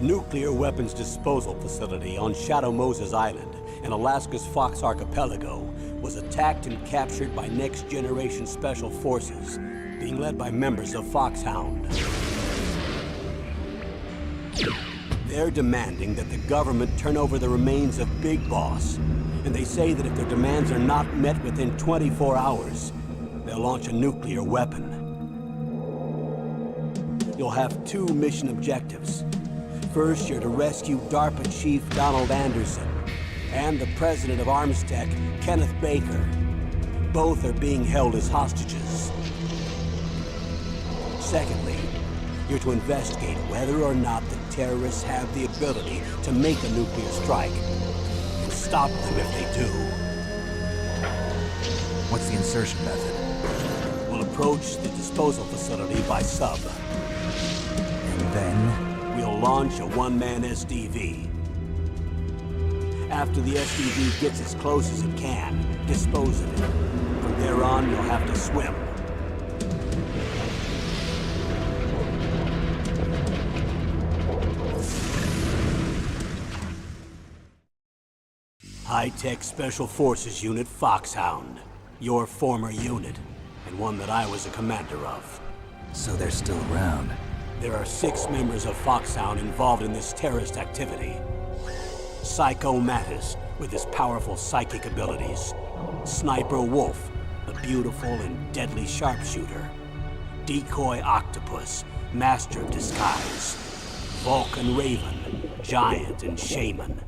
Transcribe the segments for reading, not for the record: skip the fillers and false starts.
The nuclear weapons disposal facility on Shadow Moses Island in Alaska's Fox Archipelago was attacked and captured by next-generation special forces, being led by members of Foxhound. They're demanding that the government turn over the remains of Big Boss, and they say that if their demands are not met within 24 hours, they'll launch a nuclear weapon. You'll have two mission objectives. First, you're to rescue DARPA Chief Donald Anderson and the President of Armstech, Kenneth Baker. Both are being held as hostages. Secondly, you're to investigate whether or not the terrorists have the ability to make a nuclear strike, and stop them if they do. What's the insertion method? We'll approach the disposal facility by sub. And then? We'll launch a one-man SDV. After the SDV gets as close as it can, dispose of it. From there on, you'll have to swim. High-Tech Special Forces Unit Foxhound. Your former unit, and one that I was a commander of. So they're still around. There are 6 members of Foxhound involved in this terrorist activity. Psycho Mattis, with his powerful psychic abilities. Sniper Wolf, the beautiful and deadly sharpshooter. Decoy Octopus, master of disguise. Vulcan Raven, giant and shaman.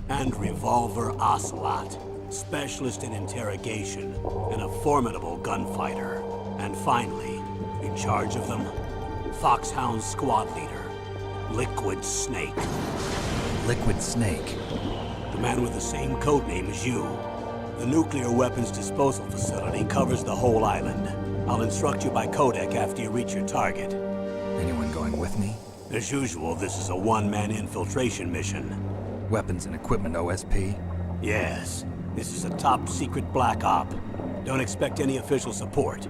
And Revolver Ocelot, specialist in interrogation and a formidable gunfighter. And finally, in charge of them, Foxhound squad leader, Liquid Snake. Liquid Snake? The man with the same codename as you. The nuclear weapons disposal facility covers the whole island. I'll instruct you by codec after you reach your target. Anyone going with me? As usual, this is a one-man infiltration mission. Weapons and equipment OSP? Yes. This is a top-secret black op. Don't expect any official support.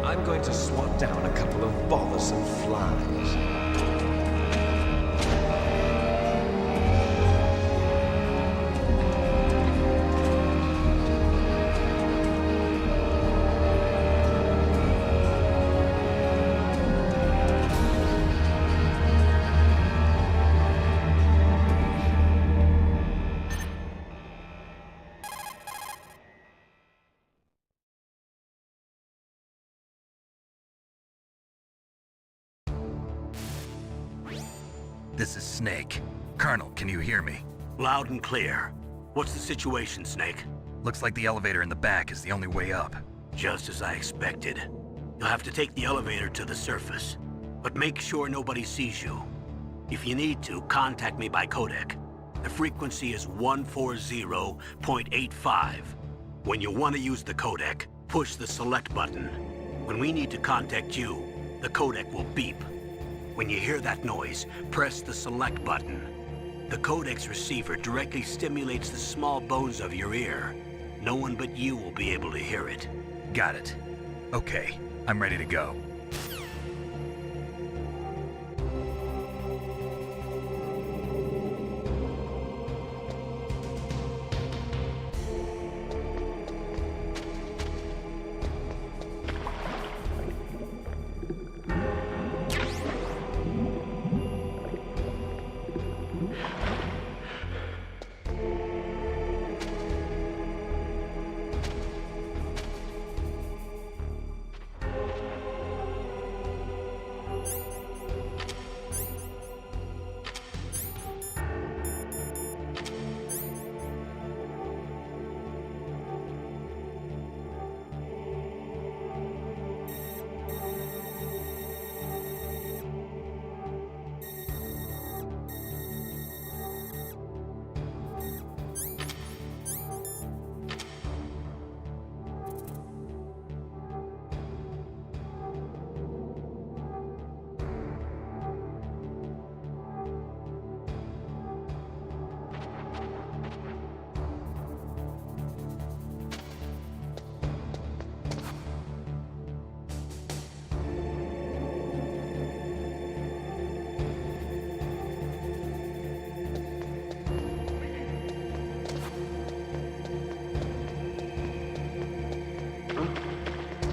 I'm going to swat down a couple of bothersome flies. This is Snake. Colonel, can you hear me? Loud and clear. What's the situation, Snake? Looks like the elevator in the back is the only way up. Just as I expected. You'll have to take the elevator to the surface. But make sure nobody sees you. If you need to, contact me by codec. The frequency is 140.85. When you want to use the codec, push the select button. When we need to contact you, the codec will beep. When you hear that noise, press the select button. The codec's receiver directly stimulates the small bones of your ear. No one but you will be able to hear it. Got it. Okay, I'm ready to go.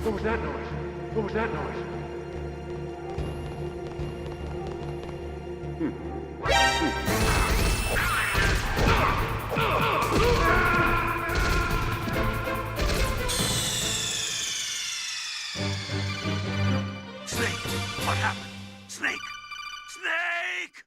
What was that noise? What was that noise? Snake! What happened? Snake! Snake!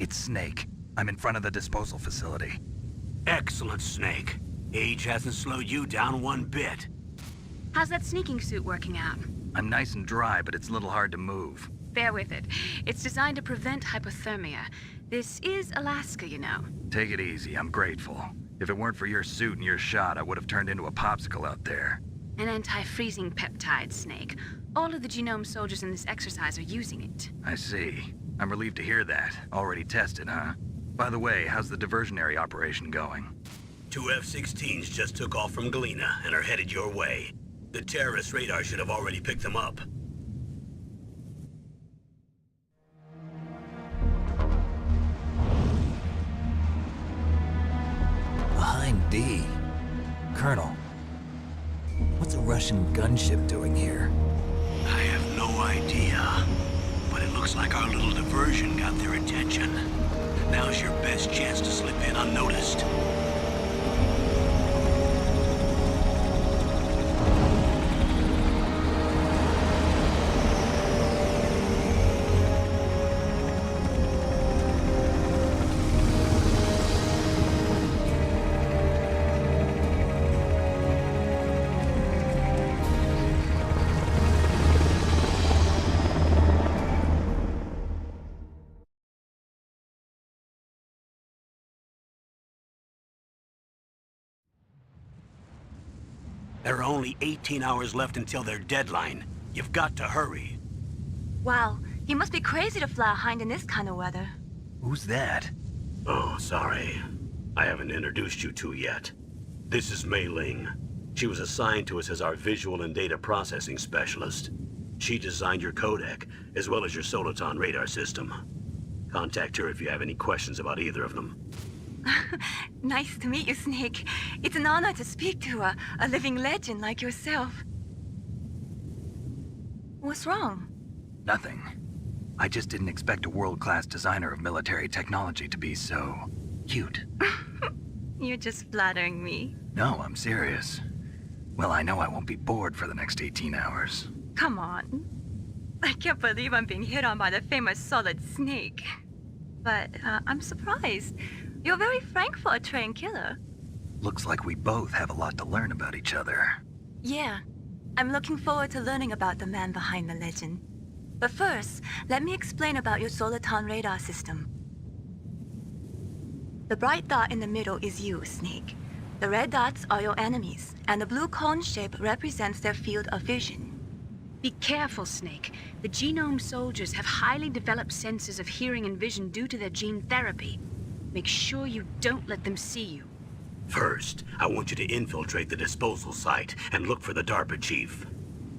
It's Snake. I'm in front of the disposal facility. Excellent, Snake. Age hasn't slowed you down one bit. How's that sneaking suit working out? I'm nice and dry, but it's a little hard to move. Bear with it. It's designed to prevent hypothermia. This is Alaska, you know. Take it easy, I'm grateful. If it weren't for your suit and your shot, I would have turned into a popsicle out there. An anti-freezing peptide, Snake. All of the genome soldiers in this exercise are using it. I see. I'm relieved to hear that. Already tested, huh? By the way, how's the diversionary operation going? 2 F-16s just took off from Galena and are headed your way. The terrorist radar should have already picked them up. Behind D. Colonel, what's a Russian gunship doing here? I have no idea, but it looks like our little diversion got their attention. Now's your best chance to slip in unnoticed. There are only 18 hours left until their deadline. You've got to hurry. Wow, you must be crazy to fly a hind in this kind of weather. Who's that? Oh, sorry. I haven't introduced you to yet. This is Mei Ling. She was assigned to us as our visual and data processing specialist. She designed your codec, as well as your soliton radar system. Contact her if you have any questions about either of them. Nice to meet you, Snake. It's an honor to speak to a living legend like yourself. What's wrong? Nothing. I just didn't expect a world-class designer of military technology to be so cute. You're just flattering me. No, I'm serious. Well, I know I won't be bored for the next 18 hours. Come on. I can't believe I'm being hit on by the famous Solid Snake. But I'm surprised. You're very frank for a trained killer. Looks like we both have a lot to learn about each other. Yeah. I'm looking forward to learning about the man behind the legend. But first, let me explain about your soliton radar system. The bright dot in the middle is you, Snake. The red dots are your enemies, and the blue cone shape represents their field of vision. Be careful, Snake. The genome soldiers have highly developed senses of hearing and vision due to their gene therapy. Make sure you don't let them see you. First, I want you to infiltrate the disposal site and look for the DARPA chief.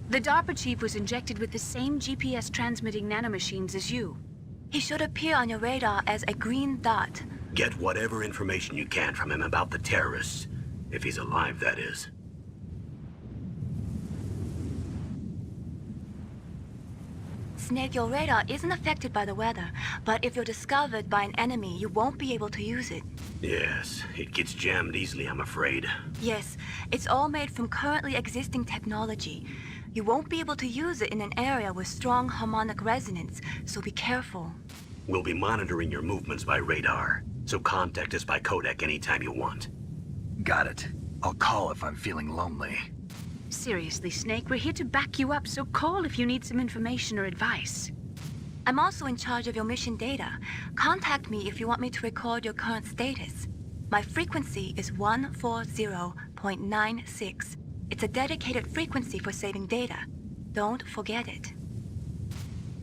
The DARPA chief was injected with the same GPS-transmitting nanomachines as you. He should appear on your radar as a green dot. Get whatever information you can from him about the terrorists. If he's alive, that is. Snake, your radar isn't affected by the weather, but if you're discovered by an enemy, you won't be able to use it. Yes, it gets jammed easily, I'm afraid. Yes, it's all made from currently existing technology. You won't be able to use it in an area with strong harmonic resonance, so be careful. We'll be monitoring your movements by radar, so contact us by codec anytime you want. Got it. I'll call if I'm feeling lonely. Seriously, Snake, we're here to back you up, so call if you need some information or advice. I'm also in charge of your mission data. Contact me if you want me to record your current status. My frequency is 140.96. It's a dedicated frequency for saving data. Don't forget it.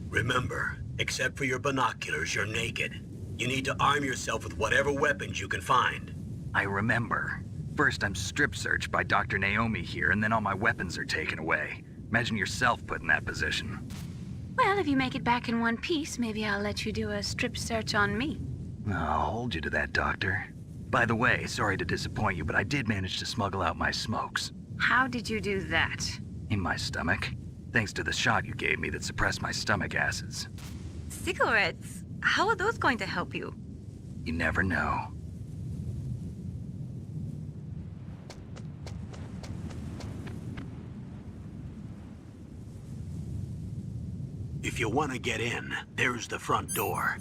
Remember, except for your binoculars, you're naked. You need to arm yourself with whatever weapons you can find. I remember. First, I'm strip searched by Dr. Naomi here, and then all my weapons are taken away. Imagine yourself put in that position. Well, if you make it back in one piece, maybe I'll let you do a strip search on me. I'll hold you to that, Doctor. By the way, sorry to disappoint you, but I did manage to smuggle out my smokes. How did you do that? In my stomach. Thanks to the shot you gave me that suppressed my stomach acids. Cigarettes? How are those going to help you? You never know. If you want to get in, there's the front door.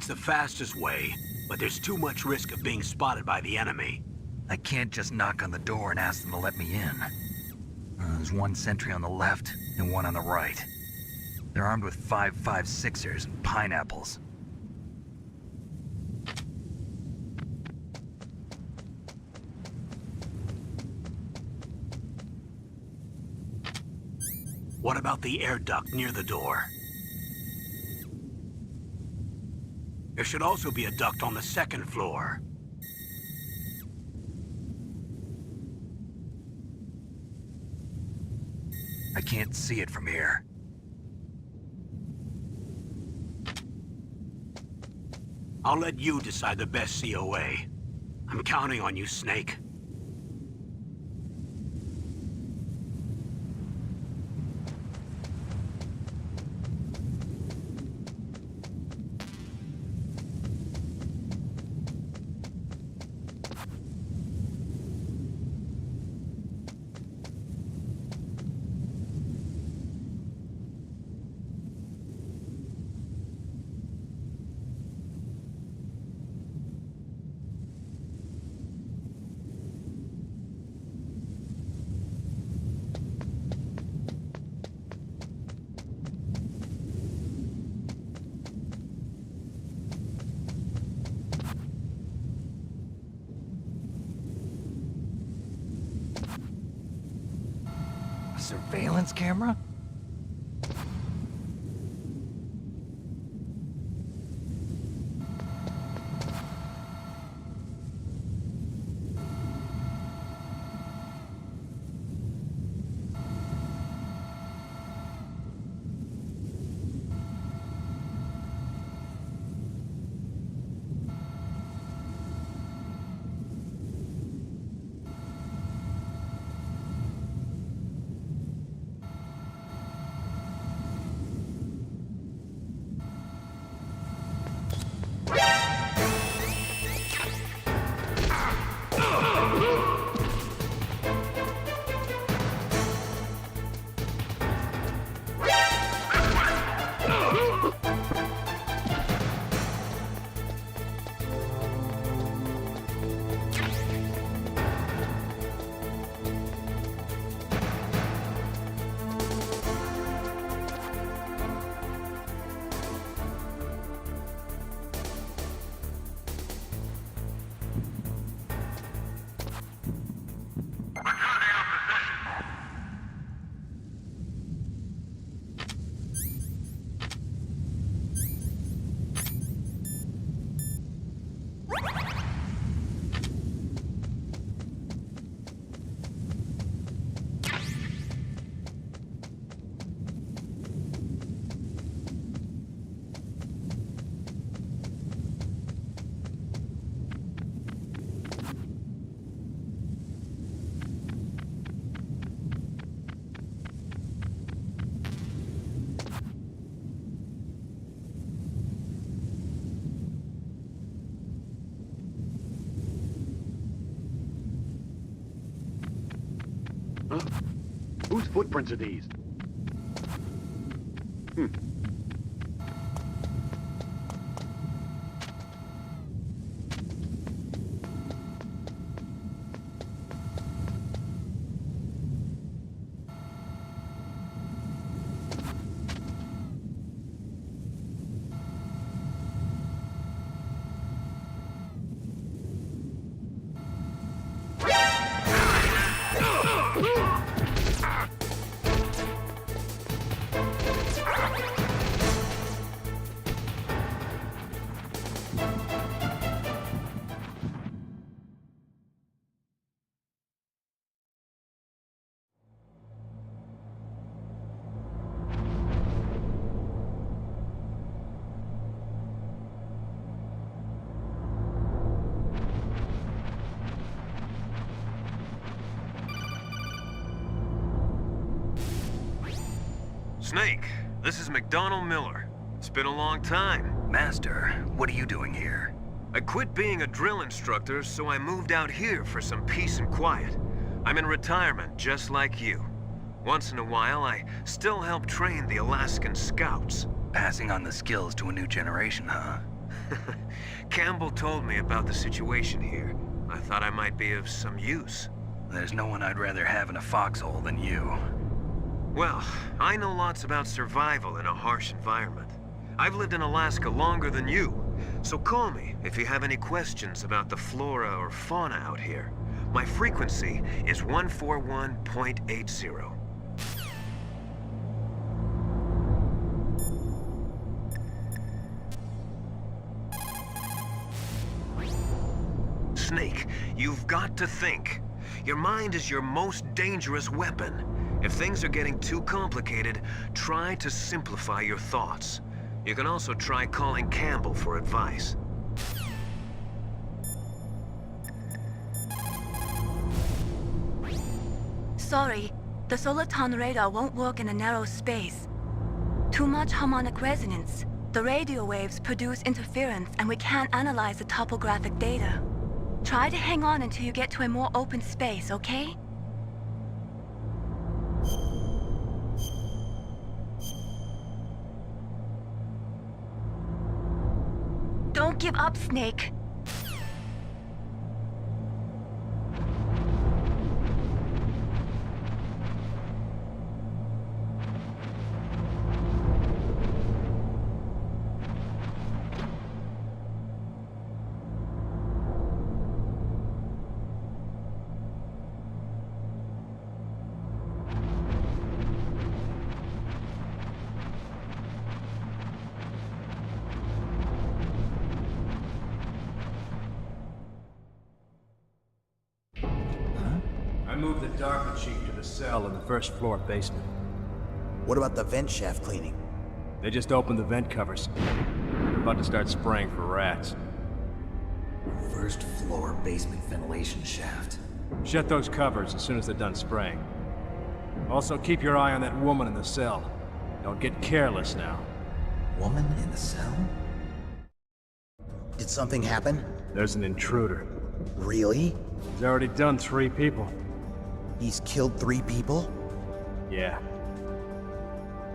It's the fastest way, but there's too much risk of being spotted by the enemy. I can't just knock on the door and ask them to let me in. There's one sentry on the left and one on the right. They're armed with 5.56ers and pineapples. What about the air duct near the door? There should also be a duct on the second floor. I can't see it from here. I'll let you decide the best COA. I'm counting on you, Snake. Surveillance camera? Huh? Whose footprints are these? Snake, this is McDonald Miller. It's been a long time. Master, what are you doing here? I quit being a drill instructor, so I moved out here for some peace and quiet. I'm in retirement, just like you. Once in a while, I still help train the Alaskan Scouts. Passing on the skills to a new generation, huh? Campbell told me about the situation here. I thought I might be of some use. There's no one I'd rather have in a foxhole than you. Well, I know lots about survival in a harsh environment. I've lived in Alaska longer than you, so call me if you have any questions about the flora or fauna out here. My frequency is 141.80. Snake, you've got to think. Your mind is your most dangerous weapon. If things are getting too complicated, try to simplify your thoughts. You can also try calling Campbell for advice. Sorry, the Soliton radar won't work in a narrow space. Too much harmonic resonance. The radio waves produce interference and we can't analyze the topographic data. Try to hang on until you get to a more open space, okay? Don't give up, Snake. I moved the Darker Chief to the cell in the first floor basement. What about the vent shaft cleaning? They just opened the vent covers. They're about to start spraying for rats. First floor basement ventilation shaft. Shut those covers as soon as they're done spraying. Also, keep your eye on that woman in the cell. Don't get careless now. Woman in the cell? Did something happen? There's an intruder. Really? He's already done 3 people. He's killed 3 people? Yeah.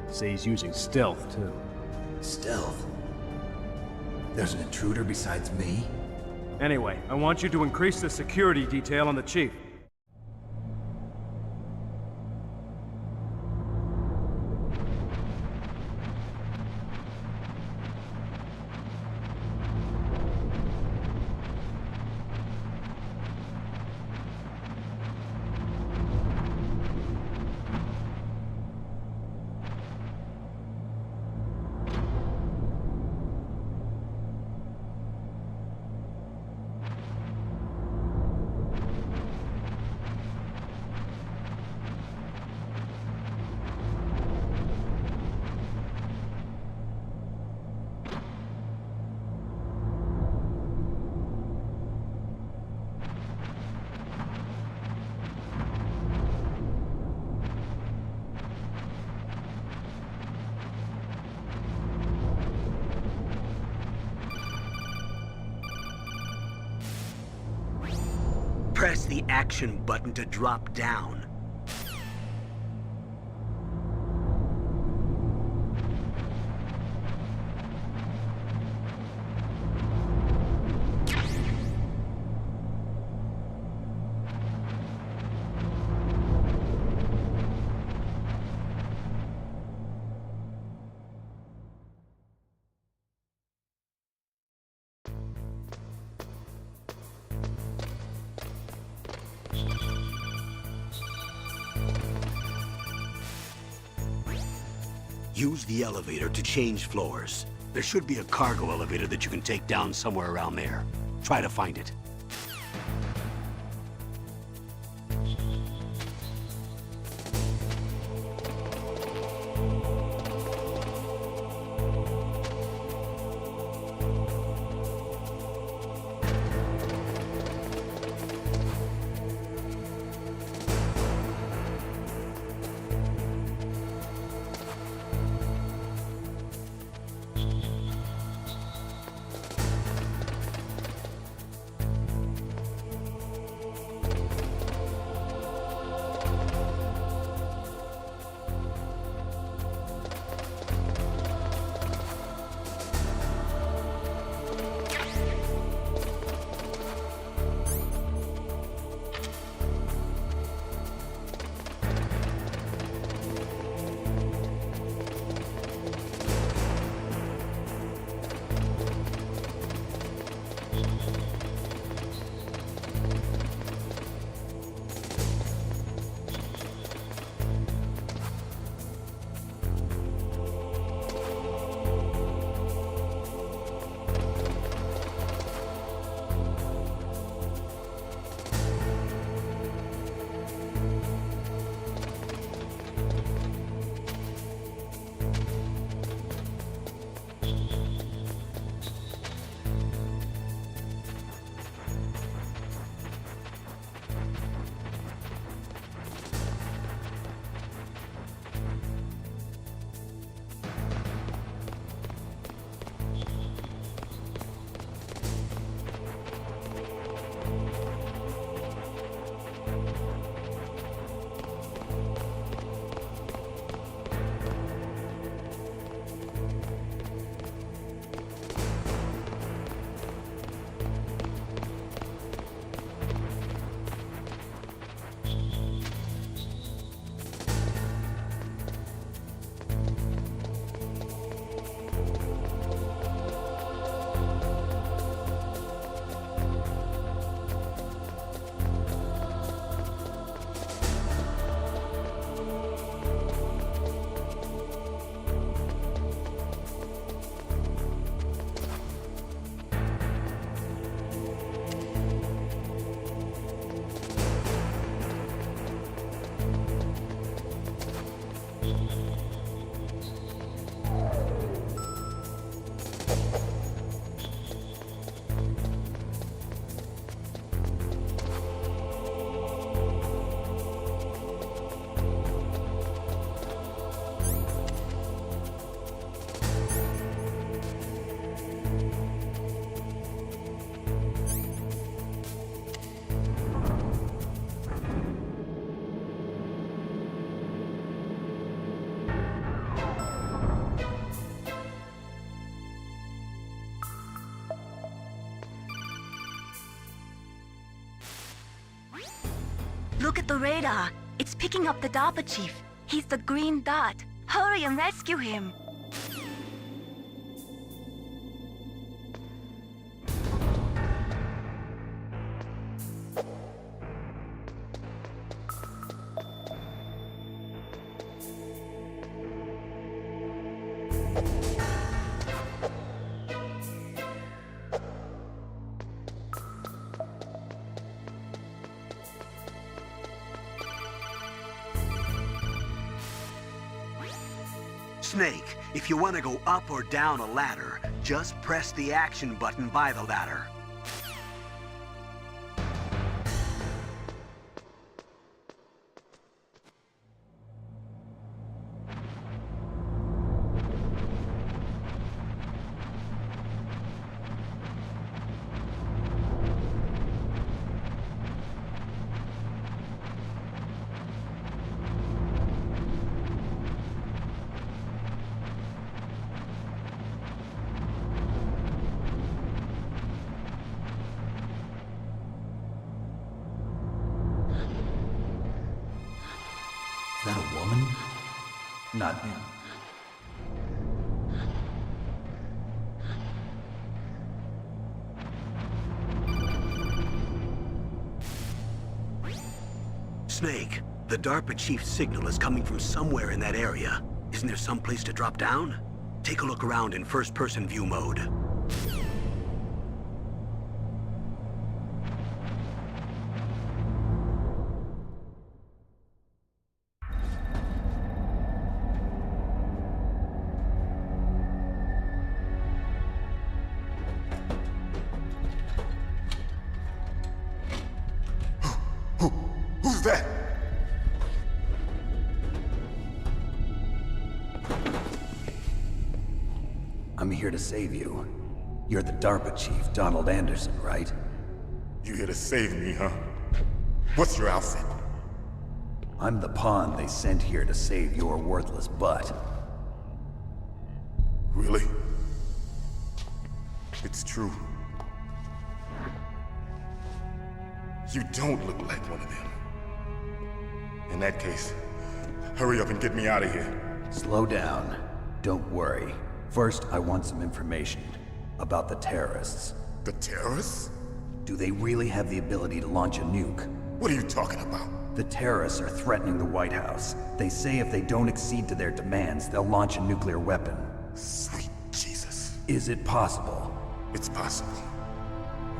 Say he's using stealth, too. Stealth? There's an intruder besides me? Anyway, I want you to increase the security detail on the Chief. Press the action button to drop down. Use the elevator to change floors. There should be a cargo elevator that you can take down somewhere around there. Try to find it. Look at the radar. It's picking up the DARPA chief. He's the green dot. Hurry and rescue him. Snake, if you want to go up or down a ladder, just press the action button by the ladder. Is that a woman? Not him. Snake, the DARPA chief's signal is coming from somewhere in that area. Isn't there some place to drop down? Take a look around in first-person view mode. Who's that? I'm here to save you. You're the DARPA chief, Donald Anderson, right? You here to save me, huh? What's your outfit? I'm the pawn they sent here to save your worthless butt. Really? It's true. You don't look like one of them. In that case, hurry up and get me out of here. Slow down. Don't worry. First, I want some information about the terrorists. The terrorists? Do they really have the ability to launch a nuke? What are you talking about? The terrorists are threatening the White House. They say if they don't accede to their demands, they'll launch a nuclear weapon. Sweet Jesus. Is it possible? It's possible.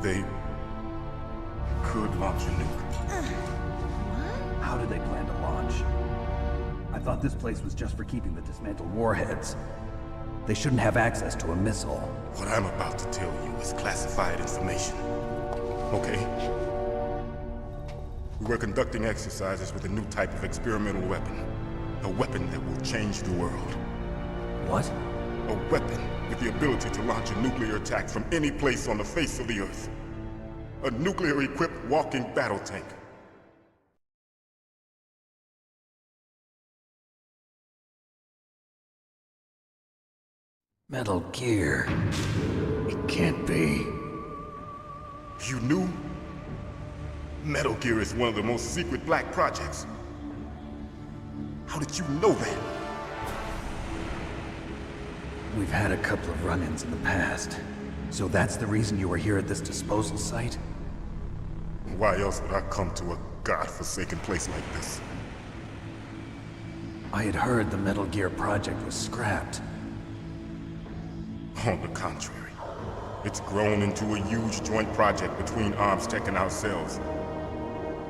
They could launch a nuke. How do they plan to launch? I thought this place was just for keeping the dismantled warheads. They shouldn't have access to a missile. What I'm about to tell you is classified information. Okay? We were conducting exercises with a new type of experimental weapon. A weapon that will change the world. What? A weapon with the ability to launch a nuclear attack from any place on the face of the Earth. A nuclear-equipped walking battle tank. Metal Gear. It can't be. You knew? Metal Gear is one of the most secret black projects. How did you know that? We've had a couple of run-ins in the past. So that's the reason you were here at this disposal site? Why else would I come to a godforsaken place like this? I had heard the Metal Gear project was scrapped. On the contrary, it's grown into a huge joint project between Arms Tech and ourselves.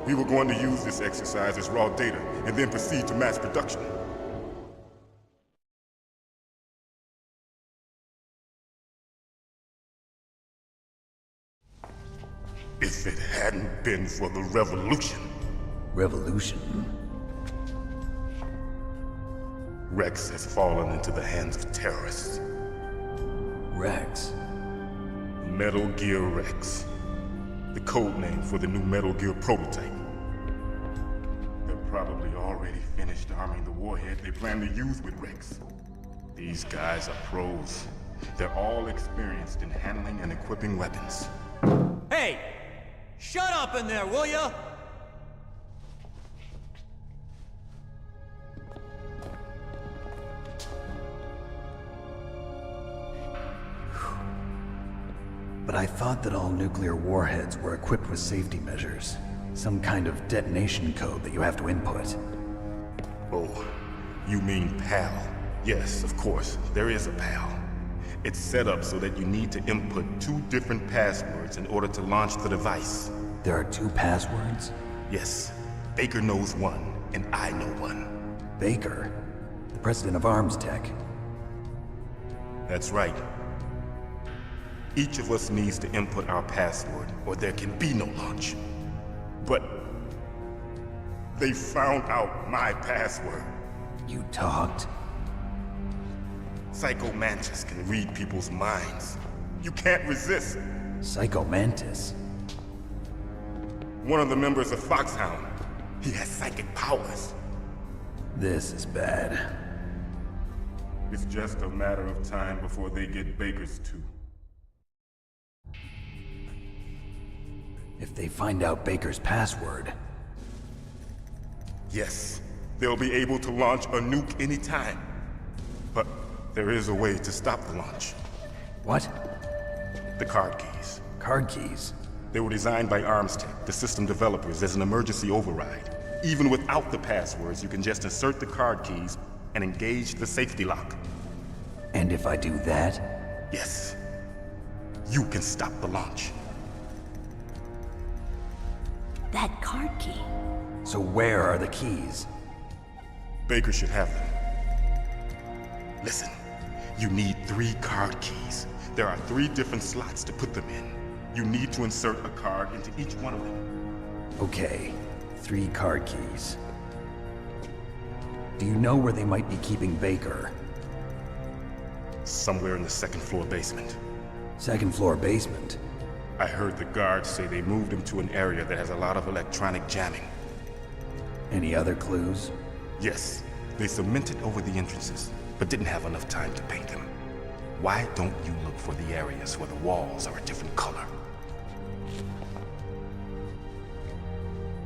We were going to use this exercise as raw data and then proceed to mass production. If it hadn't been for the revolution. Revolution? Rex has fallen into the hands of terrorists. Rex? Metal Gear Rex. The code name for the new Metal Gear prototype. They're probably already finished arming the warhead they plan to use with Rex. These guys are pros. They're all experienced in handling and equipping weapons. Hey! Shut up in there, will ya? but I thought that all nuclear warheads were equipped with safety measures. Some kind of detonation code that you have to input. Oh, you mean PAL? Yes, of course, there is a PAL. It's set up so that you need to input 2 different passwords in order to launch the device. There are 2 passwords? Yes. Baker knows one, and I know one. Baker? The president of Arms Tech? That's right. Each of us needs to input our password, or there can be no launch. But they found out my password. You talked? Psycho Mantis can read people's minds. You can't resist. Psycho Mantis? One of the members of Foxhound. He has psychic powers. This is bad. It's just a matter of time before they get Baker's too. If they find out Baker's password... Yes, they'll be able to launch a nuke anytime. But there is a way to stop the launch. What? The card keys. Card keys? They were designed by ArmsTech, the system developers, as an emergency override. Even without the passwords, you can just insert the card keys and engage the safety lock. And if I do that? Yes. You can stop the launch. That card key. So where are the keys? Baker should have them. Listen, you need 3 card keys. There are 3 different slots to put them in. You need to insert a card into each one of them. Okay, 3 card keys. Do you know where they might be keeping Baker? Somewhere in the 2nd floor basement. 2nd floor basement? I heard the guards say they moved him to an area that has a lot of electronic jamming. Any other clues? Yes, they cemented over the entrances, but didn't have enough time to paint them. Why don't you look for the areas where the walls are a different color?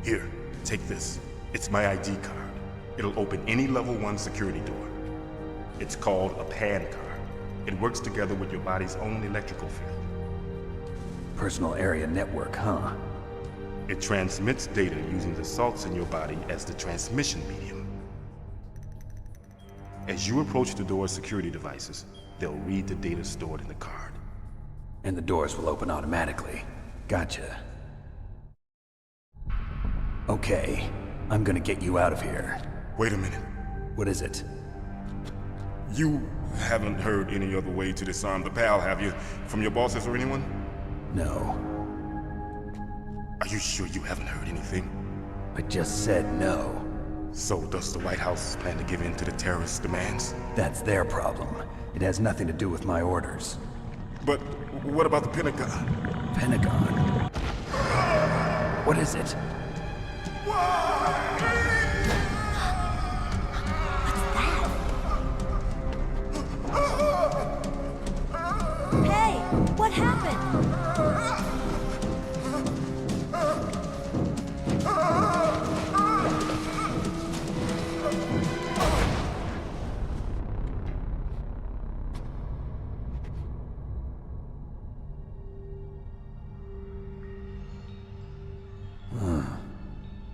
Here, take this. It's my ID card. It'll open any level 1 security door. It's called a PAN card. It works together with your body's own electrical field. Personal area network, huh? It transmits data using the salts in your body as the transmission medium. As you approach the door's security devices, they'll read the data stored in the card. And the doors will open automatically. Gotcha. Okay, I'm gonna get you out of here. Wait a minute. What is it? You haven't heard any other way to disarm the PAL, have you? From your bosses or anyone? No. Are you sure you haven't heard anything? I just said no. So does the White House plan to give in to the terrorists' demands? That's their problem. It has nothing to do with my orders. But what about the Pentagon? Pentagon? What is it? Hey, what happened?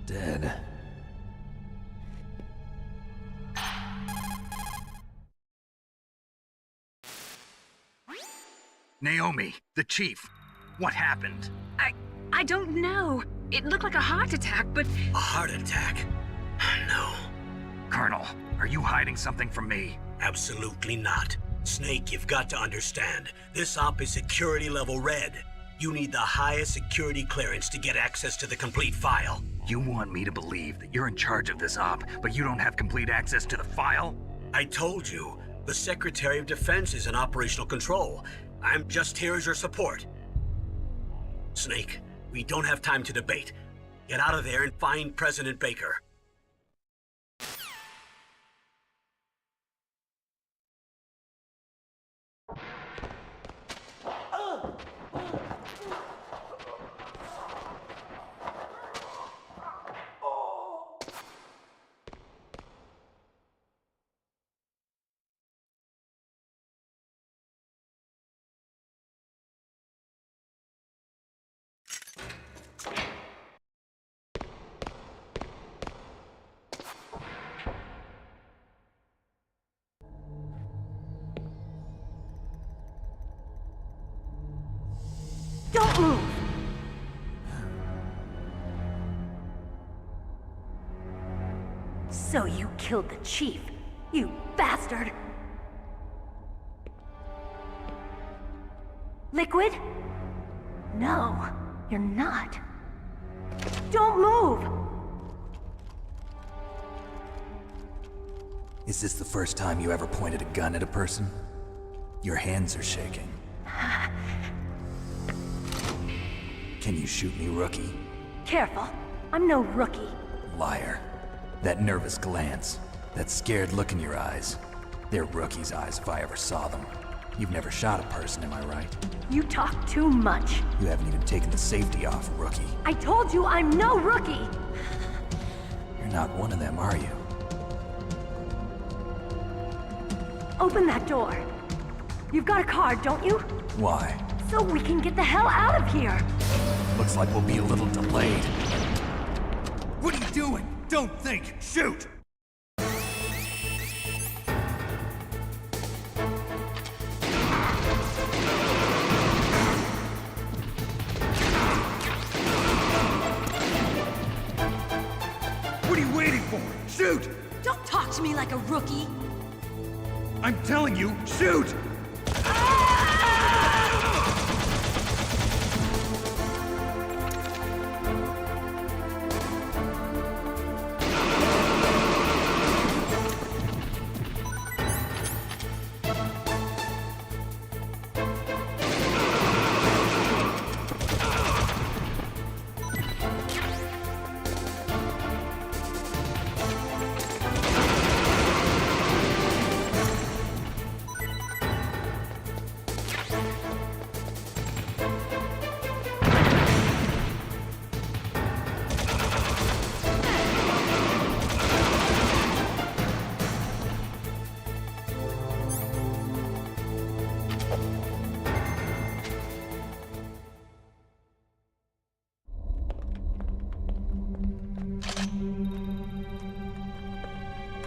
Dead. Naomi, the chief. What happened? I don't know. It looked like a heart attack, but... A heart attack? No. Colonel, are you hiding something from me? Absolutely not. Snake, you've got to understand. This op is security level red. You need the highest security clearance to get access to the complete file. You want me to believe that you're in charge of this op, but you don't have complete access to the file? I told you, the Secretary of Defense is in operational control. I'm just here as your support. Snake, we don't have time to debate. Get out of there and find President Baker. Don't move! So you killed the chief, you bastard! Liquid? No, you're not. Don't move! Is this the first time you ever pointed a gun at a person? Your hands are shaking. Can you shoot me, rookie? Careful, I'm no rookie. Liar. That nervous glance, that scared look in your eyes. They're rookie's eyes if I ever saw them. You've never shot a person, am I right? You talk too much. You haven't even taken the safety off, rookie. I told you I'm no rookie! You're not one of them, are you? Open that door. You've got a card, don't you? Why? So we can get the hell out of here! Looks like we'll be a little delayed. What are you doing? Don't think! Shoot! What are you waiting for? Shoot! Don't talk to me like a rookie! I'm telling you, shoot!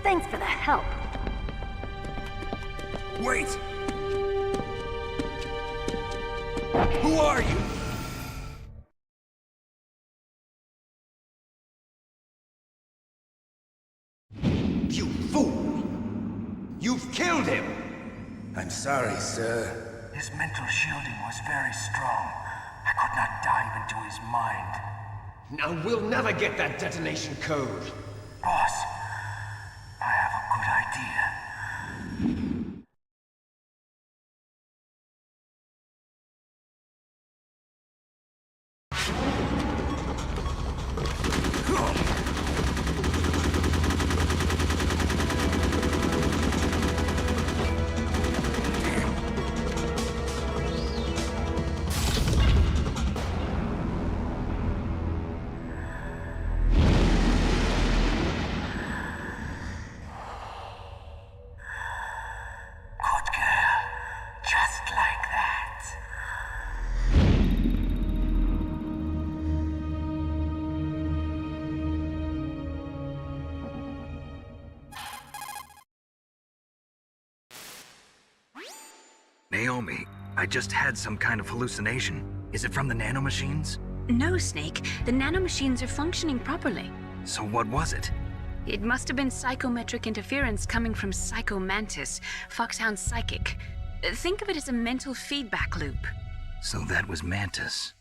Thanks for the help. Wait! Who are you? You fool! You've killed him! I'm sorry, sir. His mental shielding was very strong. I could not dive into his mind. Now we'll never get that detonation code. Boss, I have a good idea. Naomi, I just had some kind of hallucination. Is it from the nanomachines? No, Snake. The nanomachines are functioning properly. So what was it? It must have been psychometric interference coming from Psycho Mantis, Foxhound's psychic. Think of it as a mental feedback loop. So that was Mantis.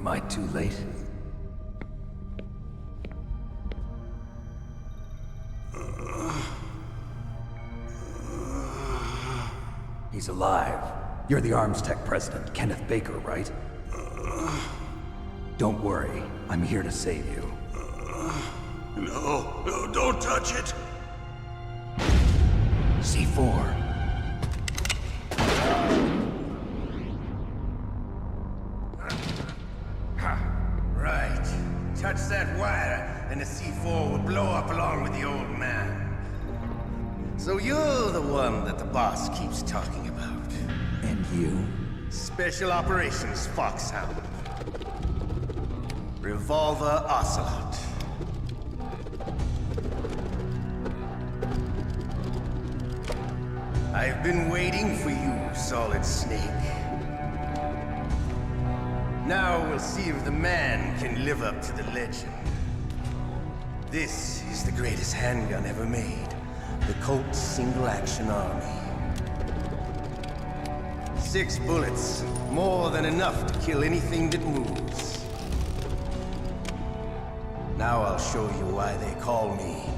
Am I too late? He's alive. You're the Arms Tech president, Kenneth Baker, right? Don't worry. I'm here to save you. No, don't touch it! C4. Right. Touch that wire, and the C4 will blow up along with the old man. So you're the one that the boss keeps talking about. And you? Special Operations Foxhound. Revolver Ocelot. I've been waiting for you, Solid Snake. Now we'll see if the man can live up to the legend. This is the greatest handgun ever made. The Colt Single Action Army. 6 bullets, more than enough to kill anything that moves. Now I'll show you why they call me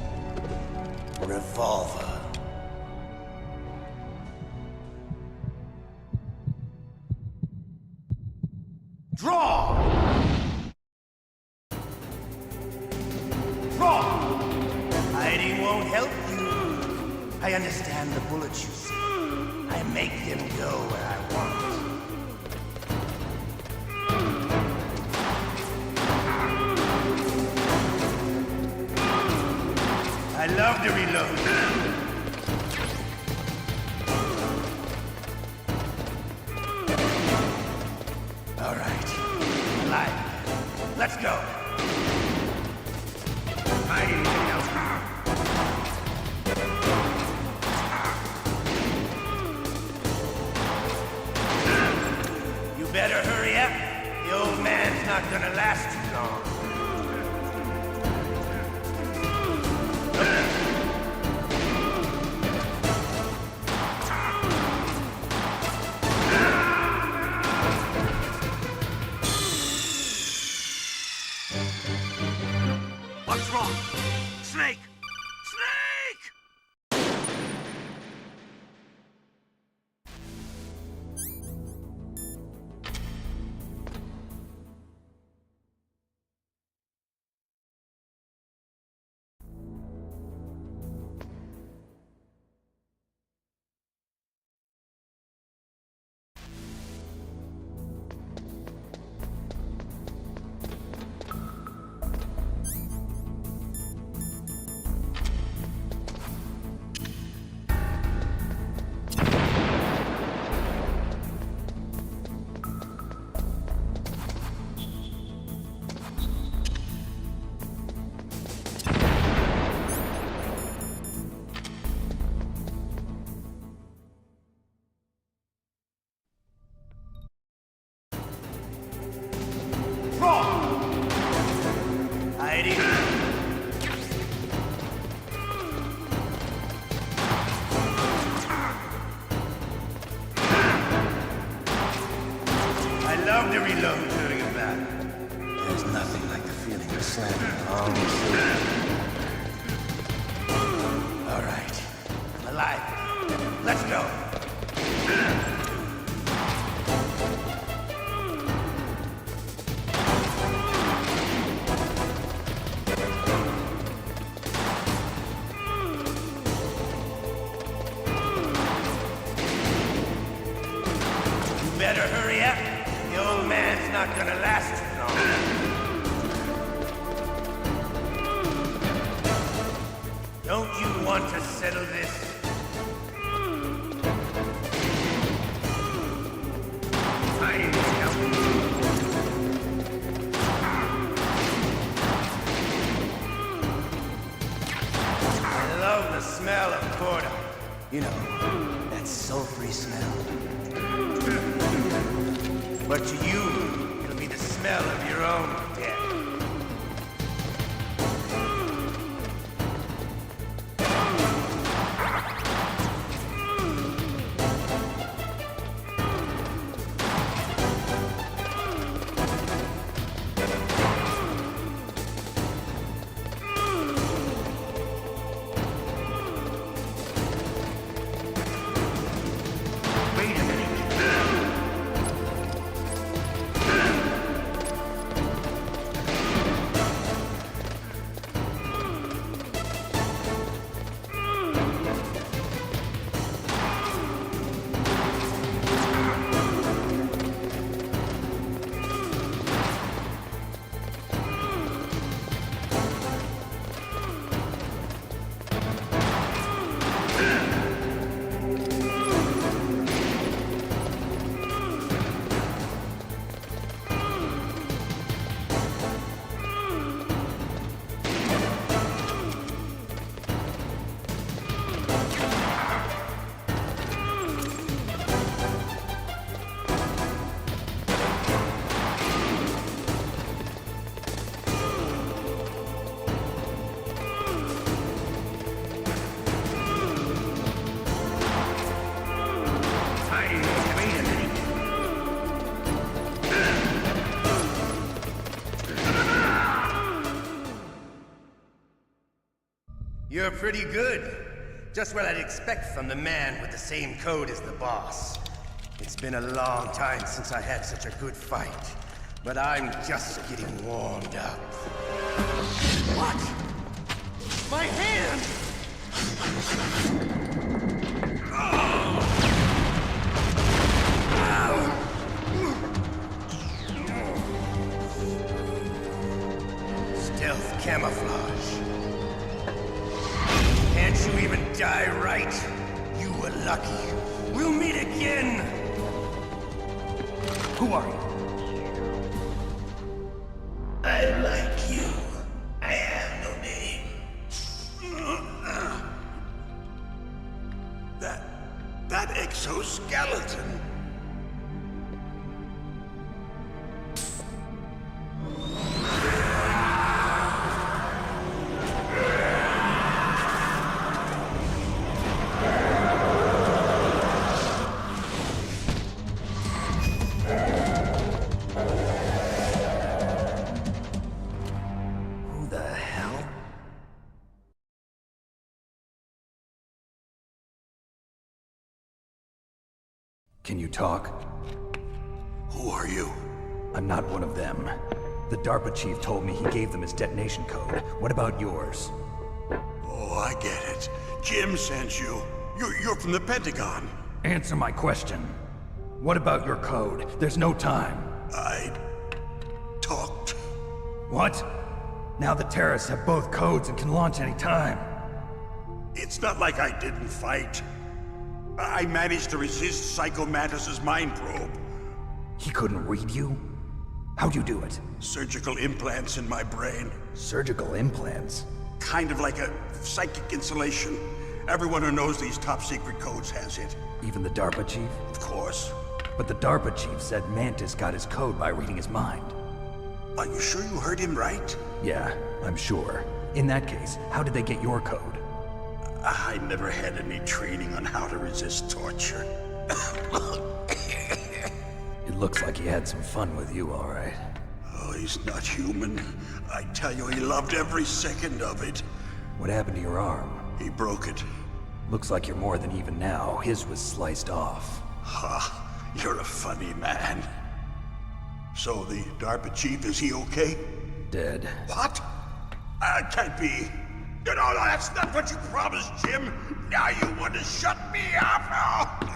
Revolver. Draw! Draw! Hiding won't help you. I understand the bullets you see. I make them go where I want. I love to reload. All right. Alive. Let's go. Hiding else. Better hurry up. The old man's not gonna last too long. What's wrong? Snake! Snake! love to reload during a battle. There's nothing like the feeling of slamming on the sword. All right, I'm alive. Let's go. Better hurry up. The old man's not gonna last too long. Don't you want to settle this? I love the smell of Corda. You know, that sulfury smell. But to you, it'll be the smell of your own death. You're pretty good. Just what I'd expect from the man with the same code as the boss. It's been a long time since I had such a good fight, but I'm just getting warmed up. What? My hand! Stealth camouflage. Can't you even die right? You were lucky. We'll meet again! Who are you? I like you. I have no name. That exoskeleton. Can you talk? Who are you? I'm not one of them. The DARPA chief told me he gave them his detonation code. What about yours? Oh, I get it. Jim sent you. You're from the Pentagon. Answer my question. What about your code? There's no time. I talked. What? Now the terrorists have both codes and can launch any time. It's not like I didn't fight. I managed to resist Psycho Mantis's mind probe. He couldn't read you? How'd you do it? Surgical implants in my brain. Surgical implants? Kind of like a psychic insulation. Everyone who knows these top secret codes has it. Even the DARPA chief? Of course. But the DARPA chief said Mantis got his code by reading his mind. Are you sure you heard him right? Yeah, I'm sure. In that case, how did they get your code? I never had any training on how to resist torture. It looks like he had some fun with you, all right. Oh, he's not human. I tell you, he loved every second of it. What happened to your arm? He broke it. Looks like you're more than even now. His was sliced off. Ha, you're a funny man. So the DARPA chief, is he okay? Dead. What? Can't be. No, that's not what you promised, Jim. Now you want to shut me up?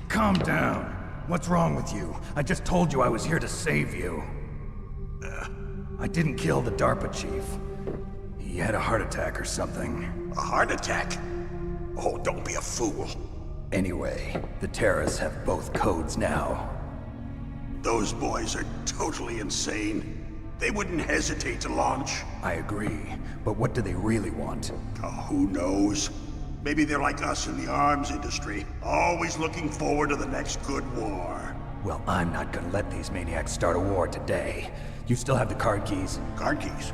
Calm down. What's wrong with you? I just told you I was here to save you. I didn't kill the DARPA chief. He had a heart attack or something. A heart attack? Oh, don't be a fool. Anyway, the terrorists have both codes now. Those boys are totally insane. They wouldn't hesitate to launch. I agree, but what do they really want? Oh, who knows? Maybe they're like us in the arms industry, always looking forward to the next good war. Well, I'm not gonna let these maniacs start a war today. You still have the card keys? Card keys?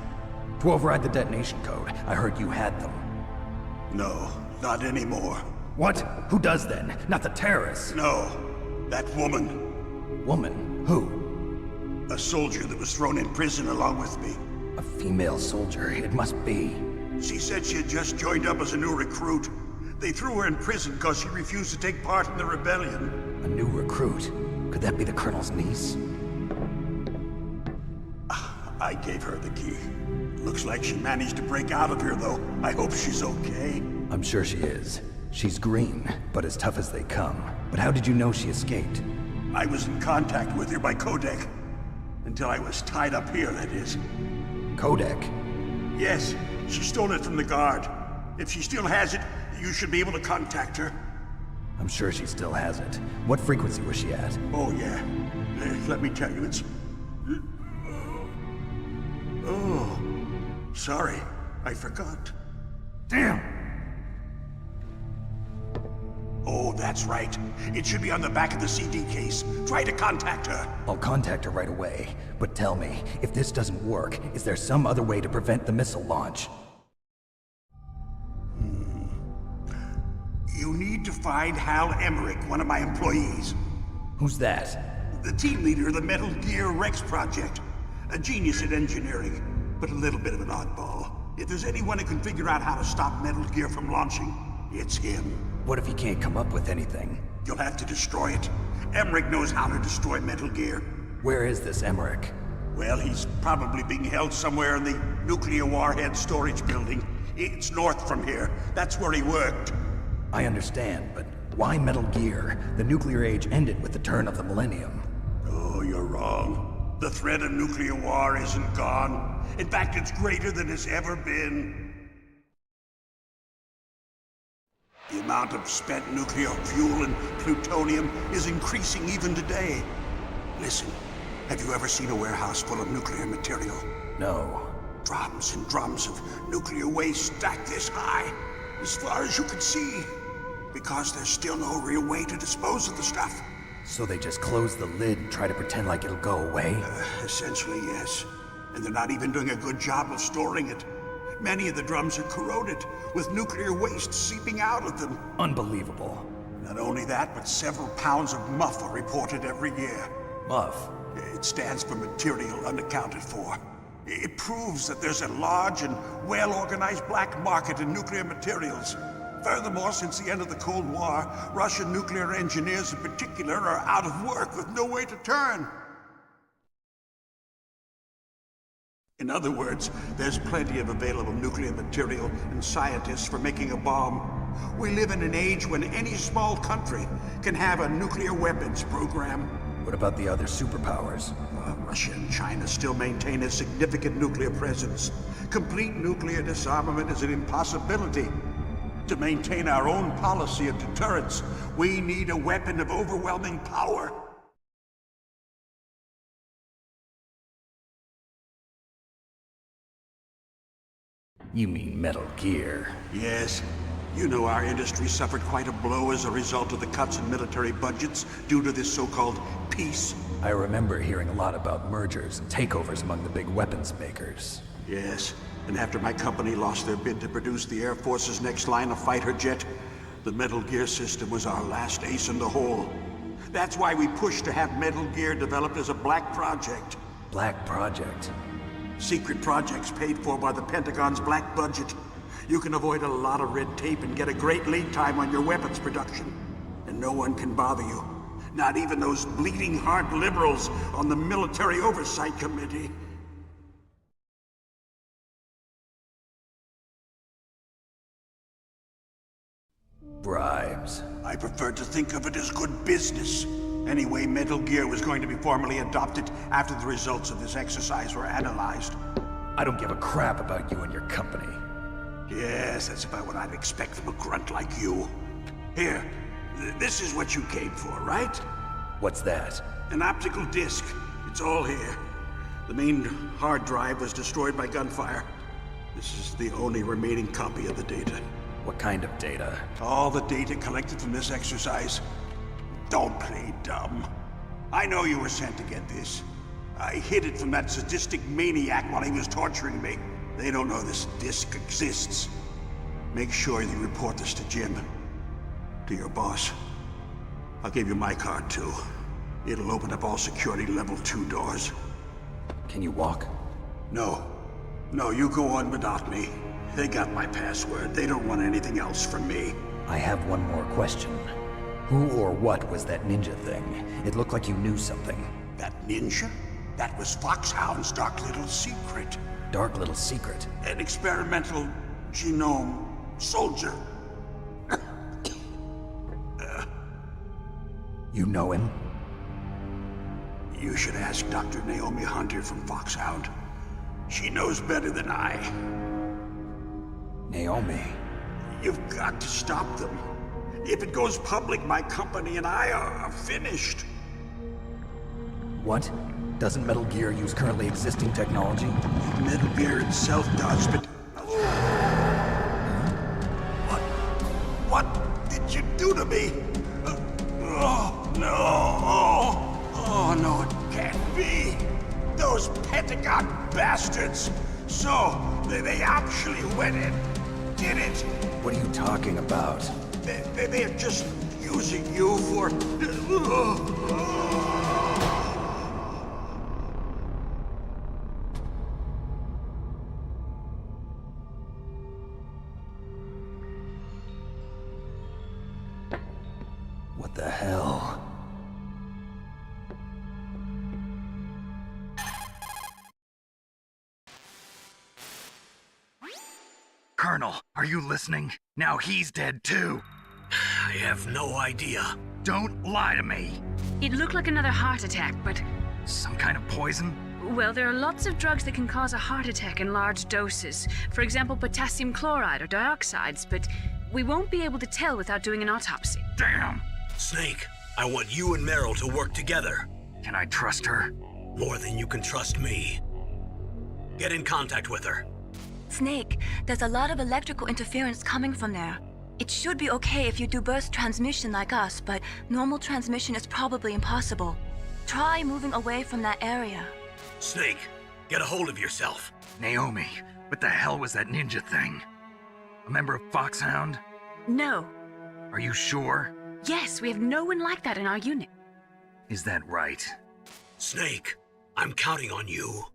To override the detonation code. I heard you had them. No, not anymore. What? Who does then? Not the terrorists? No, that woman. Woman? Who? A soldier that was thrown in prison along with me. A female soldier, it must be. She said she had just joined up as a new recruit. They threw her in prison because she refused to take part in the rebellion. A new recruit? Could that be the Colonel's niece? I gave her the key. Looks like she managed to break out of here, though. I hope she's okay. I'm sure she is. She's green, but as tough as they come. But how did you know she escaped? I was in contact with her by codec. Until I was tied up here, that is. Codec? Yes, she stole it from the guard. If she still has it, you should be able to contact her. I'm sure she still has it. What frequency was she at? Oh, yeah. Let me tell you, it's... Oh, sorry. I forgot. Damn! Oh, that's right. It should be on the back of the CD case. Try to contact her. I'll contact her right away. But tell me, if this doesn't work, is there some other way to prevent the missile launch? You need to find Hal Emmerich, one of my employees. Who's that? The team leader of the Metal Gear Rex project. A genius at engineering, but a little bit of an oddball. If there's anyone who can figure out how to stop Metal Gear from launching, it's him. What if he can't come up with anything? You'll have to destroy it. Emmerich knows how to destroy Metal Gear. Where is this Emmerich? Well, he's probably being held somewhere in the nuclear warhead storage building. It's north from here. That's where he worked. I understand, but why Metal Gear? The nuclear age ended with the turn of the millennium. Oh, you're wrong. The threat of nuclear war isn't gone. In fact, it's greater than it's ever been. The amount of spent nuclear fuel and plutonium is increasing even today. Listen, have you ever seen a warehouse full of nuclear material? No. Drums and drums of nuclear waste stacked this high, as far as you can see. Because there's still no real way to dispose of the stuff. So they just close the lid and try to pretend like it'll go away? Essentially, yes. And they're not even doing a good job of storing it. Many of the drums are corroded, with nuclear waste seeping out of them. Unbelievable. Not only that, but several pounds of MUF are reported every year. MUF? It stands for material unaccounted for. It proves that there's a large and well-organized black market in nuclear materials. Furthermore, since the end of the Cold War, Russian nuclear engineers in particular are out of work with no way to turn. In other words, there's plenty of available nuclear material and scientists for making a bomb. We live in an age when any small country can have a nuclear weapons program. What about the other superpowers? Russia and China still maintain a significant nuclear presence. Complete nuclear disarmament is an impossibility. To maintain our own policy of deterrence, we need a weapon of overwhelming power. You mean Metal Gear? Yes. You know our industry suffered quite a blow as a result of the cuts in military budgets due to this so-called peace. I remember hearing a lot about mergers and takeovers among the big weapons makers. Yes, and after my company lost their bid to produce the Air Force's next line of fighter jet, the Metal Gear system was our last ace in the hole. That's why we pushed to have Metal Gear developed as a black project. Black project? Secret projects paid for by the Pentagon's black budget. You can avoid a lot of red tape and get a great lead time on your weapons production. And no one can bother you. Not even those bleeding heart liberals on the Military Oversight Committee. Bribes. I prefer to think of it as good business. Anyway, Metal Gear was going to be formally adopted after the results of this exercise were analyzed. I don't give a crap about you and your company. Yes, that's about what I'd expect from a grunt like you. Here, this is what you came for, right? What's that? An optical disc. It's all here. The main hard drive was destroyed by gunfire. This is the only remaining copy of the data. What kind of data? All the data collected from this exercise. Don't play dumb. I know you were sent to get this. I hid it from that sadistic maniac while he was torturing me. They don't know this disc exists. Make sure you report this to Jim. To your boss. I'll give you my card, too. It'll open up all security level 2 doors. Can you walk? No. No, you go on without me. They got my password. They don't want anything else from me. I have one more question. Who or what was that ninja thing? It looked like you knew something. That ninja? That was Foxhound's dark little secret. Dark little secret? An experimental genome soldier. You know him? You should ask Dr. Naomi Hunter from Foxhound. She knows better than I. Naomi? You've got to stop them. If it goes public, my company and I are finished. What? Doesn't Metal Gear use currently existing technology? Metal Gear itself does, but... What did you do to me? Oh, no. Oh, no, it can't be. Those Pentagon bastards. So, they actually went and did it. What are you talking about? They're just using you for... the hell? Colonel, are you listening? Now he's dead too. I have no idea. Don't lie to me. It looked like another heart attack, but... Some kind of poison? Well, there are lots of drugs that can cause a heart attack in large doses. For example, potassium chloride or dioxides, but we won't be able to tell without doing an autopsy. Damn! Snake, I want you and Meryl to work together. Can I trust her? More than you can trust me. Get in contact with her. Snake, there's a lot of electrical interference coming from there. It should be okay if you do burst transmission like us, but normal transmission is probably impossible. Try moving away from that area. Snake, get a hold of yourself. Naomi, what the hell was that ninja thing? A member of Foxhound? No. Are you sure? Yes, we have no one like that in our unit. Is that right? Snake, I'm counting on you.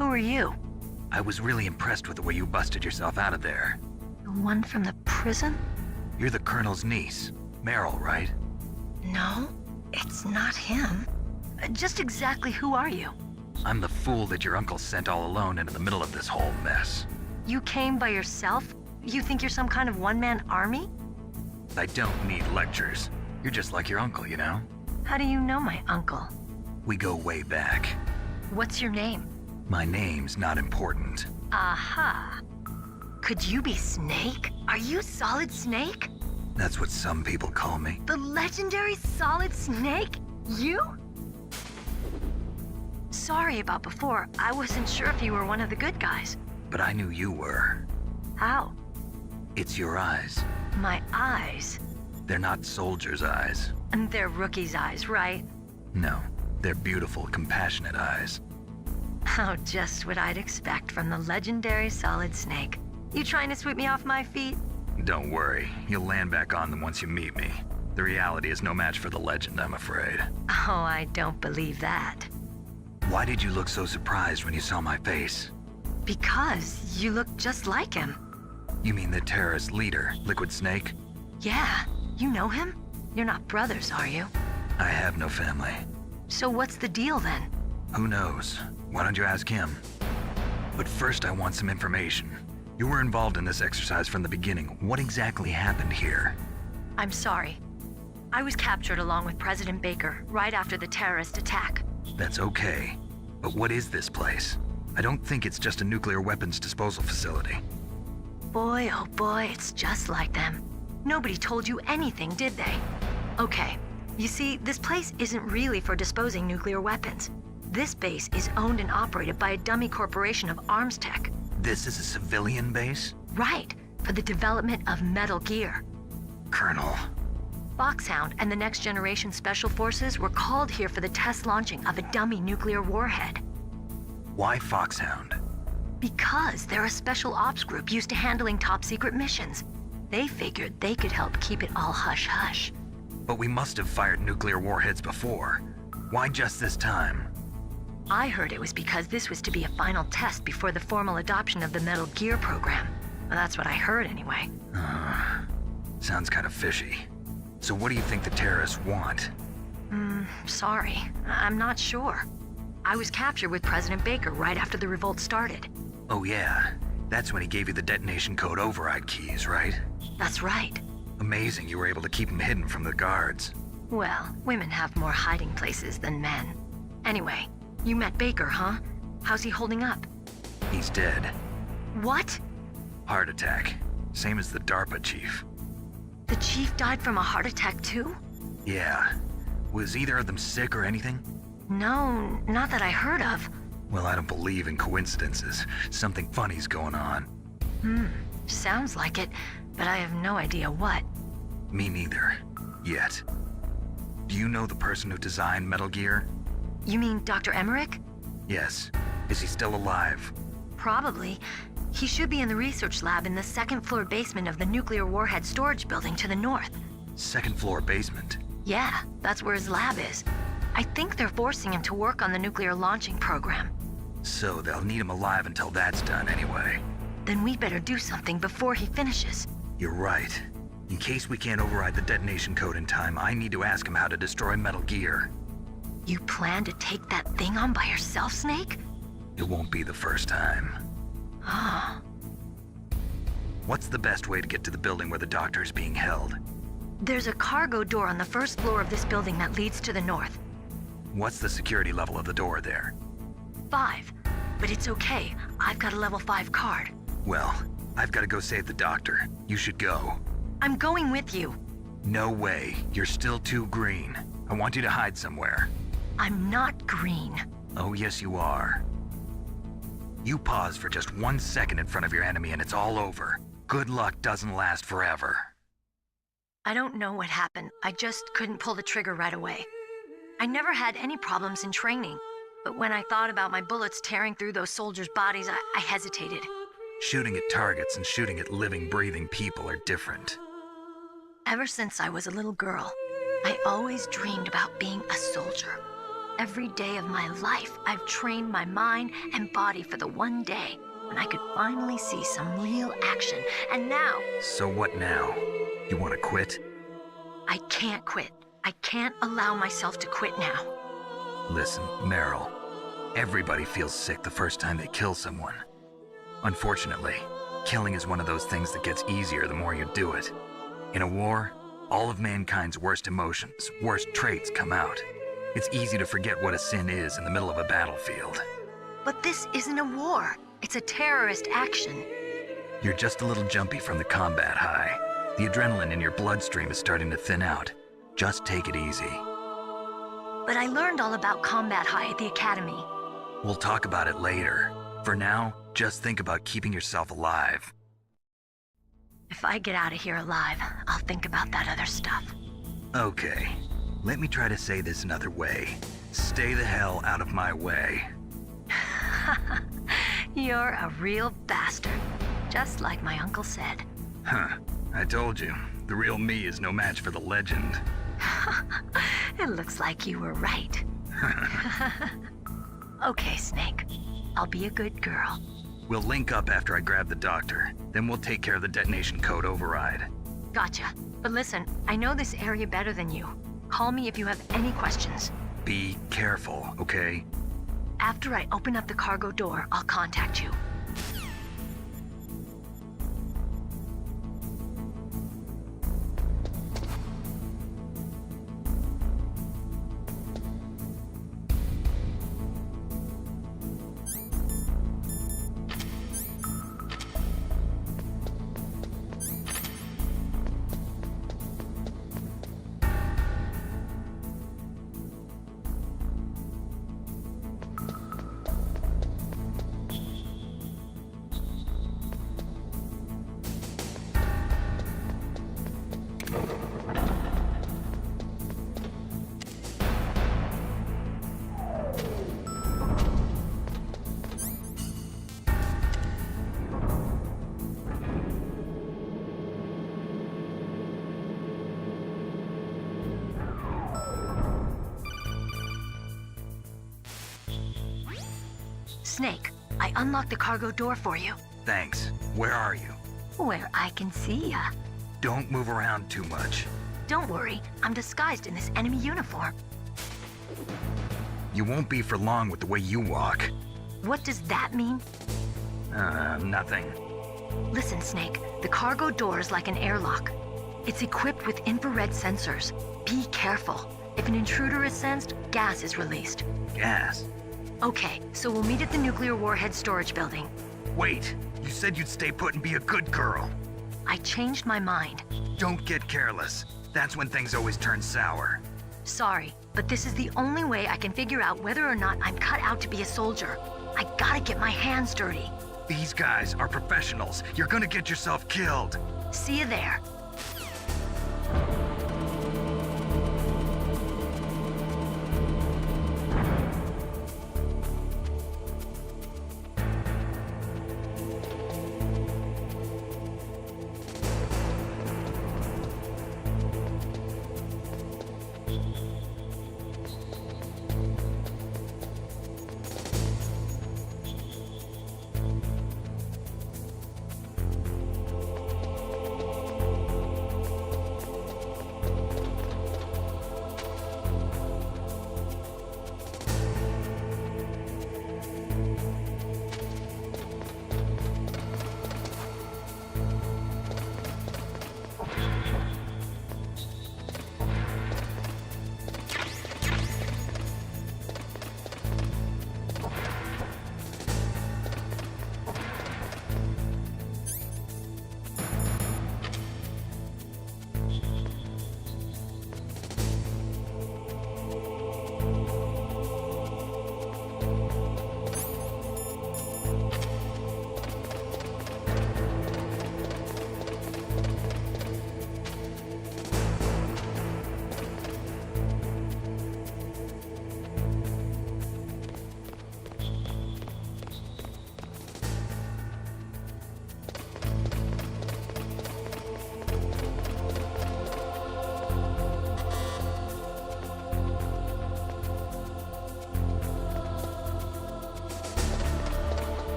Who are you? I was really impressed with the way you busted yourself out of there. The one from the prison? You're the Colonel's niece, Meryl, right? No, it's not him. Just exactly who are you? I'm the fool that your uncle sent all alone into the middle of this whole mess. You came by yourself? You think you're some kind of one-man army? I don't need lectures. You're just like your uncle, you know? How do you know my uncle? We go way back. What's your name? My name's not important. Aha. Could you be Snake? Are you Solid Snake? That's what some people call me. The legendary Solid Snake? You? Sorry about before. I wasn't sure if you were one of the good guys. But I knew you were. How? It's your eyes. My eyes? They're not soldiers' eyes. And they're rookies' eyes, right? No, they're beautiful, compassionate eyes. Oh, just what I'd expect from the legendary Solid Snake. You trying to sweep me off my feet? Don't worry, you'll land back on them once you meet me. The reality is no match for the legend, I'm afraid. Oh, I don't believe that. Why did you look so surprised when you saw my face? Because you look just like him. You mean the terrorist leader, Liquid Snake? Yeah, you know him? You're not brothers, are you? I have no family. So what's the deal then? Who knows? Why don't you ask him? But first I want some information. You were involved in this exercise from the beginning. What exactly happened here? I'm sorry. I was captured along with President Baker right after the terrorist attack. That's okay. But what is this place? I don't think it's just a nuclear weapons disposal facility. Boy, oh boy, it's just like them. Nobody told you anything, did they? Okay, you see, this place isn't really for disposing nuclear weapons. This base is owned and operated by a dummy corporation of arms tech. This is a civilian base? Right, for the development of Metal Gear. Colonel. Foxhound and the Next Generation Special Forces were called here for the test launching of a dummy nuclear warhead. Why Foxhound? Because they're a special ops group used to handling top-secret missions. They figured they could help keep it all hush-hush. But we must have fired nuclear warheads before. Why just this time? I heard it was because this was to be a final test before the formal adoption of the Metal Gear program. Well, that's what I heard anyway. Sounds kind of fishy. So what do you think the terrorists want? Sorry. I'm not sure. I was captured with President Baker right after the revolt started. Oh yeah, that's when he gave you the detonation code override keys, right? That's right. Amazing you were able to keep him hidden from the guards. Well, women have more hiding places than men. Anyway, you met Baker, huh? How's he holding up? He's dead. What? Heart attack. Same as the DARPA chief. The chief died from a heart attack too? Yeah. Was either of them sick or anything? No, not that I heard of. Well, I don't believe in coincidences. Something funny's going on. Sounds like it, but I have no idea what. Me neither. Yet. Do you know the person who designed Metal Gear? You mean Dr. Emmerich? Yes. Is he still alive? Probably. He should be in the research lab in the second-floor basement of the nuclear warhead storage building to the north. Second-floor basement? Yeah, that's where his lab is. I think they're forcing him to work on the nuclear launching program. So they'll need him alive until that's done anyway. Then we better do something before he finishes. You're right. In case we can't override the detonation code in time, I need to ask him how to destroy Metal Gear. You plan to take that thing on by yourself, Snake? It won't be the first time. Ah. What's the best way to get to the building where the doctor is being held? There's a cargo door on the first floor of this building that leads to the north. What's the security level of the door there? 5. But it's okay. I've got a level 5 card. Well, I've got to go save the doctor. You should go. I'm going with you. No way. You're still too green. I want you to hide somewhere. I'm not green. Oh, yes you are. You pause for just 1 second in front of your enemy and it's all over. Good luck doesn't last forever. I don't know what happened. I just couldn't pull the trigger right away. I never had any problems in training, but when I thought about my bullets tearing through those soldiers' bodies, I hesitated. Shooting at targets and shooting at living, breathing people are different. Ever since I was a little girl, I always dreamed about being a soldier. Every day of my life, I've trained my mind and body for the one day when I could finally see some real action, and now... So what now? You want to quit? I can't quit. I can't allow myself to quit now. Listen, Meryl, everybody feels sick the first time they kill someone. Unfortunately, killing is one of those things that gets easier the more you do it. In a war, all of mankind's worst emotions, worst traits come out. It's easy to forget what a sin is in the middle of a battlefield. But this isn't a war. It's a terrorist action. You're just a little jumpy from the combat high. The adrenaline in your bloodstream is starting to thin out. Just take it easy. but I learned all about combat high at the academy. We'll talk about it later. For now, just think about keeping yourself alive. If I get out of here alive, I'll think about that other stuff. Okay, let me try to say this another way. Stay the hell out of my way. You're a real bastard, just like my uncle said. Huh, I told you, the real me is no match for the legend. It looks like you were right. Okay, Snake. I'll be a good girl. We'll link up after I grab the doctor. Then we'll take care of the detonation code override. Gotcha. But listen, I know this area better than you. Call me if you have any questions. Be careful, okay? After I open up the cargo door, I'll contact you. Snake, I unlocked the cargo door for you. Thanks. Where are you? Where I can see ya. Don't move around too much. Don't worry, I'm disguised in this enemy uniform. You won't be for long with the way you walk. What does that mean? Nothing. Listen, Snake, the cargo door is like an airlock. It's equipped with infrared sensors. Be careful. If an intruder is sensed, gas is released. Gas? Okay, so we'll meet at the nuclear warhead storage building. Wait, you said you'd stay put and be a good girl. I changed my mind. Don't get careless. That's when things always turn sour. Sorry, but this is the only way I can figure out whether or not I'm cut out to be a soldier. I gotta get my hands dirty. These guys are professionals. You're gonna get yourself killed. See you there.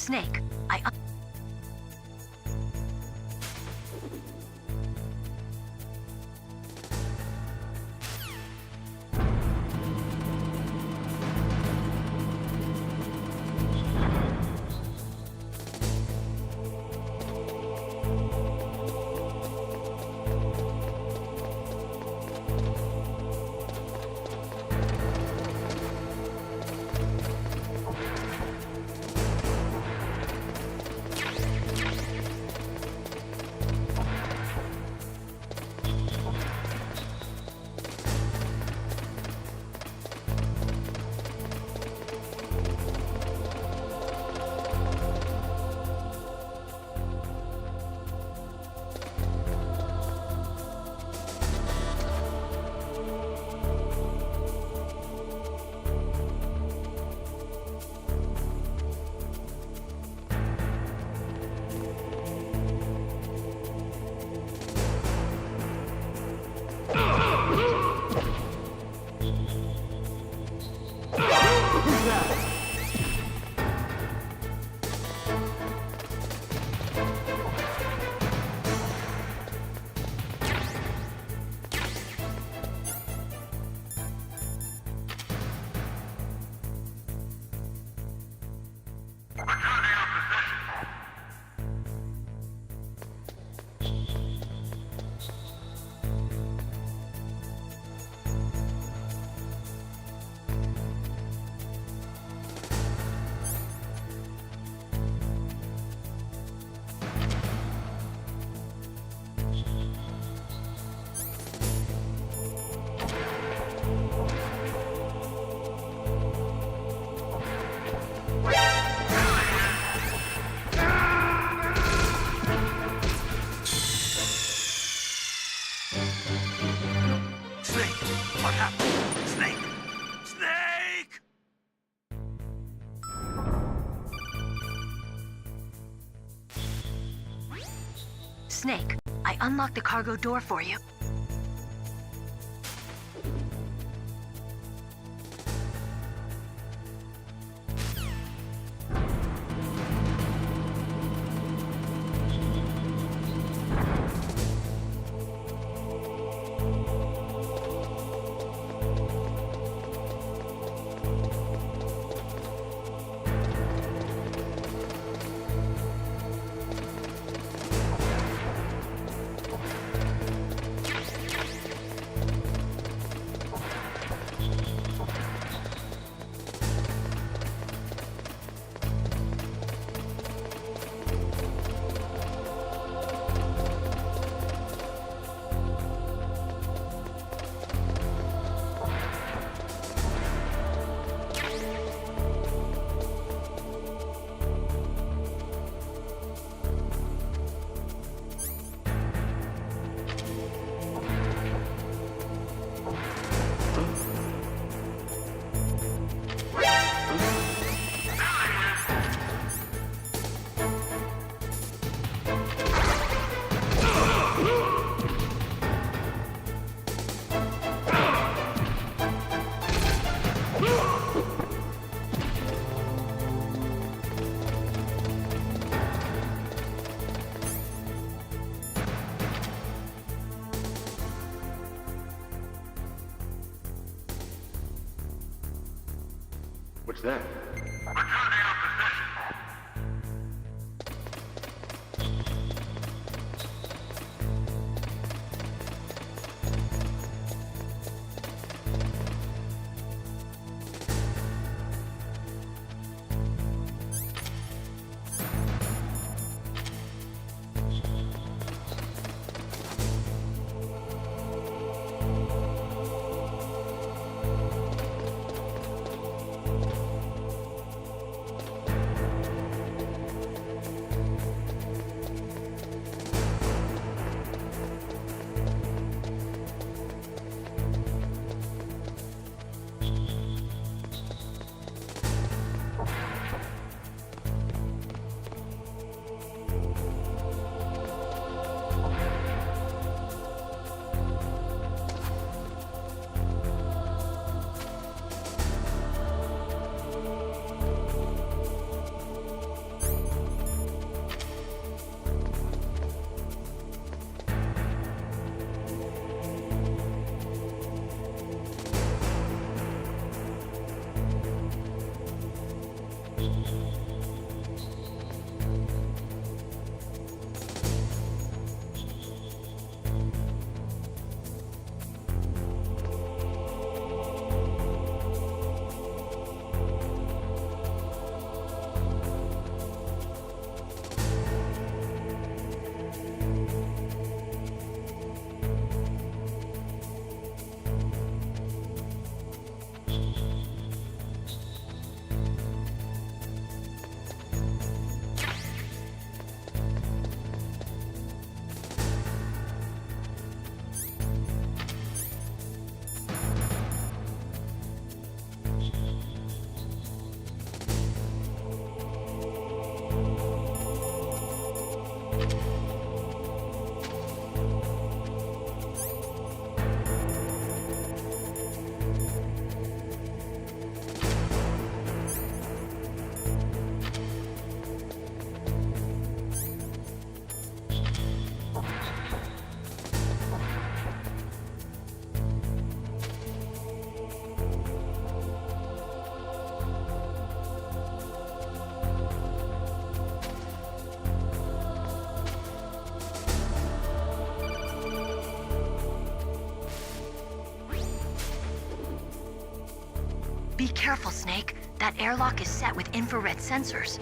Snake, Snake, I unlocked the cargo door for you. What's that? Be careful, Snake. That airlock is set with infrared sensors.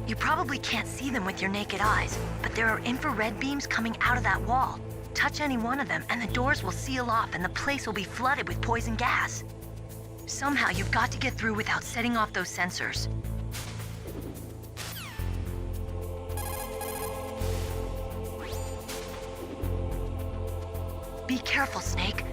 You probably can't see them with your naked eyes, but there are infrared beams coming out of that wall. Touch any one of them, and the doors will seal off and the place will be flooded with poison gas. Somehow you've got to get through without setting off those sensors. Be careful, Snake.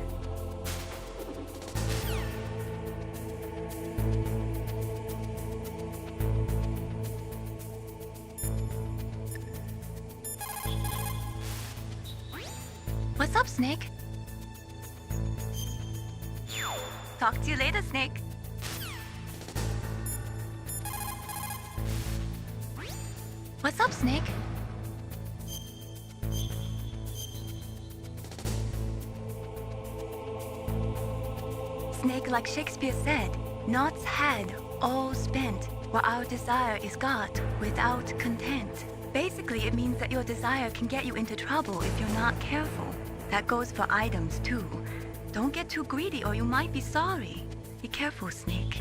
What's up, Snake? Talk to you later, Snake. What's up, Snake? Snake, like Shakespeare said, naught's had, all spent, where our desire is got, without content. Basically, it means that your desire can get you into trouble if you're not careful. That goes for items, too. Don't get too greedy or you might be sorry. Be careful, Snake.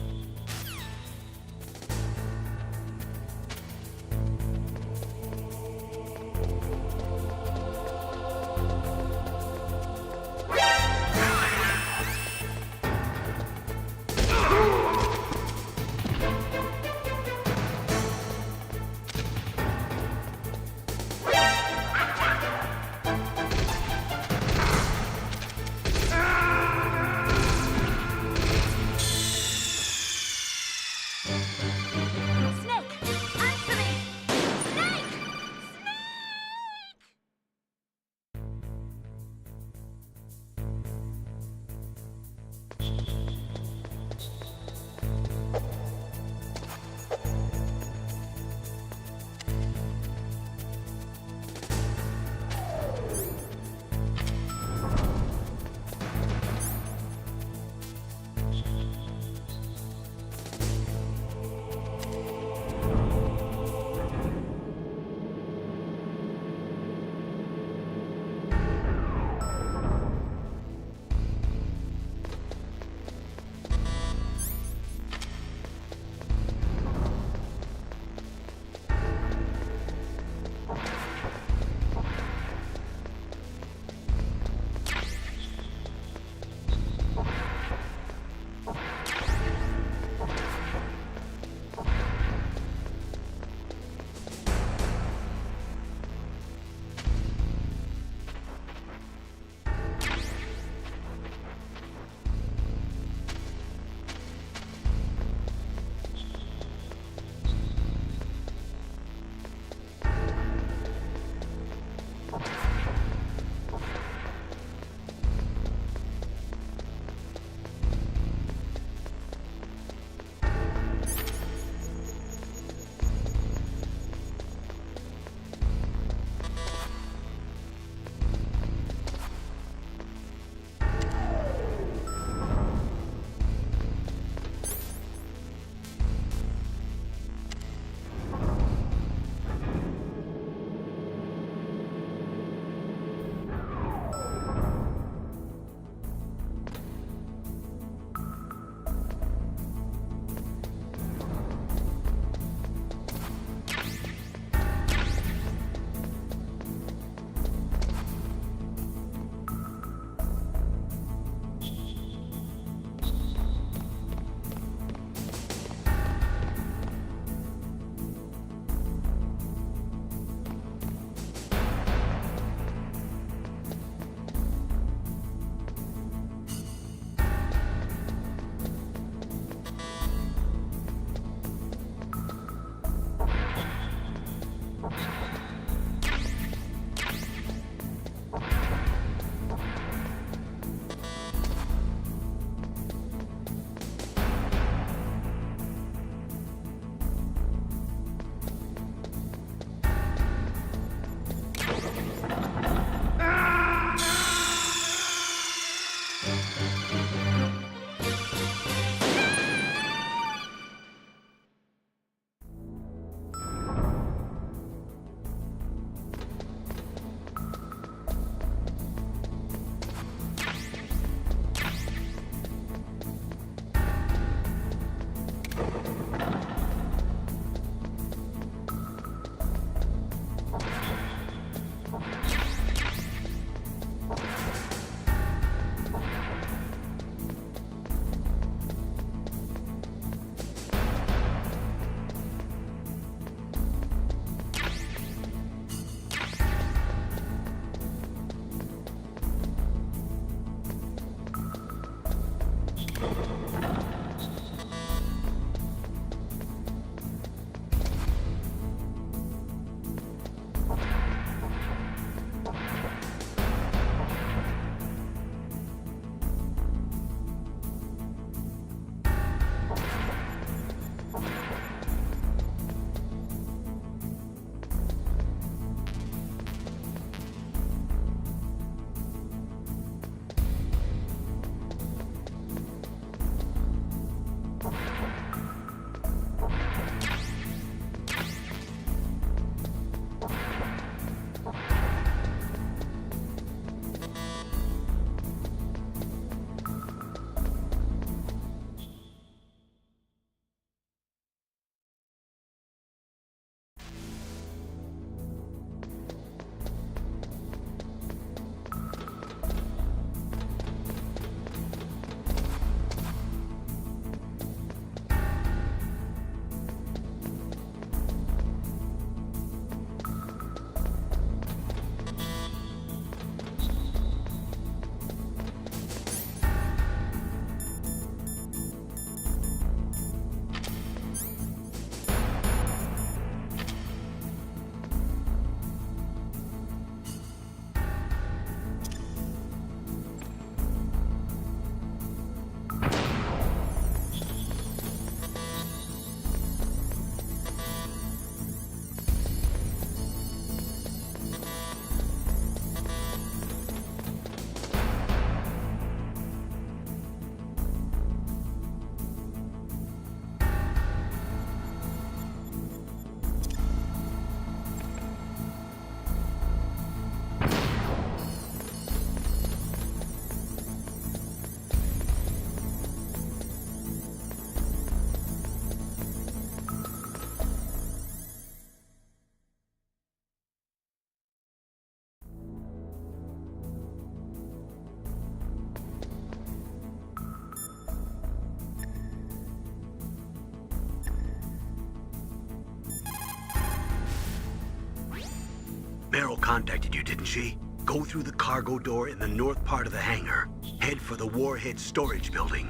Beryl contacted you, didn't she? Go through the cargo door in the north part of the hangar. Head for the warhead storage building.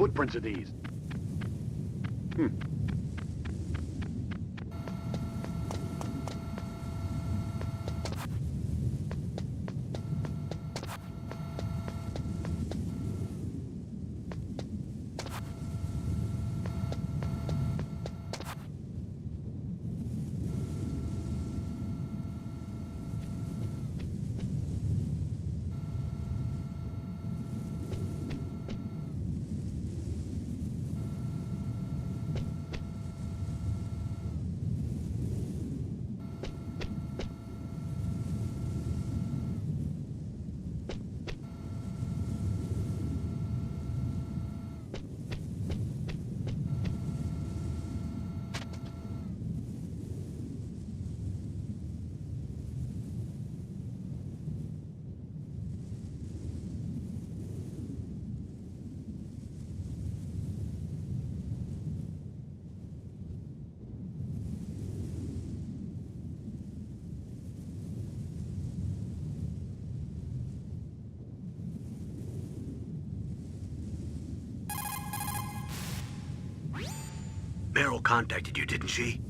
footprints are these? Meryl contacted you, didn't she?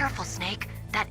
careful, Snake. That...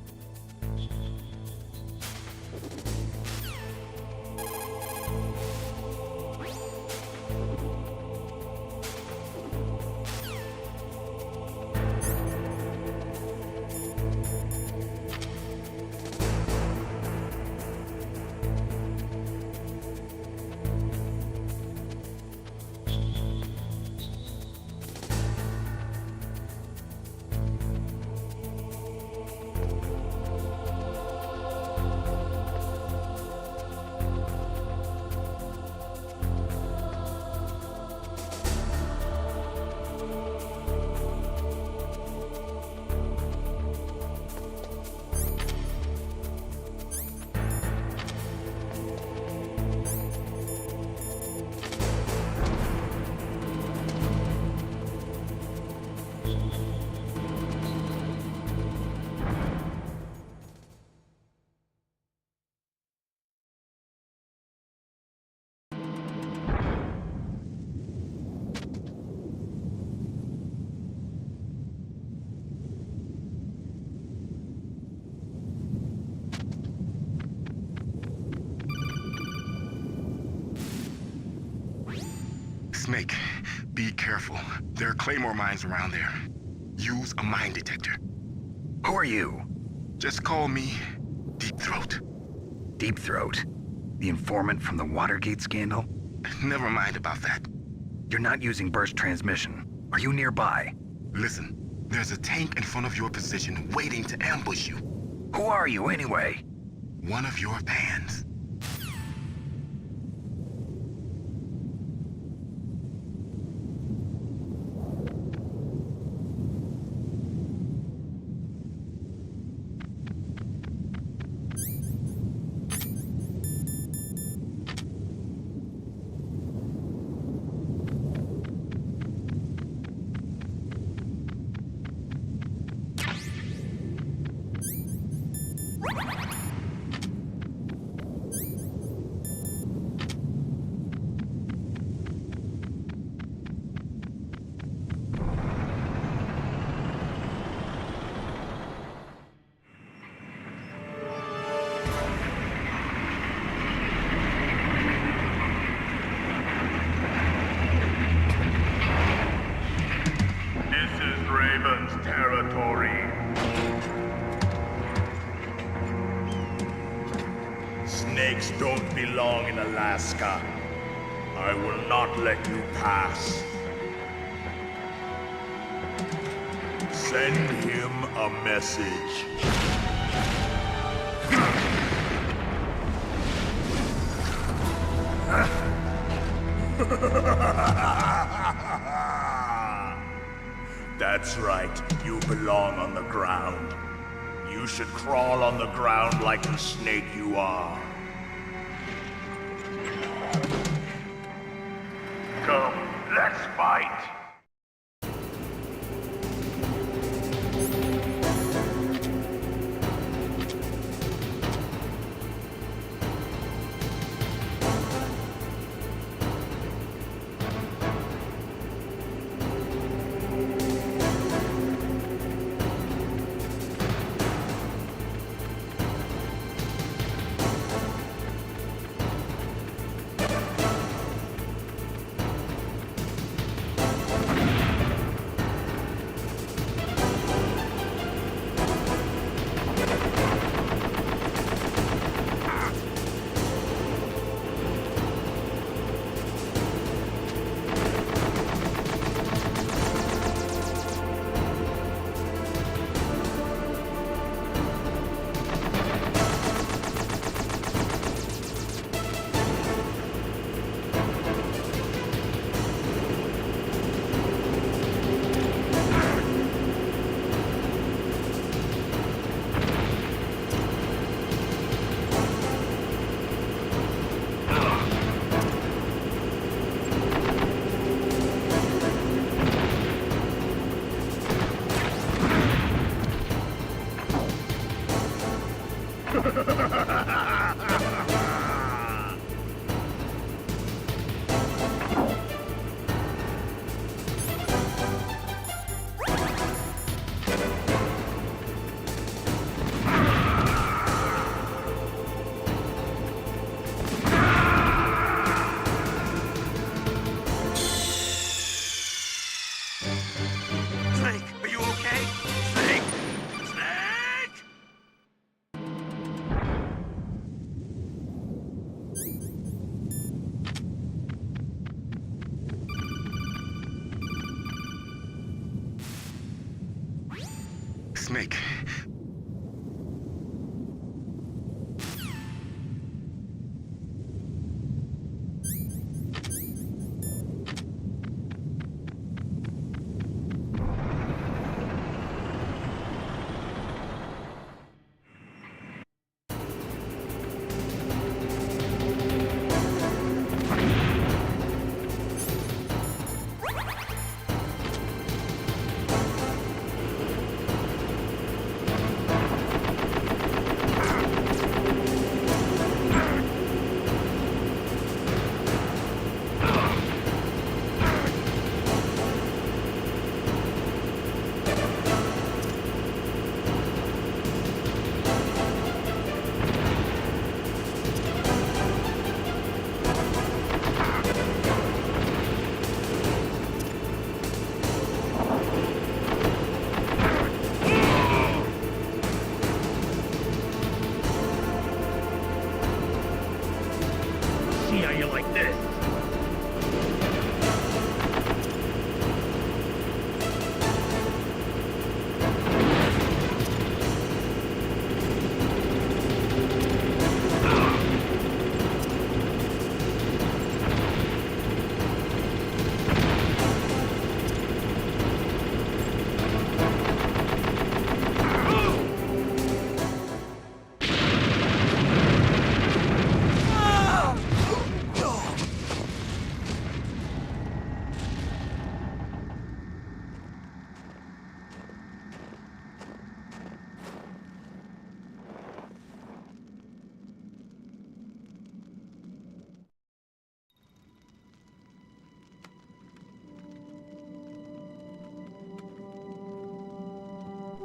Snake, be careful. There are Claymore mines around there. Use a mine detector. Who are you? Just call me Deep Throat. Deep Throat? The informant from the Watergate scandal? Never mind about that. You're not using burst transmission. Are you nearby? Listen, there's a tank in front of your position waiting to ambush you. Who are you anyway? One of your fans. Snakes don't belong in Alaska. I will not let you pass. Send him a message. That's right, you belong on the ground. You should crawl on the ground like the snake you are. Come, let's fight! Snake.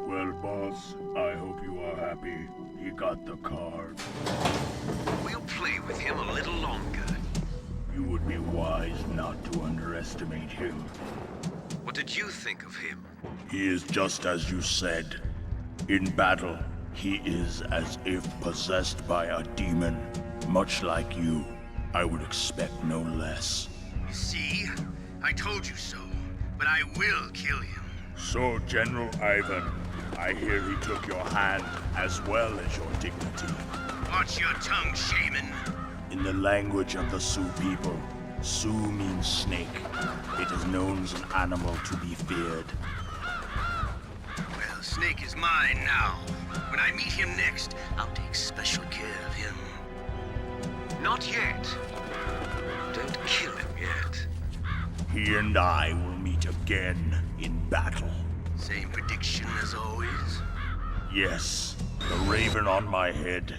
Well, boss, I hope you are happy. He got the card. We'll play with him a little longer. You would be wise not to underestimate him. What did you think of him? He is just as you said. In battle, he is as if possessed by a demon. Much like you, I would expect no less. See? I told you so. But I will kill him. So, General Ivan, I hear he took your hand as well as your dignity. Watch your tongue, shaman. In the language of the Sioux people, Sioux means snake. It is known as an animal to be feared. Well, Snake is mine now. When I meet him next, I'll take special care of him. Not yet. Don't kill him yet. He and I will meet again in battle. Same prediction as always? Yes, the raven on my head.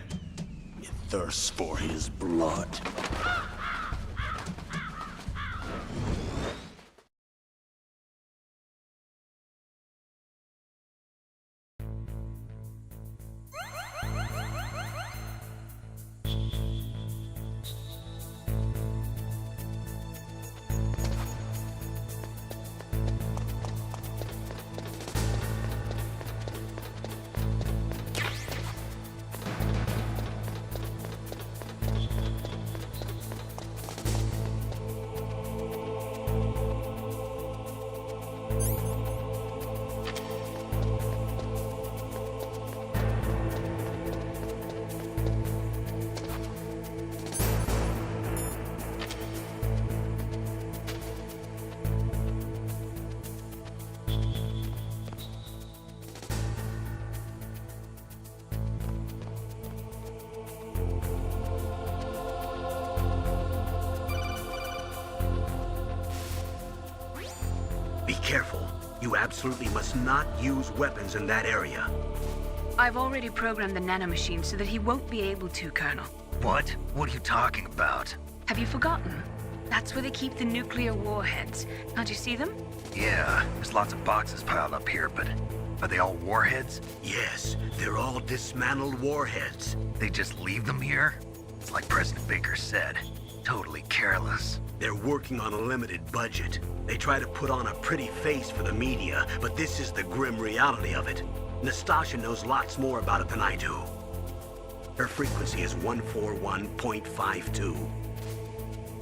It thirsts for his blood. Be careful. You absolutely must not use weapons in that area. I've already programmed the nanomachine so that he won't be able to, Colonel. What? What are you talking about? Have you forgotten? That's where they keep the nuclear warheads. Can't you see them? Yeah, there's lots of boxes piled up here, but are they all warheads? Yes, they're all dismantled warheads. They just leave them here? It's like President Baker said. Totally careless. They're working on a limited budget. They try to put on a pretty face for the media, but this is the grim reality of it. Nastasha knows lots more about it than I do. Her frequency is 141.52.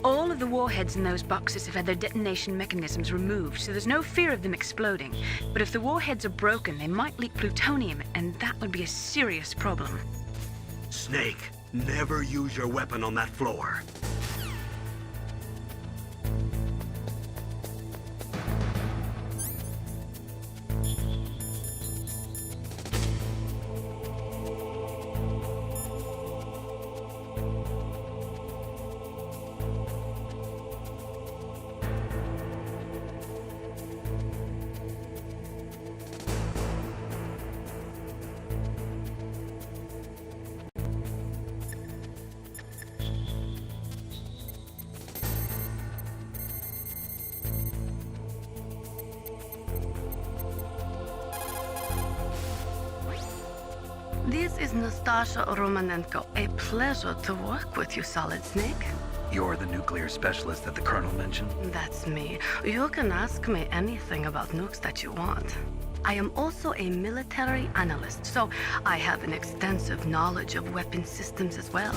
All of the warheads in those boxes have had their detonation mechanisms removed, so there's no fear of them exploding. But if the warheads are broken, they might leak plutonium, and that would be a serious problem. Snake, never use your weapon on that floor. This is Nastasha Romanenko. A pleasure to work with you, Solid Snake. You're the nuclear specialist that the Colonel mentioned? That's me. You can ask me anything about nukes that you want. I am also a military analyst, so I have an extensive knowledge of weapon systems as well.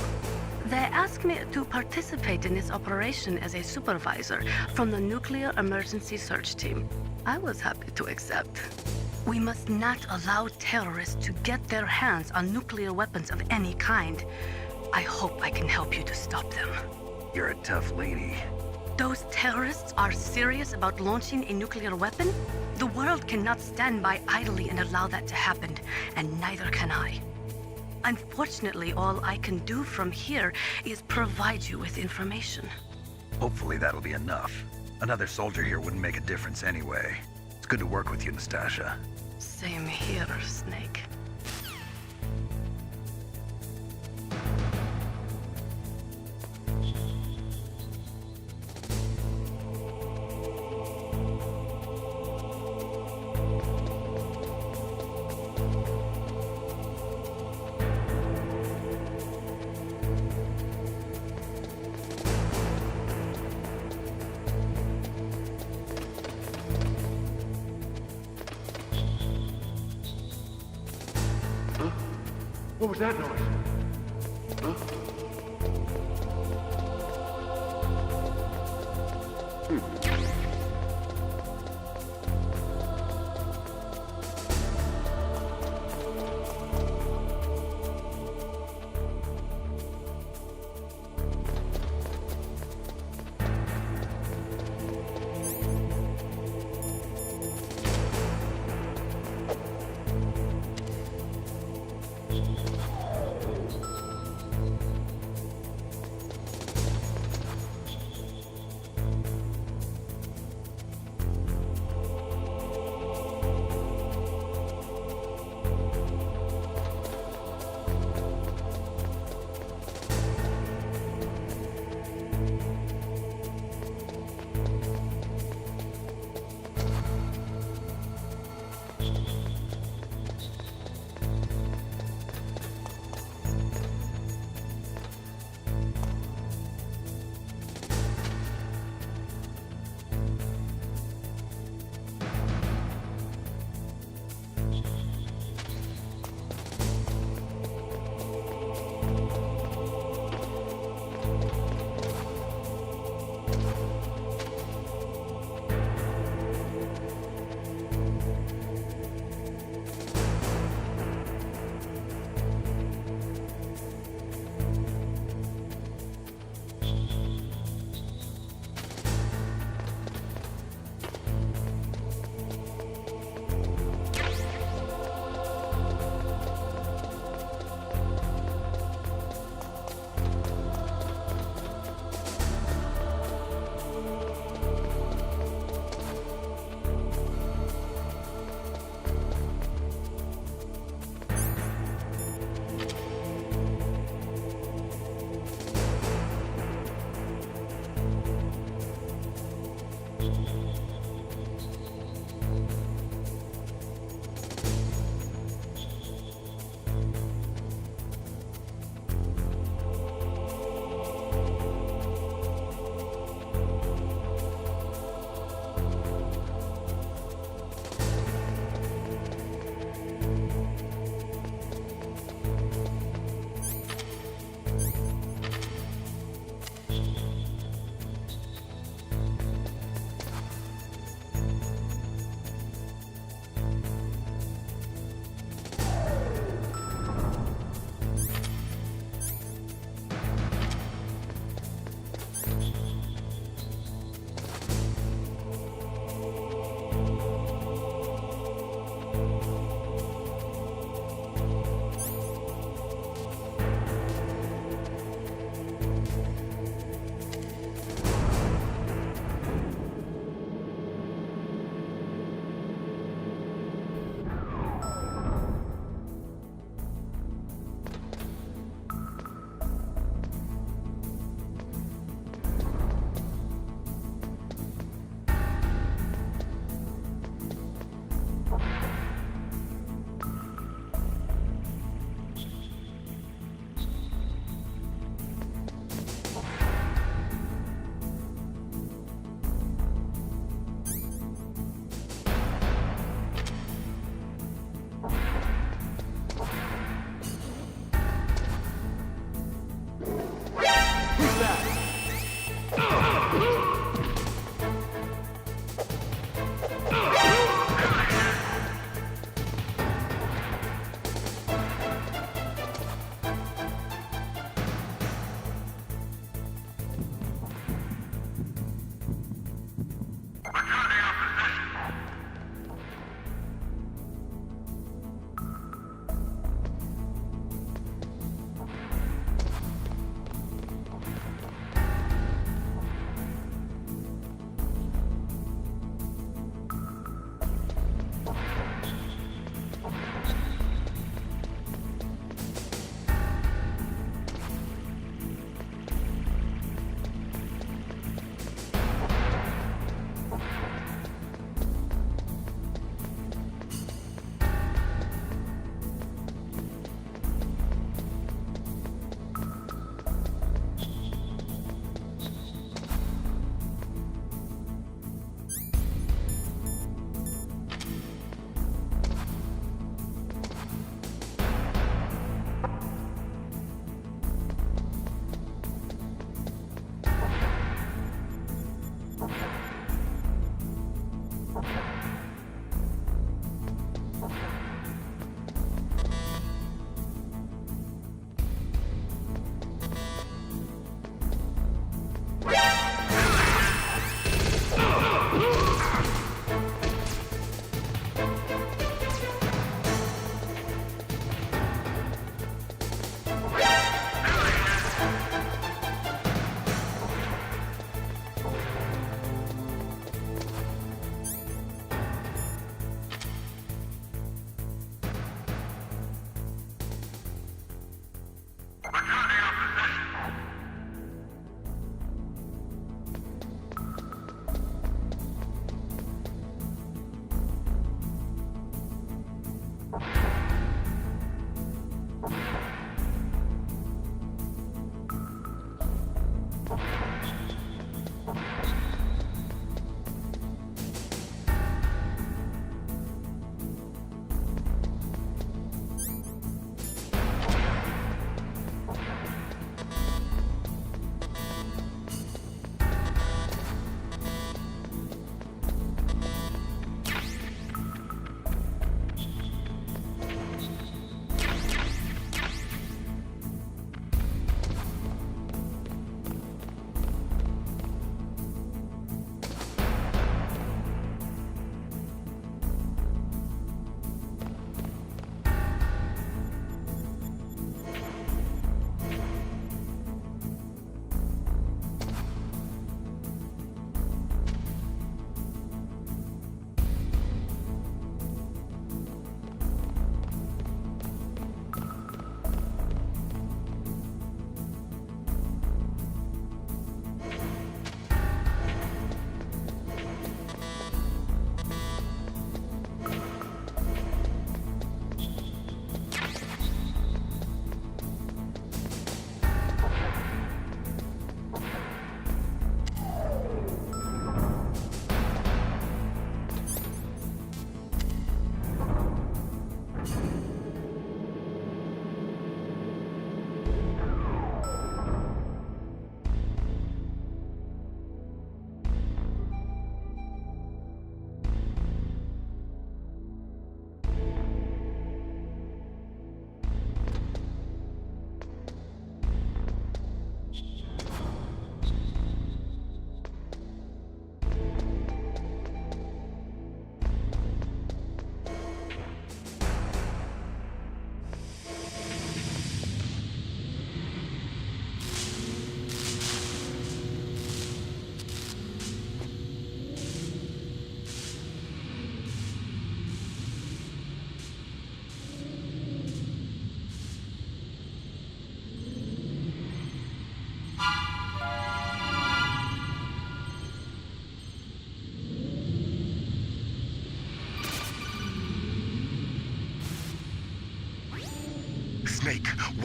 They asked me to participate in this operation as a supervisor from the Nuclear Emergency Search Team. I was happy to accept. We must not allow terrorists to get their hands on nuclear weapons of any kind. I hope I can help you to stop them. You're a tough lady. Those terrorists are serious about launching a nuclear weapon? The world cannot stand by idly and allow that to happen, and neither can I. Unfortunately, all I can do from here is provide you with information. Hopefully that'll be enough. Another soldier here wouldn't make a difference anyway. It's good to work with you, Nastasha. Same here, Snake. What was that noise? Huh?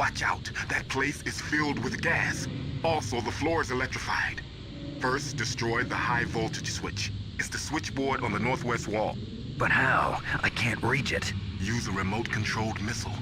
Watch out. That place is filled with gas. Also, the floor is electrified. First, destroy the high voltage switch. It's the switchboard on the northwest wall. But how? I can't reach it. Use a remote-controlled missile.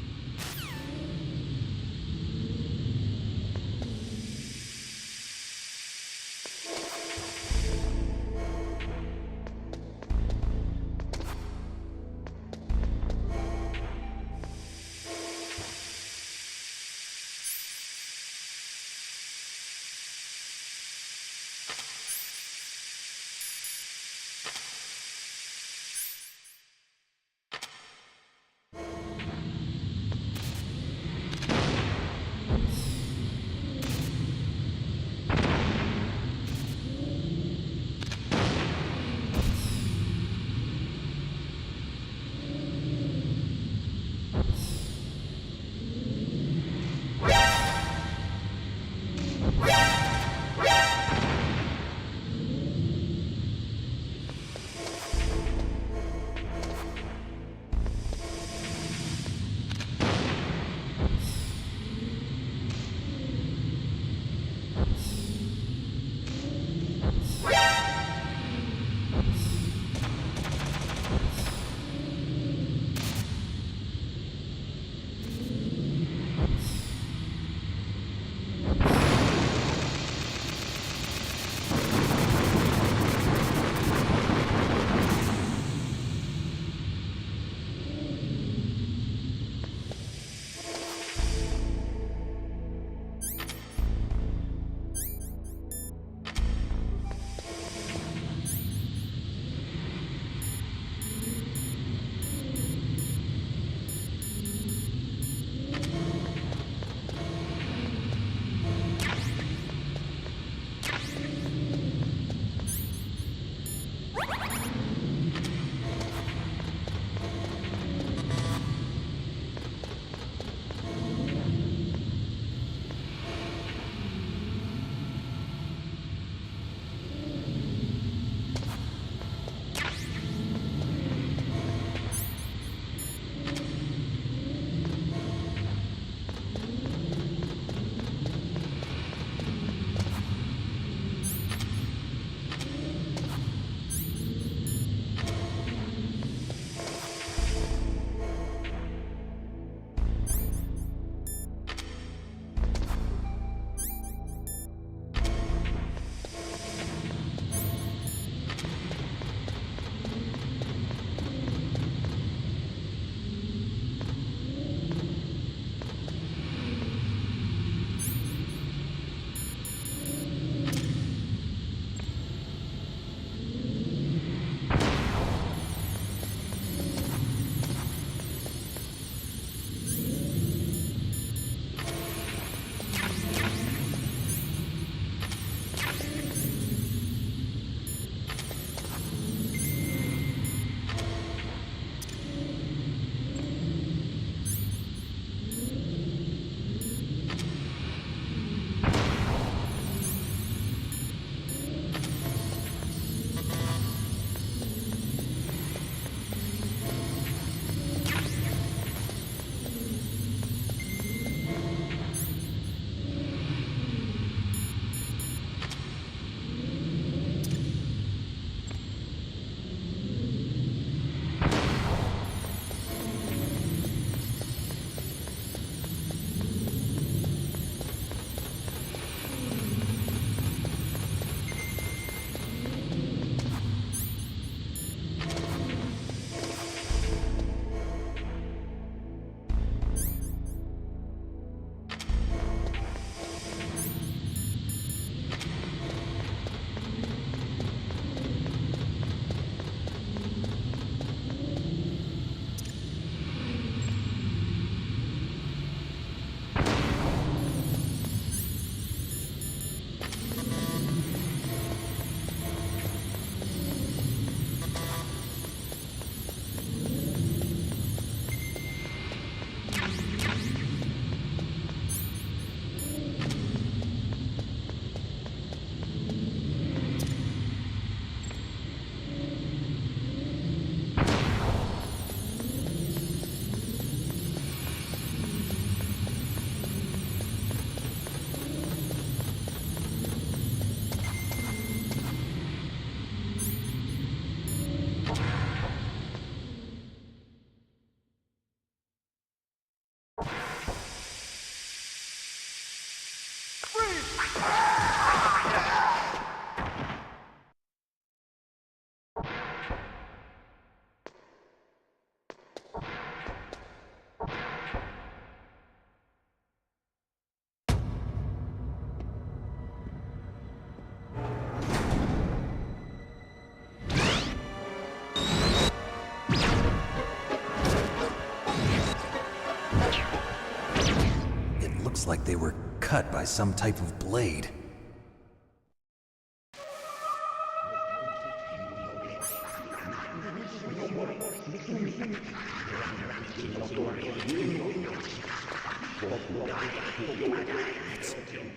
Looks like they were cut by some type of blade.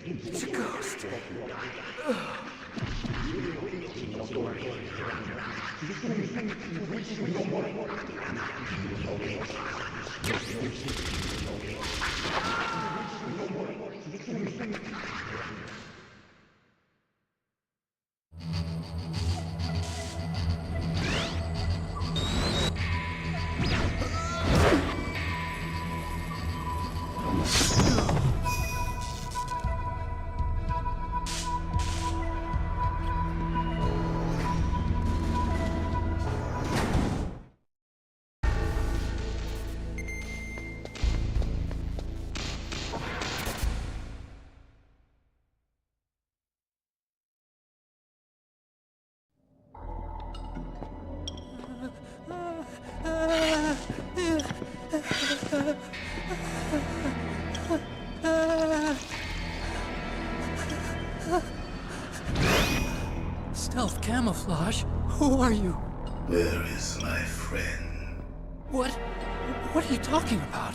It's a ghost. Stealth camouflage? Who are you? Where is my friend? What are you talking about?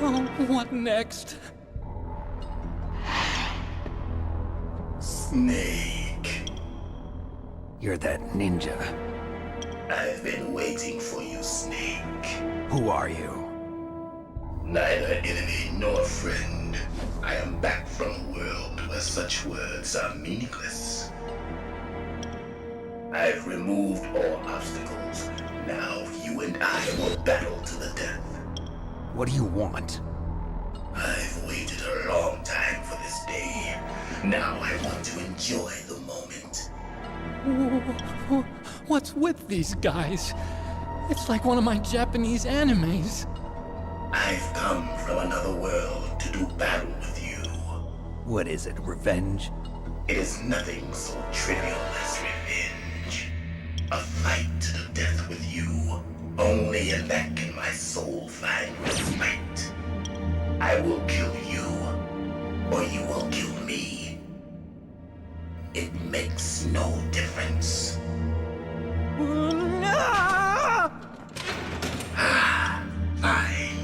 Oh, what next? Snake. You're that ninja. I've been waiting for you, Snake. Who are you? Neither enemy nor friend. I am back from a world where such words are meaningless. I've removed all obstacles. Now you and I will battle to the death. What do you want? I've waited a long time for this day. Now I want to enjoy the moment. What's with these guys? It's like one of my Japanese animes. I've come from another world to do battle with you. What is it, revenge? It is nothing so trivial as revenge. A fight to the death with you. Only in that can my soul find respite. I will kill you, or you will kill me. It makes no difference. Fine.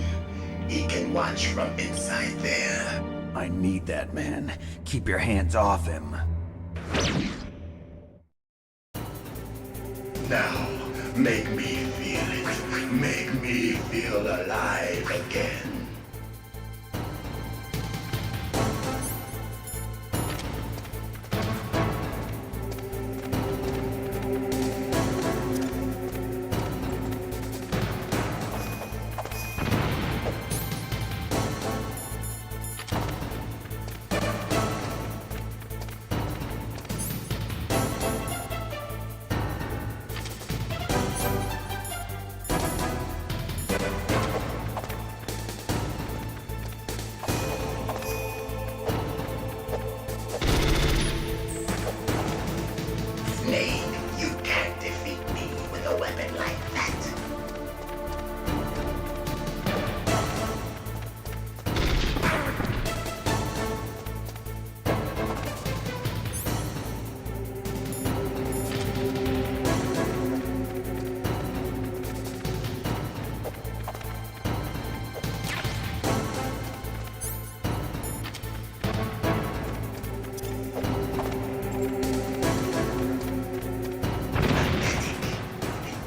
He can watch from inside there. I need that man. Keep your hands off him. Now, make me feel it. Make me feel alive again. Snake, you can't defeat me with a weapon like that.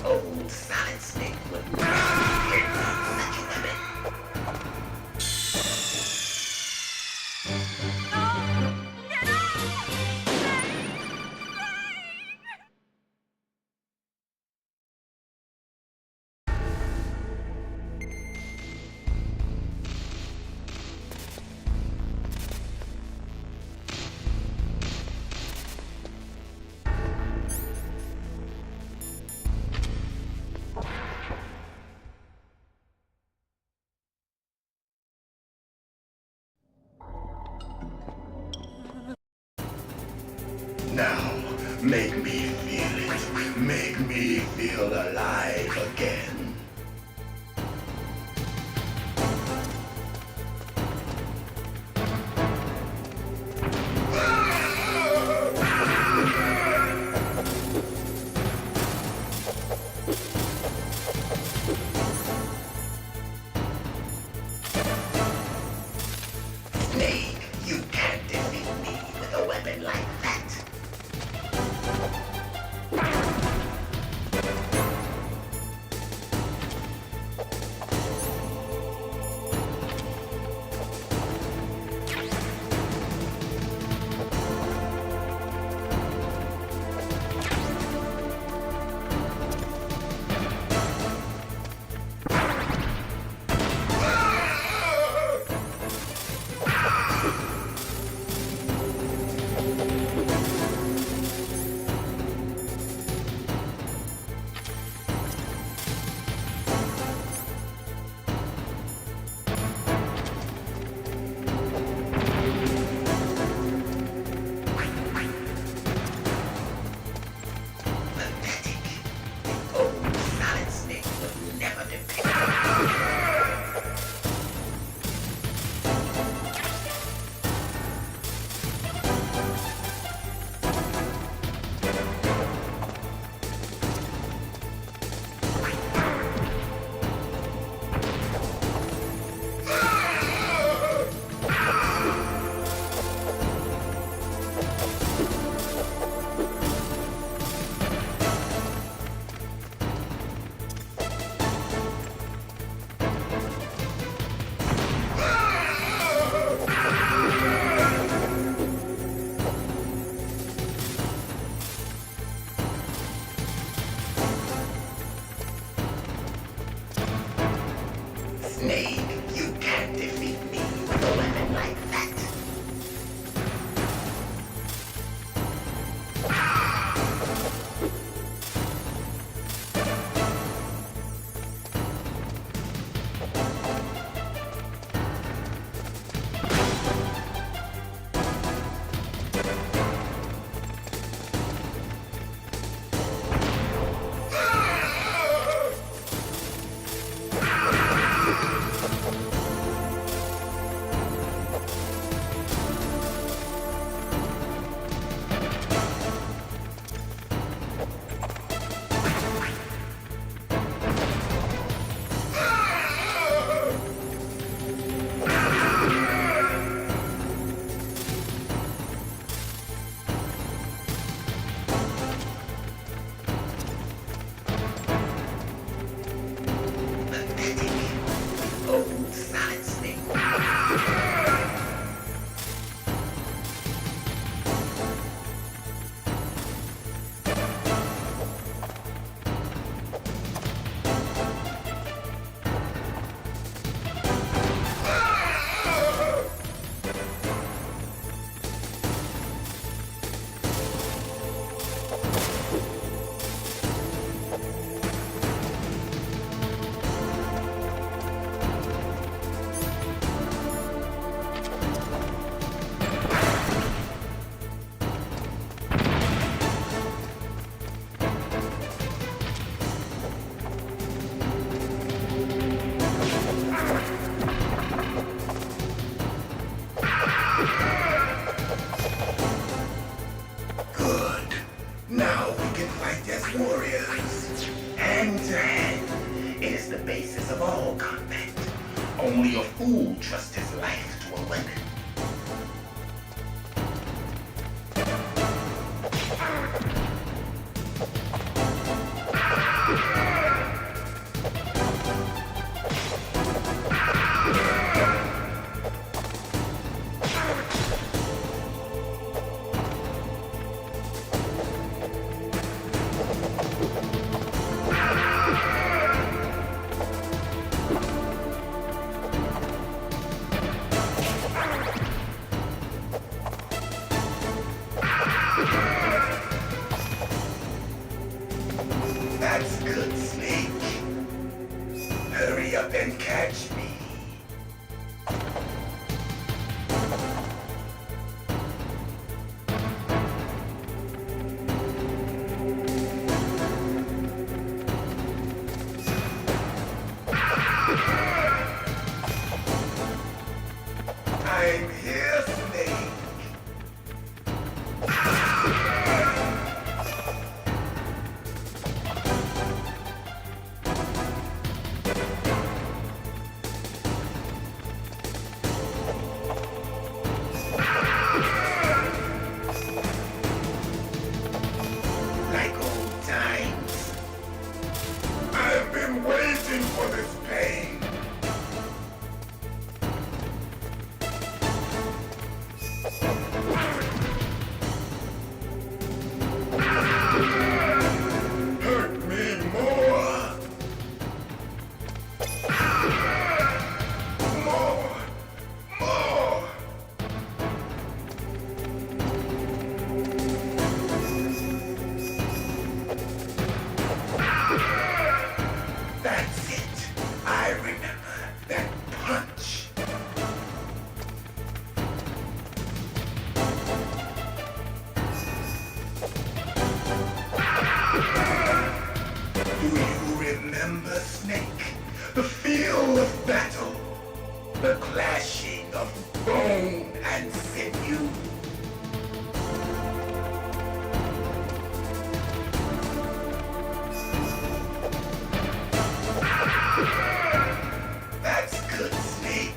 Old Solid Snake would not hit such a weapon. Now, make me feel it. Make me feel alive again. Only a fool trusts his life to a weapon. That's good, Snake. Hurry up and catch me. I'm here, Snake. Like old times. I've been waiting for this pain. Hurt me more. More. That's it. I remember that punch. Do you remember, Snake? The feel of battle. The clashing of bone and sinew. That's good, Snake.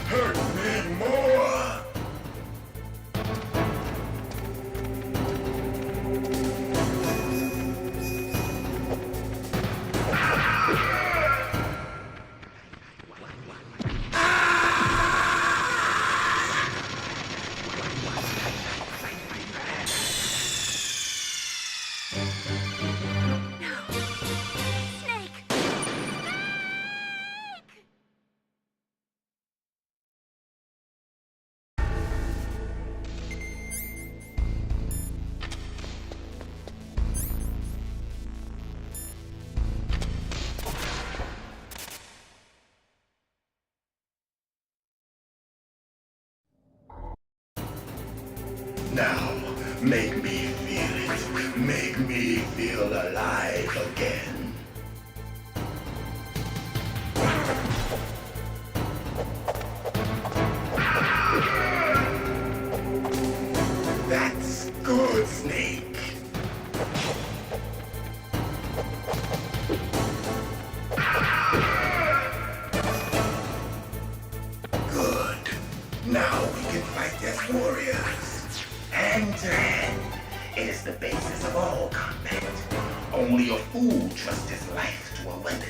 Hurt me more. Now, make me feel it. Make me feel alive again. That's good, Snake. Good. Now we can fight as warriors. Hand to hand. It is the basis of all combat. Only a fool trusts his life to a weapon.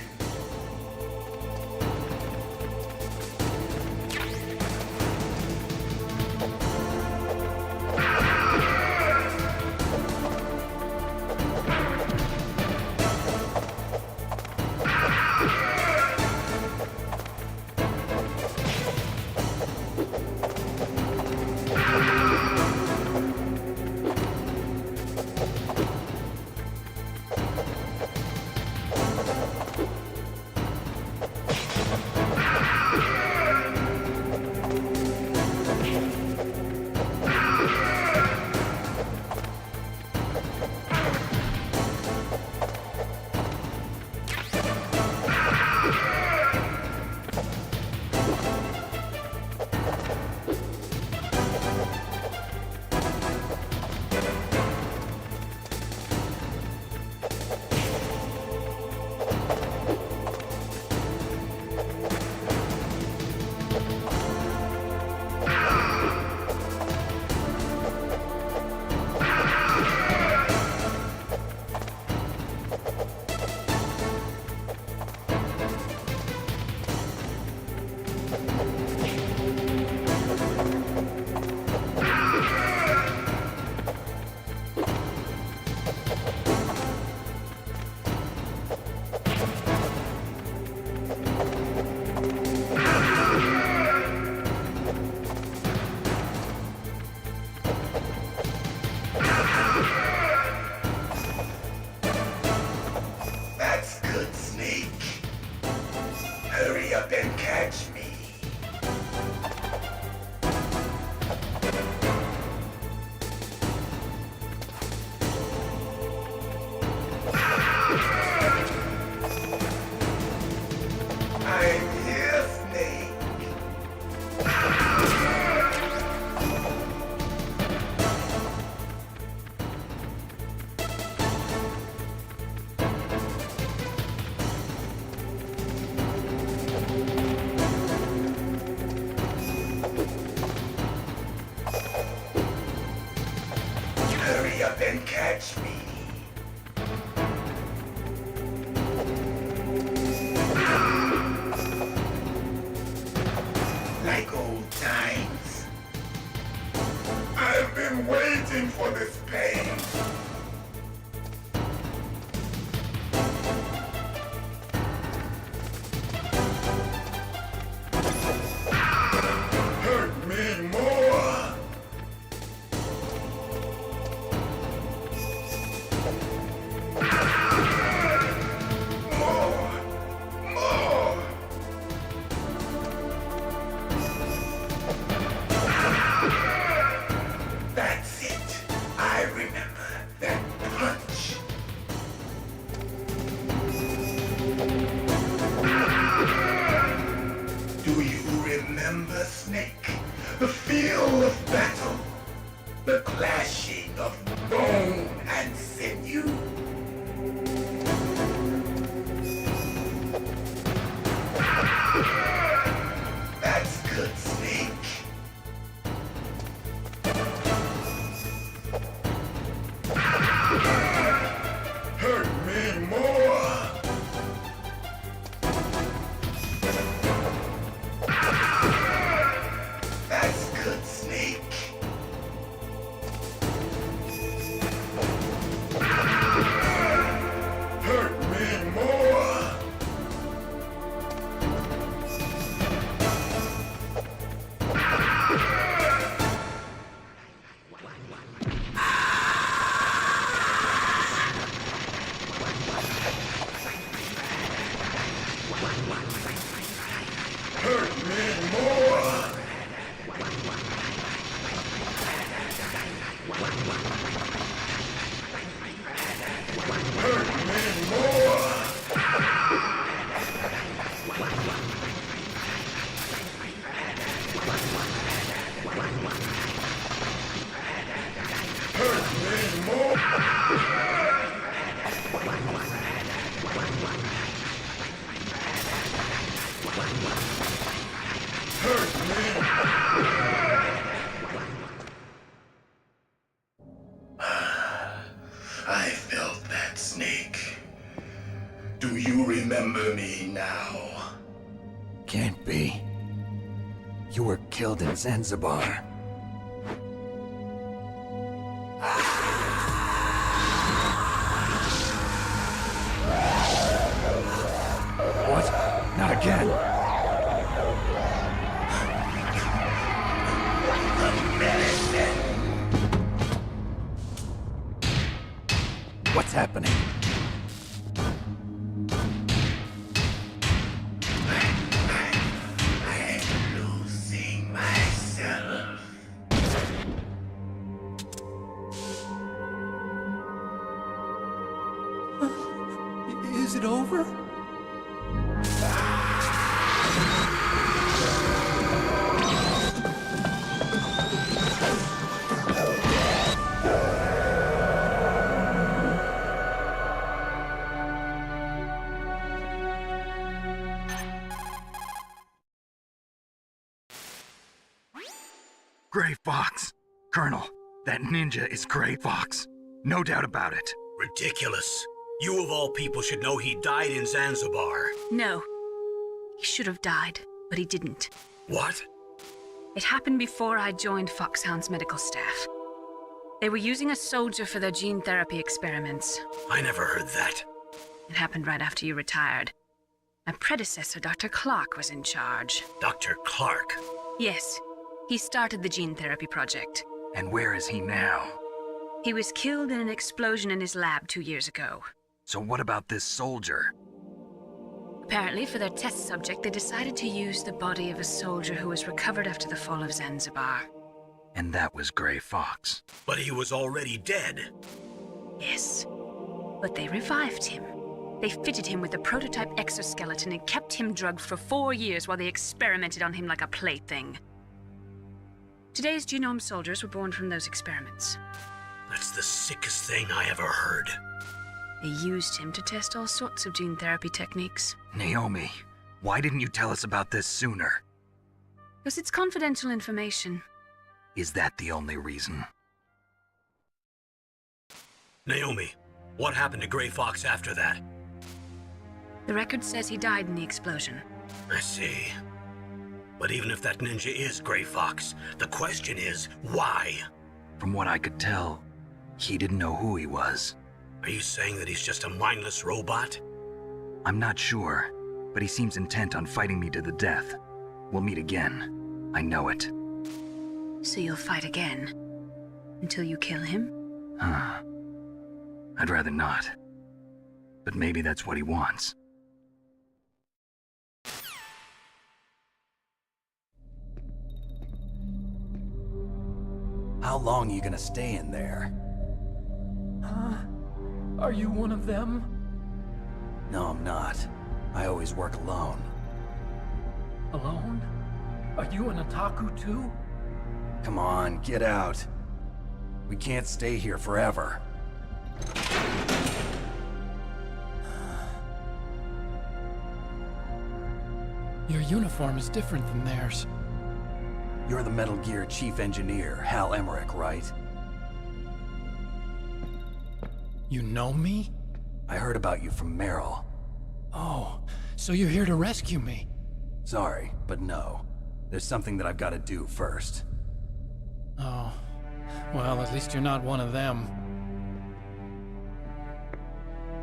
up and catch me. Like old times. I've been waiting for this pain. Hurt me more. That's it. I remember that punch. Do you remember, Snake? The feel of battle. The clashing of bone and sinew. That's good, Snake. Hurt me more. That's good, Snake. Hurt me more. Hurt me more. Hurt me more. Hurt me more. Hurt me. I felt that, Snake. Do you remember me now? Can't be. You were killed in Zanzibar. What? Not again. What's happening? I'm losing myself. Is it over? Gray Fox! Colonel, that ninja is Gray Fox. No doubt about it. Ridiculous. You of all people should know he died in Zanzibar. No. He should have died, but he didn't. What? It happened before I joined Foxhound's medical staff. They were using a soldier for their gene therapy experiments. I never heard that. It happened right after you retired. My predecessor, Dr. Clark, was in charge. Dr. Clark? Yes. He started the gene therapy project. And where is he now? He was killed in an explosion in his lab 2 years ago. So what about this soldier? Apparently, for their test subject, they decided to use the body of a soldier who was recovered after the fall of Zanzibar. And that was Gray Fox. But he was already dead. Yes. But they revived him. They fitted him with a prototype exoskeleton and kept him drugged for 4 years while they experimented on him like a plaything. Today's genome soldiers were born from those experiments. That's the sickest thing I ever heard. They used him to test all sorts of gene therapy techniques. Naomi, why didn't you tell us about this sooner? Because it's confidential information. Is that the only reason? Naomi, what happened to Gray Fox after that? The record says he died in the explosion. I see. But even if that ninja is Gray Fox, the question is, why? From what I could tell, he didn't know who he was. Are you saying that he's just a mindless robot? I'm not sure, but he seems intent on fighting me to the death. We'll meet again. I know it. So you'll fight again? Until you kill him? I'd rather not. But maybe that's what he wants. How long are you gonna stay in there? Huh? Are you one of them? No, I'm not. I always work alone. Alone? Are you an otaku too? Come on, get out. We can't stay here forever. Your uniform is different than theirs. You're the Metal Gear Chief Engineer, Hal Emmerich, right? You know me? I heard about you from Meryl. Oh, so you're here to rescue me? Sorry, but no. There's something that I've got to do first. Oh. Well, at least you're not one of them.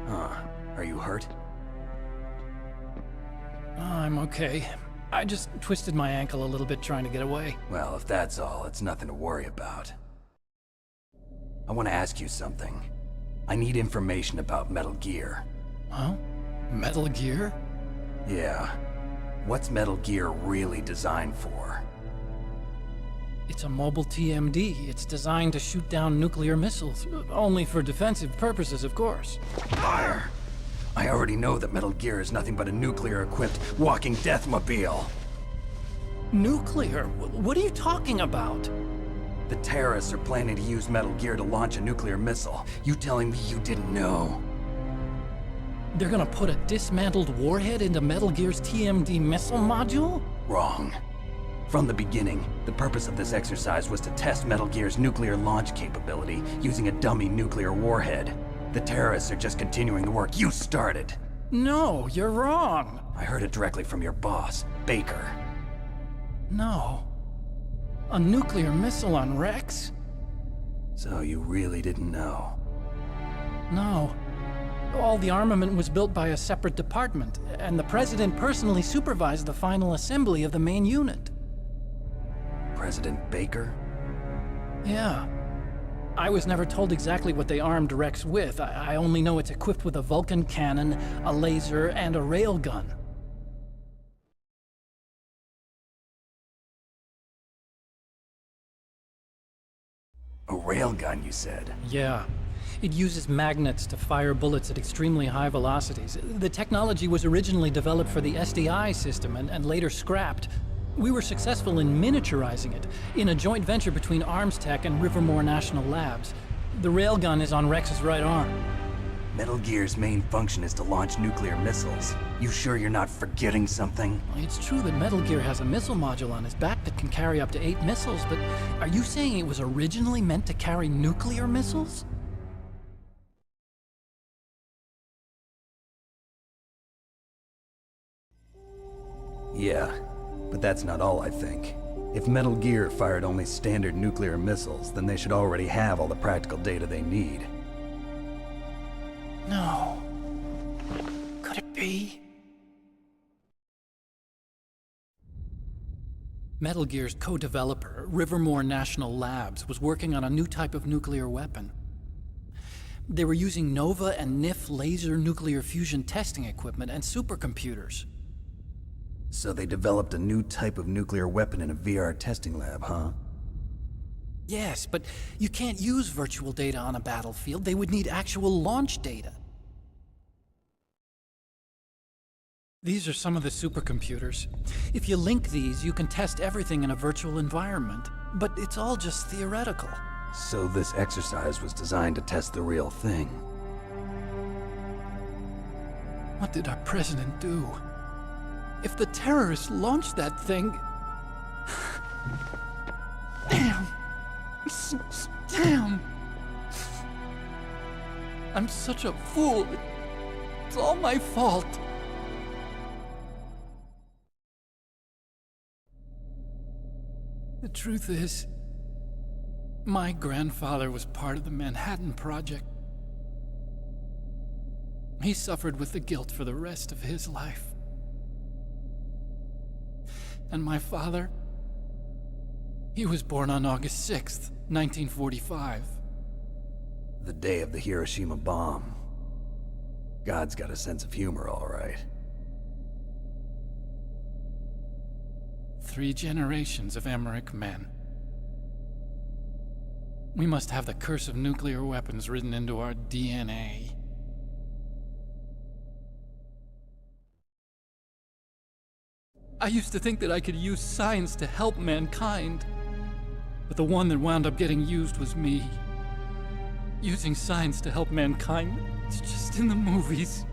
Huh. Are you hurt? I'm okay. I just twisted my ankle a little bit trying to get away. Well, if that's all, it's nothing to worry about. I want to ask you something. I need information about Metal Gear. Huh? Metal Gear? Yeah. What's Metal Gear really designed for? It's a mobile TMD. It's designed to shoot down nuclear missiles. Only for defensive purposes, of course. Fire! I already know that Metal Gear is nothing but a nuclear-equipped walking deathmobile. Nuclear? What are you talking about? The terrorists are planning to use Metal Gear to launch a nuclear missile. You telling me you didn't know? They're gonna put a dismantled warhead into Metal Gear's TMD missile module? Wrong. From the beginning, the purpose of this exercise was to test Metal Gear's nuclear launch capability using a dummy nuclear warhead. The terrorists are just continuing the work you started. No, you're wrong. I heard it directly from your boss, Baker. No. A nuclear missile on Rex? So you really didn't know? No. All the armament was built by a separate department, and the President personally supervised the final assembly of the main unit. President Baker? Yeah. I was never told exactly what they armed Rex with. I only know it's equipped with a Vulcan cannon, a laser, and a railgun. A railgun, you said? Yeah. It uses magnets to fire bullets at extremely high velocities. The technology was originally developed for the SDI system and later scrapped. We were successful in miniaturizing it, in a joint venture between ArmsTech and Rivermore National Labs. The railgun is on Rex's right arm. Metal Gear's main function is to launch nuclear missiles. You sure you're not forgetting something? It's true that Metal Gear has a missile module on his back that can carry up to 8 missiles, but are you saying it was originally meant to carry nuclear missiles? Yeah, but that's not all I think. If Metal Gear fired only standard nuclear missiles, then they should already have all the practical data they need. No. Could it be? Metal Gear's co-developer, Rivermore National Labs, was working on a new type of nuclear weapon. They were using NOVA and NIF laser nuclear fusion testing equipment and supercomputers. So they developed a new type of nuclear weapon in a VR testing lab, huh? Yes, but you can't use virtual data on a battlefield. They would need actual launch data. These are some of the supercomputers. If you link these, you can test everything in a virtual environment. But it's all just theoretical. So this exercise was designed to test the real thing. What did our president do? If the terrorists launched that thing... Damn! Damn! I'm such a fool. It's all my fault. The truth is, my grandfather was part of the Manhattan Project. He suffered with the guilt for the rest of his life. And my father, he was born on August 6th, 1945. The day of the Hiroshima bomb. God's got a sense of humor, all right. 3 generations of Emmerich men. We must have the curse of nuclear weapons written into our DNA. I used to think that I could use science to help mankind, but the one that wound up getting used was me. Using science to help mankind, it's just in the movies.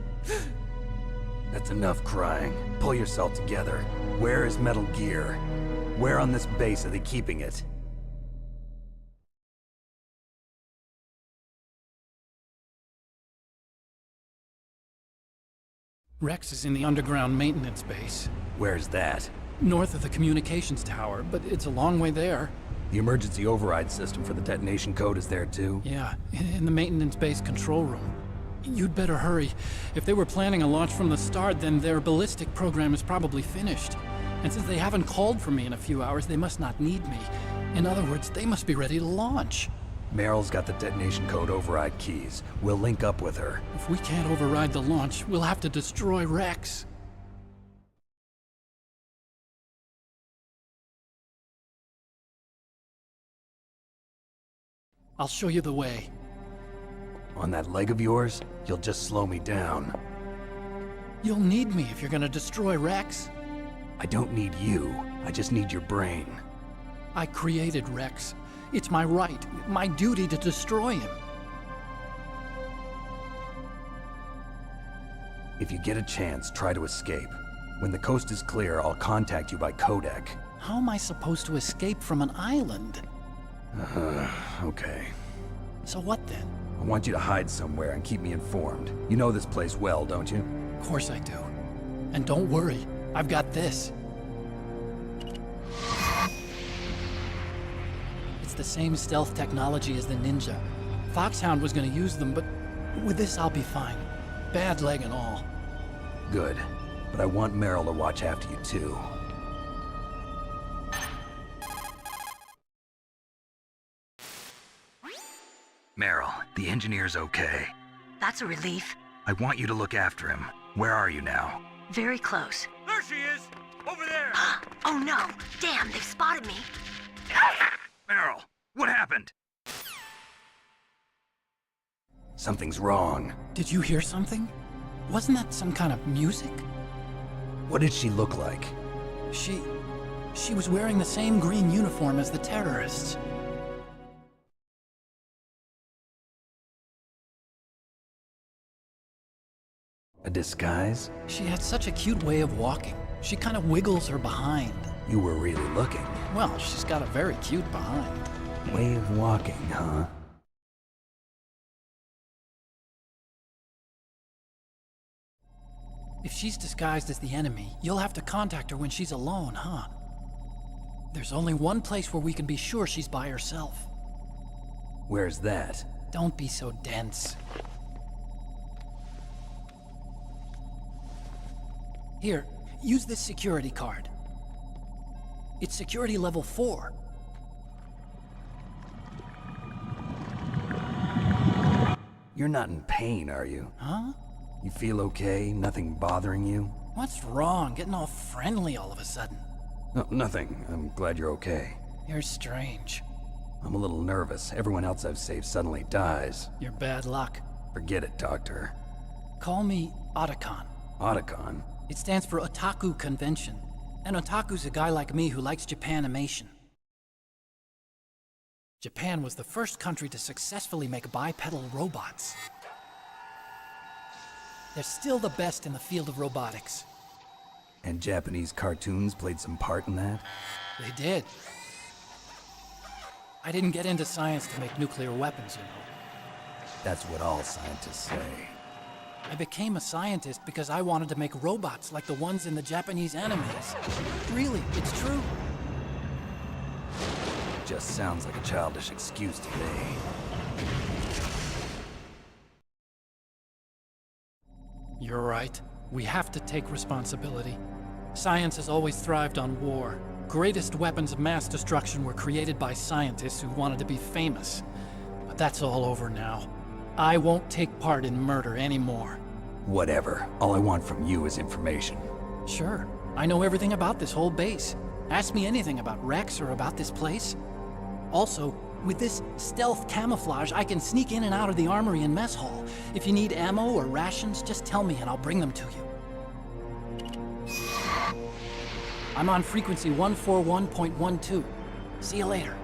That's enough crying. Pull yourself together. Where is Metal Gear? Where on this base are they keeping it? Rex is in the underground maintenance base. Where's that? North of the communications tower, but it's a long way there. The emergency override system for the detonation code is there too? Yeah, in the maintenance base control room. You'd better hurry. If they were planning a launch from the start, then their ballistic program is probably finished. And since they haven't called for me in a few hours, they must not need me. In other words, they must be ready to launch. Meryl's got the detonation code override keys. We'll link up with her. If we can't override the launch, we'll have to destroy Rex. I'll show you the way. On that leg of yours, you'll just slow me down. You'll need me if you're gonna destroy Rex. I don't need you. I just need your brain. I created Rex. It's my right, my duty to destroy him. If you get a chance, try to escape. When the coast is clear, I'll contact you by codec. How am I supposed to escape from an island? Okay. So what then? I want you to hide somewhere and keep me informed. You know this place well, don't you? Of course I do. And don't worry, I've got this. It's the same stealth technology as the Ninja. Foxhound was gonna use them, but with this I'll be fine. Bad leg and all. Good. But I want Meryl to watch after you too. Meryl, the engineer's okay. That's a relief. I want you to look after him. Where are you now? Very close. There she is! Over there! Oh no! Damn, they've spotted me! Meryl, what happened? Something's wrong. Did you hear something? Wasn't that some kind of music? What did she look like? She was wearing the same green uniform as the terrorists. A disguise? She had such a cute way of walking. She kind of wiggles her behind. You were really looking. Well, she's got a very cute behind. Way of walking, huh? If she's disguised as the enemy, you'll have to contact her when she's alone, huh? There's only one place where we can be sure she's by herself. Where's that? Don't be so dense. Here, use this security card. It's security level 4. You're not in pain, are you? Huh? You feel okay? Nothing bothering you? What's wrong? Getting all friendly all of a sudden. No, nothing. I'm glad you're okay. You're strange. I'm a little nervous. Everyone else I've saved suddenly dies. You're bad luck. Forget it, Doctor. Call me Otacon. Otacon? It stands for Otaku Convention. An otaku's a guy like me who likes Japanimation. Japan was the first country to successfully make bipedal robots. They're still the best in the field of robotics. And Japanese cartoons played some part in that? They did. I didn't get into science to make nuclear weapons, you know. That's what all scientists say. I became a scientist because I wanted to make robots like the ones in the Japanese animes. Really, it's true. Just sounds like a childish excuse to me. You're right. We have to take responsibility. Science has always thrived on war. Greatest weapons of mass destruction were created by scientists who wanted to be famous. But that's all over now. I won't take part in murder anymore. Whatever. All I want from you is information. Sure. I know everything about this whole base. Ask me anything about Rex or about this place. Also, with this stealth camouflage, I can sneak in and out of the armory and mess hall. If you need ammo or rations, just tell me and I'll bring them to you. I'm on frequency 141.12. See you later.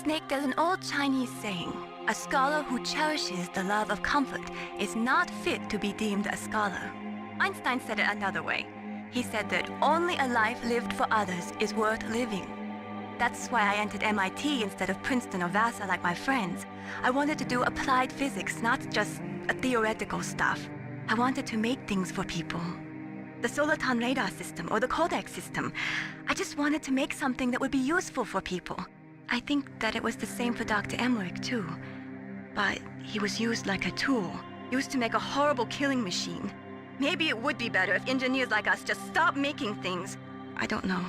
Snake, there's an old Chinese saying, a scholar who cherishes the love of comfort is not fit to be deemed a scholar. Einstein said it another way. He said that only a life lived for others is worth living. That's why I entered MIT instead of Princeton or Vassar like my friends. I wanted to do applied physics, not just theoretical stuff. I wanted to make things for people. The Soliton radar system or the Codex system. I just wanted to make something that would be useful for people. I think that it was the same for Dr. Emmerich too. But he was used like a tool, used to make a horrible killing machine. Maybe it would be better if engineers like us just stopped making things. I don't know.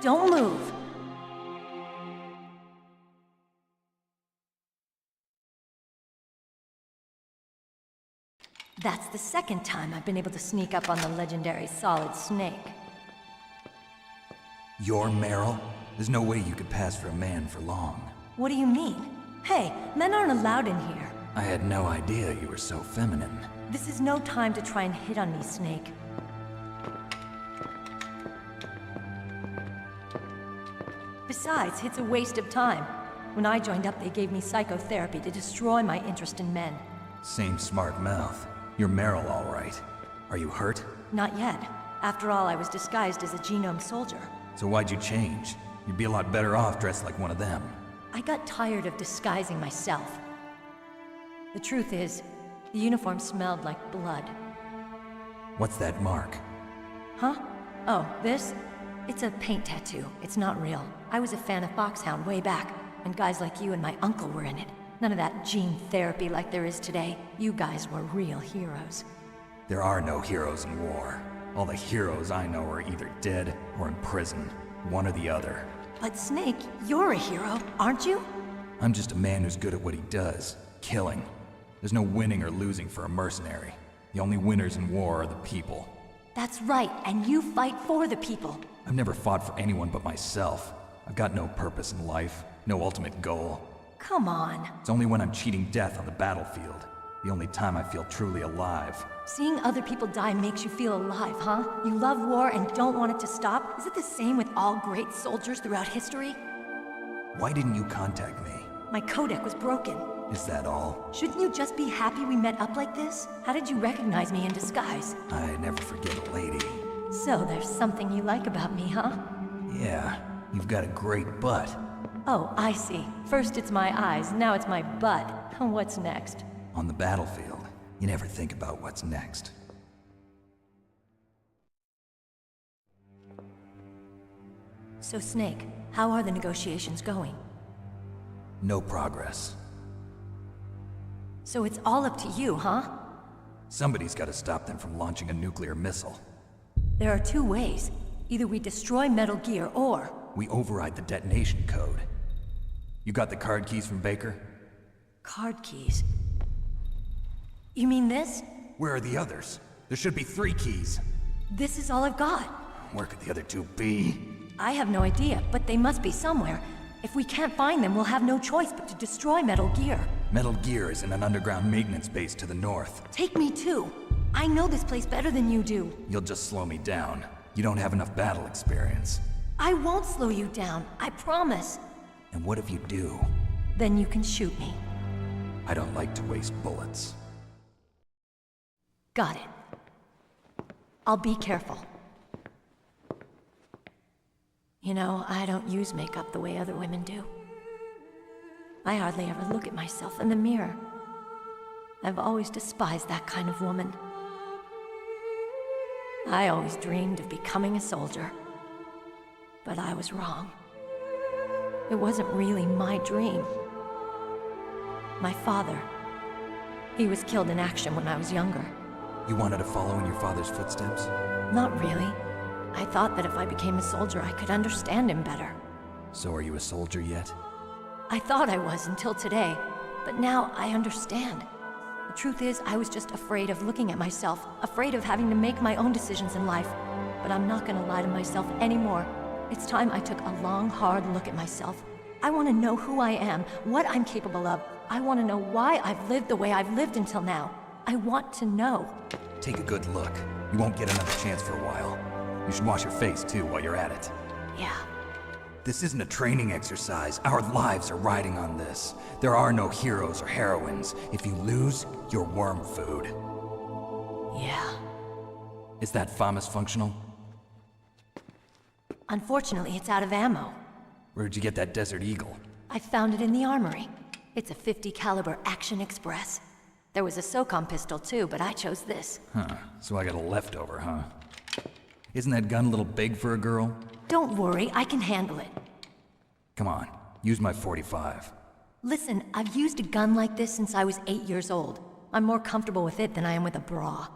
Don't move. That's the second time I've been able to sneak up on the legendary Solid Snake. You're Meryl? There's no way you could pass for a man for long. What do you mean? Hey, men aren't allowed in here. I had no idea you were so feminine. This is no time to try and hit on me, Snake. Besides, it's a waste of time. When I joined up, they gave me psychotherapy to destroy my interest in men. Same smart mouth. You're Meryl, all right. Are you hurt? Not yet. After all, I was disguised as a genome soldier. So why'd you change? You'd be a lot better off dressed like one of them. I got tired of disguising myself. The truth is, the uniform smelled like blood. What's that mark? Huh? Oh, this? It's a paint tattoo. It's not real. I was a fan of Foxhound way back, when guys like you and my uncle were in it. None of that gene therapy like there is today. You guys were real heroes. There are no heroes in war. All the heroes I know are either dead or in prison. One or the other. But Snake, you're a hero, aren't you? I'm just a man who's good at what he does. Killing. There's no winning or losing for a mercenary. The only winners in war are the people. That's right, and you fight for the people. I've never fought for anyone but myself. I've got no purpose in life, no ultimate goal. Come on. It's only when I'm cheating death on the battlefield. The only time I feel truly alive. Seeing other people die makes you feel alive, huh? You love war and don't want it to stop? Is it the same with all great soldiers throughout history? Why didn't you contact me? My codec was broken. Is that all? Shouldn't you just be happy we met up like this? How did you recognize me in disguise? I never forget a lady. So there's something you like about me, huh? Yeah, you've got a great butt. Oh, I see. First it's my eyes, now it's my butt. What's next? On the battlefield, you never think about what's next. So Snake, how are the negotiations going? No progress. So it's all up to you, huh? Somebody's got to stop them from launching a nuclear missile. There are two ways. Either we destroy Metal Gear, or... we override the detonation code. You got the card keys from Baker? Card keys? You mean this? Where are the others? There should be 3 keys. This is all I've got. Where could the other 2 be? I have no idea, but they must be somewhere. If we can't find them, we'll have no choice but to destroy Metal Gear. Metal Gear is in an underground maintenance base to the north. Take me too. I know this place better than you do. You'll just slow me down. You don't have enough battle experience. I won't slow you down, I promise. And what if you do? Then you can shoot me. I don't like to waste bullets. Got it. I'll be careful. You know, I don't use makeup the way other women do. I hardly ever look at myself in the mirror. I've always despised that kind of woman. I always dreamed of becoming a soldier. But I was wrong. It wasn't really my dream. My father, he was killed in action when I was younger. You wanted to follow in your father's footsteps? Not really. I thought that if I became a soldier, I could understand him better. So are you a soldier yet? I thought I was until today, but now I understand. The truth is, I was just afraid of looking at myself, afraid of having to make my own decisions in life. But I'm not gonna lie to myself anymore. It's time I took a long, hard look at myself. I want to know who I am, what I'm capable of. I want to know why I've lived the way I've lived until now. I want to know. Take a good look. You won't get another chance for a while. You should wash your face, too, while you're at it. Yeah. This isn't a training exercise. Our lives are riding on this. There are no heroes or heroines. If you lose, you're worm food. Yeah. Is that FAMAS functional? Unfortunately, it's out of ammo. Where'd you get that Desert Eagle? I found it in the armory. It's a .50 caliber Action Express. There was a SOCOM pistol too, but I chose this. Huh, so I got a leftover, huh? Isn't that gun a little big for a girl? Don't worry, I can handle it. Come on, use my .45. Listen, I've used a gun like this since I was 8 years old. I'm more comfortable with it than I am with a bra.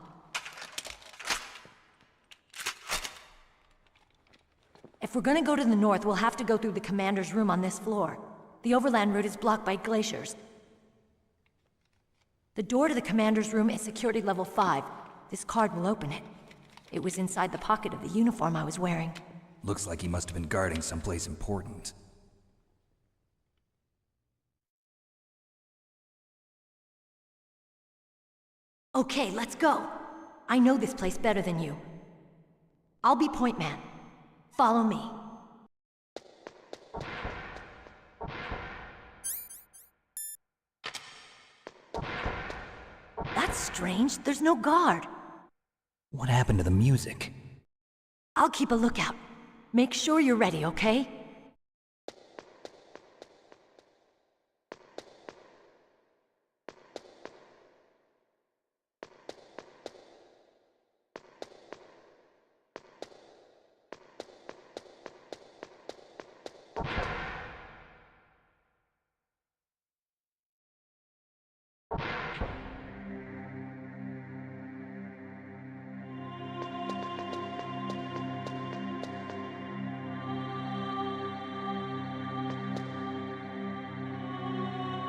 If we're gonna go to the north, we'll have to go through the commander's room on this floor. The overland route is blocked by glaciers. The door to the commander's room is security level 5. This card will open it. It was inside the pocket of the uniform I was wearing. Looks like he must have been guarding someplace important. Okay, let's go. I know this place better than you. I'll be point man. Follow me. That's strange. There's no guard. What happened to the music? I'll keep a lookout. Make sure you're ready, okay?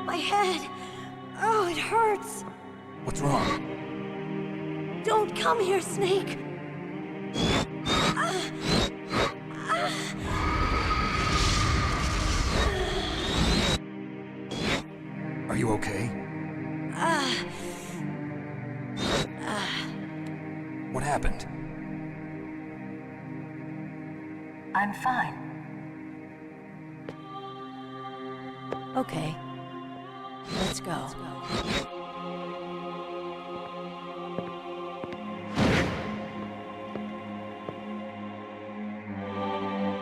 My head! Oh, it hurts! What's wrong? Don't come here, Snake! Are you okay? What happened? I'm fine. Okay. Let's go.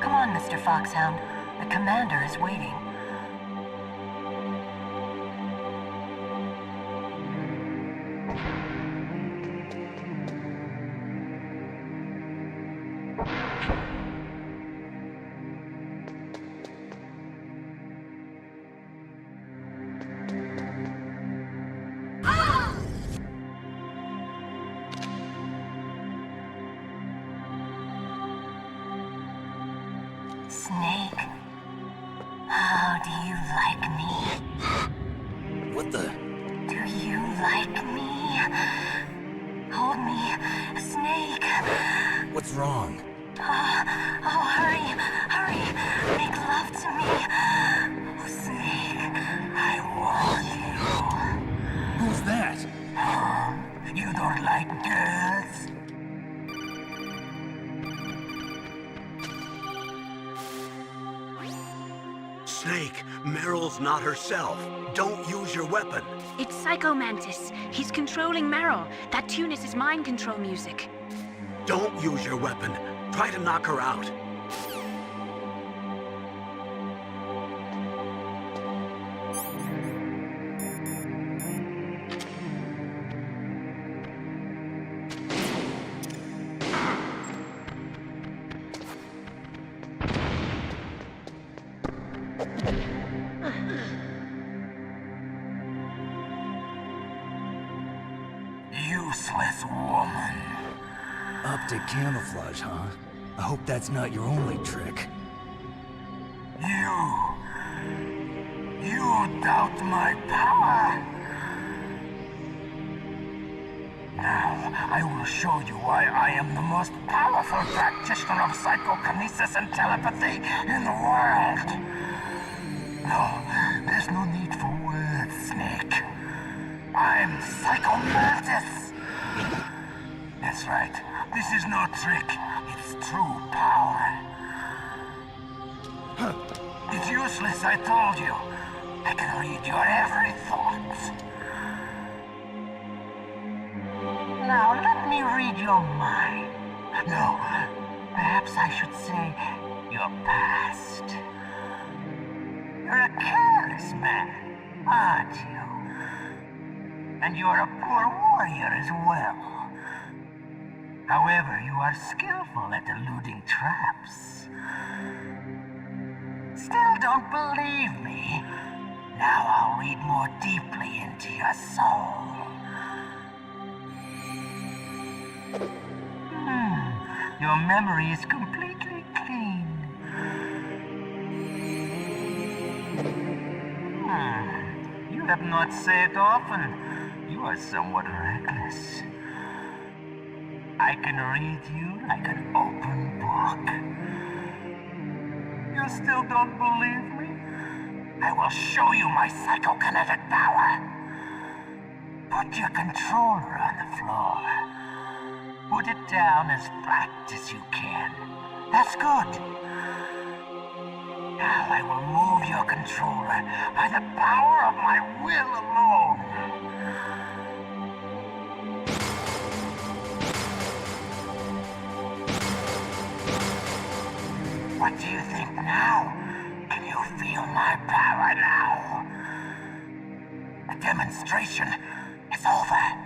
Come on, Mr. Foxhound. The commander is waiting. Snake, how do you like me? What the? Do you like me? Hold me, Snake. What's wrong? Oh, hurry, hurry. Make love to me. Oh, Snake, I want you. Who's that? Oh, you don't like girls? Snake, Meryl's not herself. Don't use your weapon. It's Psycho Mantis. He's controlling Meryl. That tune is his mind control music. Don't use your weapon. Try to knock her out. Useless woman. Optic camouflage, huh? I hope that's not your only trick. You doubt my power? I will show you why I am the most powerful practitioner of psychokinesis and telepathy in the world. No, there's no need for words, Snake. I'm Psychomantis. That's right. This is no trick. It's true power. It's useless, I told you. I can read your every thought. Now, let me read your mind. No, perhaps I should say your past. You're a careless man, aren't you? And you're a poor warrior as well. However, you are skillful at eluding traps. Still don't believe me? Now I'll read more deeply into your soul. Your memory is completely clean. You have not said often. You are somewhat reckless. I can read you like an open book. You still don't believe me? I will show you my psychokinetic power. Put your controller on the floor. Put it down as flat as you can. That's good. Now I will move your controller by the power of my will alone. What do you think now? Can you feel my power now? The demonstration is over.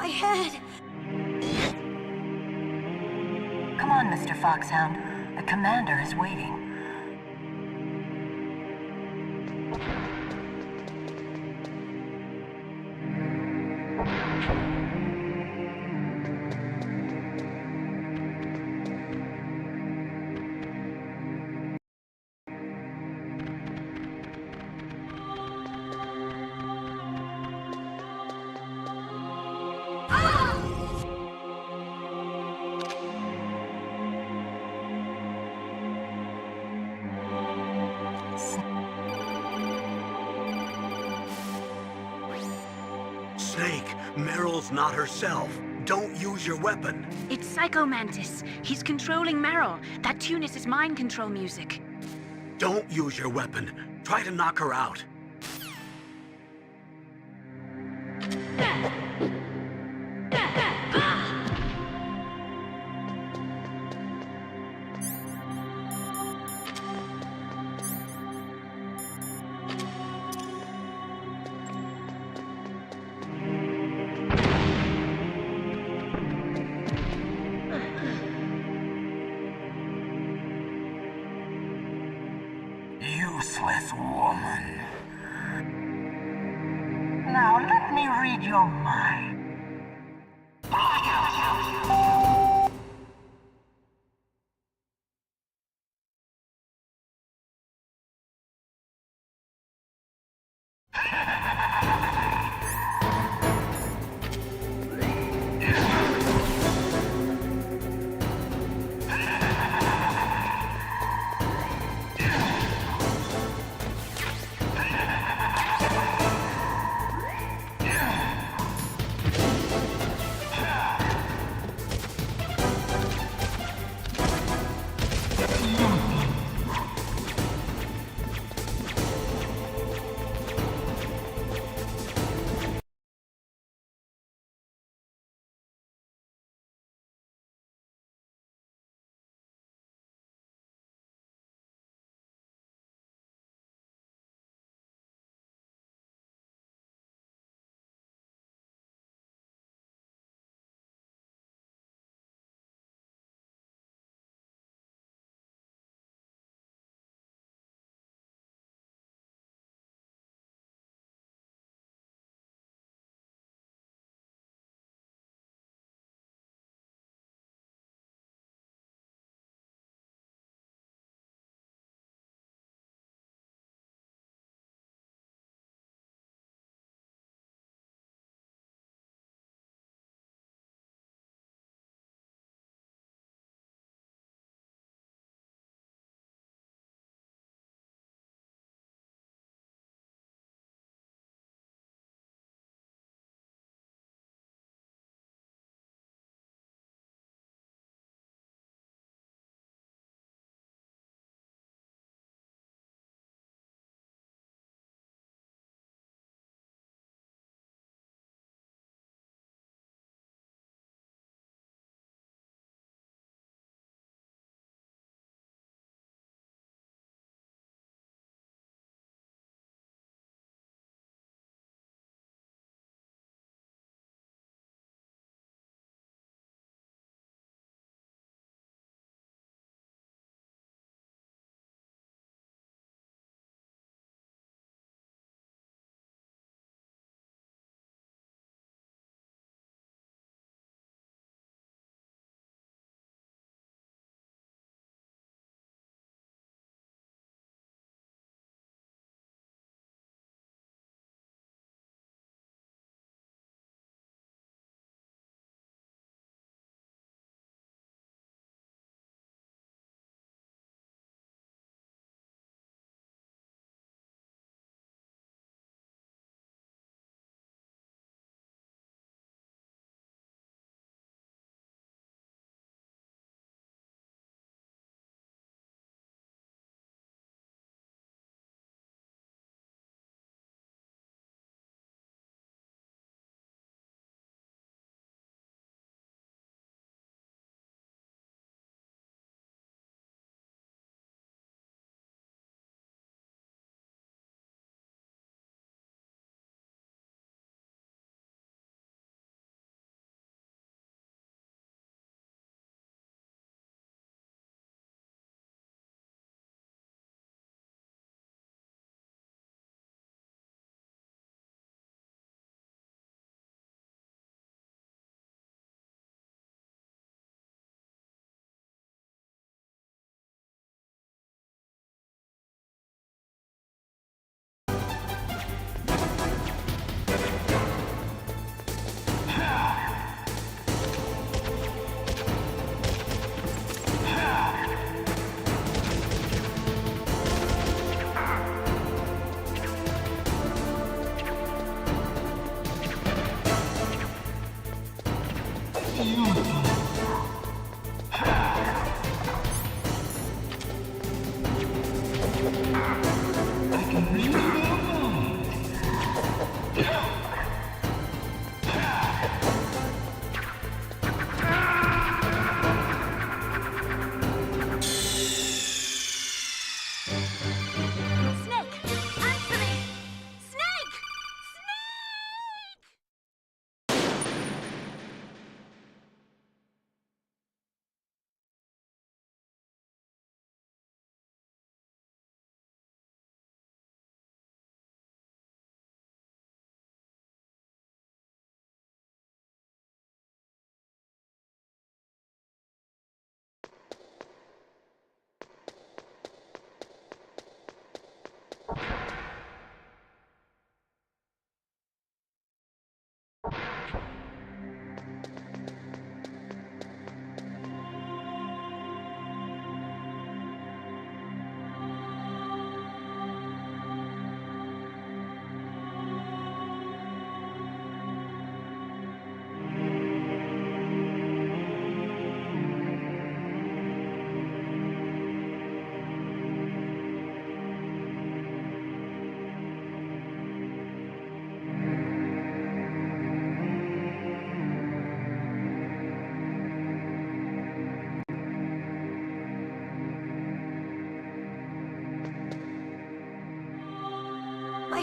My head! Come on, Mr. Foxhound. The commander is waiting. Snake, Meryl's not herself. Don't use your weapon. It's Psycho Mantis. He's controlling Meryl. That tune is his mind control music. Don't use your weapon. Try to knock her out. Useless woman. Now let me read your mind.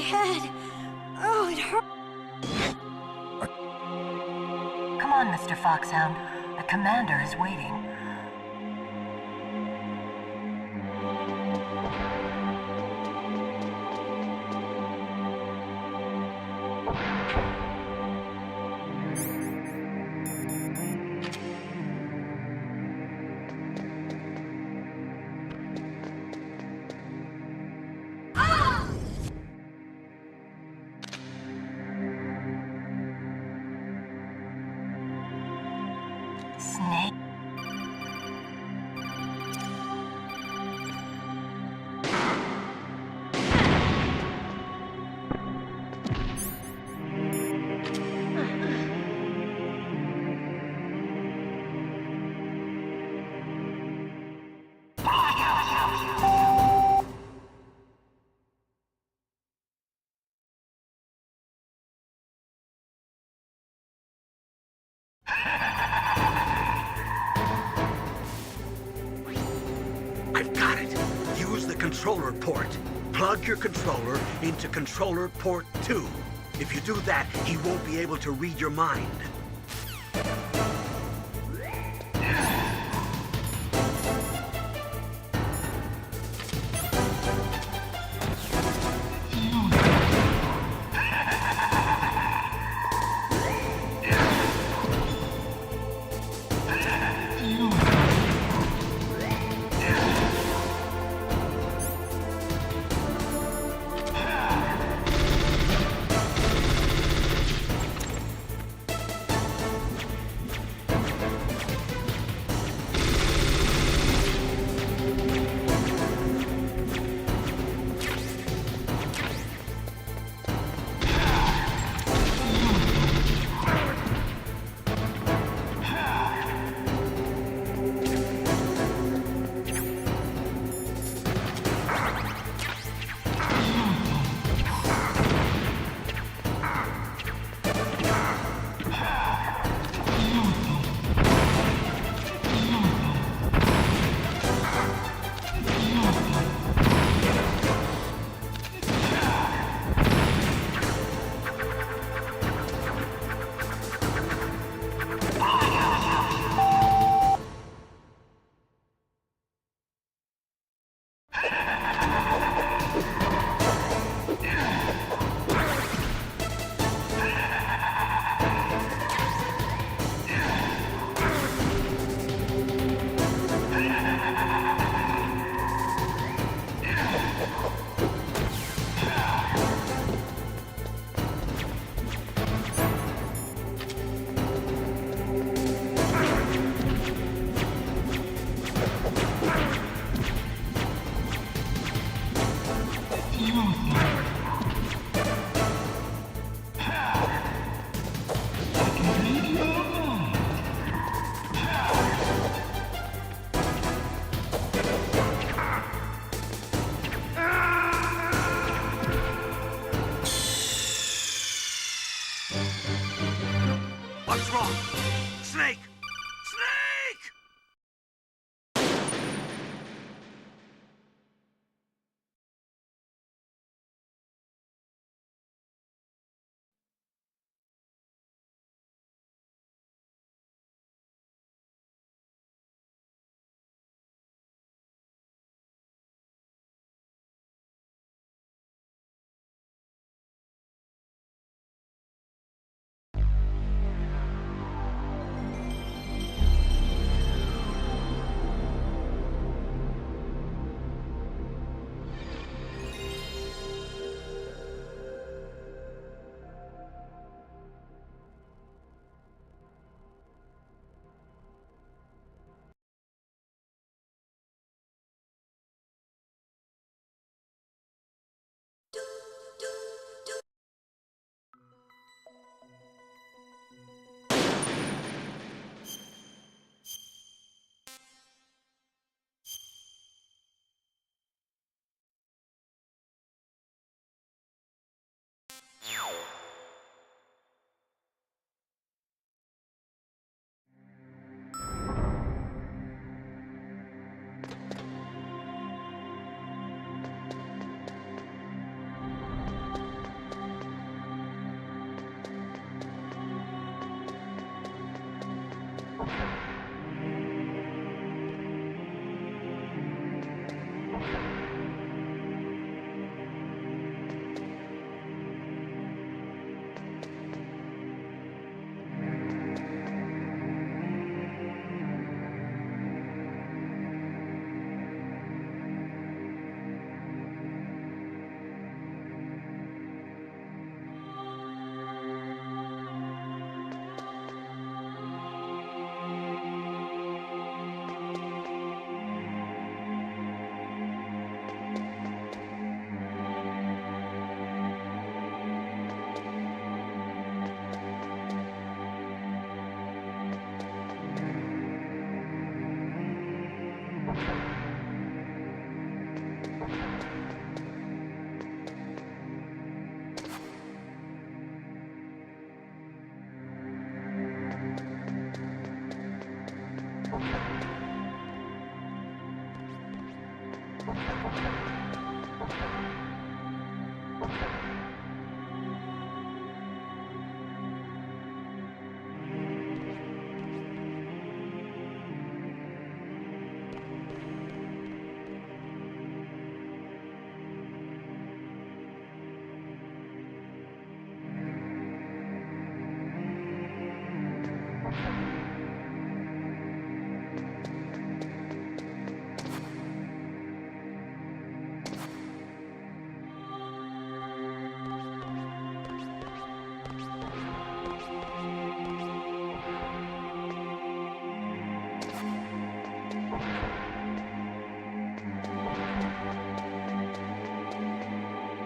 head. Oh, it hurt. Come on, Mr. Foxhound. The commander is waiting. Snake. I've got it. Use the controller port. Plug your controller into controller port 2. If you do that, he won't be able to read your mind.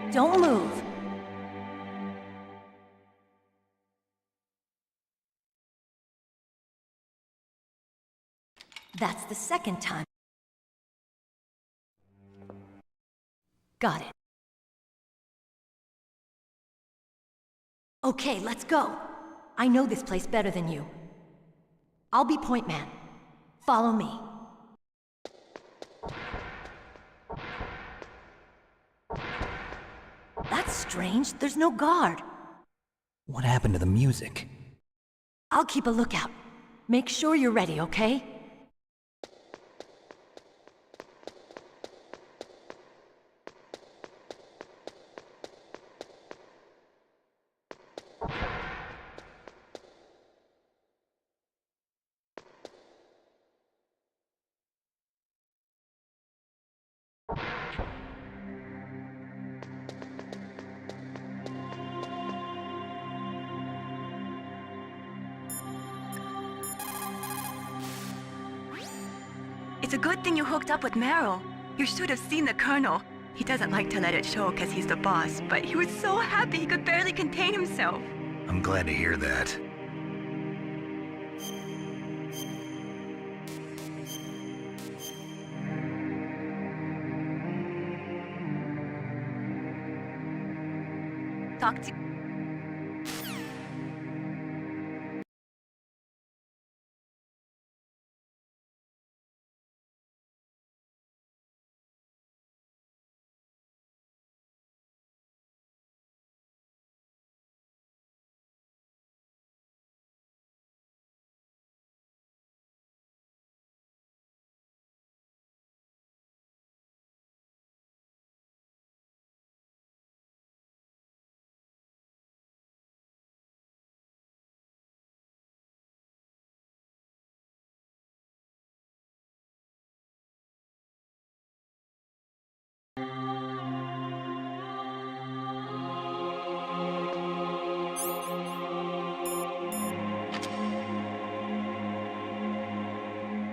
Don't move. That's the second time. Got it. Okay, let's go. I know this place better than you. I'll be point man. Follow me. That's strange. There's no guard. What happened to the music? I'll keep a lookout. Make sure you're ready, okay? It's a good thing you hooked up with Meryl. You should have seen the Colonel. He doesn't like to let it show because he's the boss, but he was so happy he could barely contain himself. I'm glad to hear that. Talk to...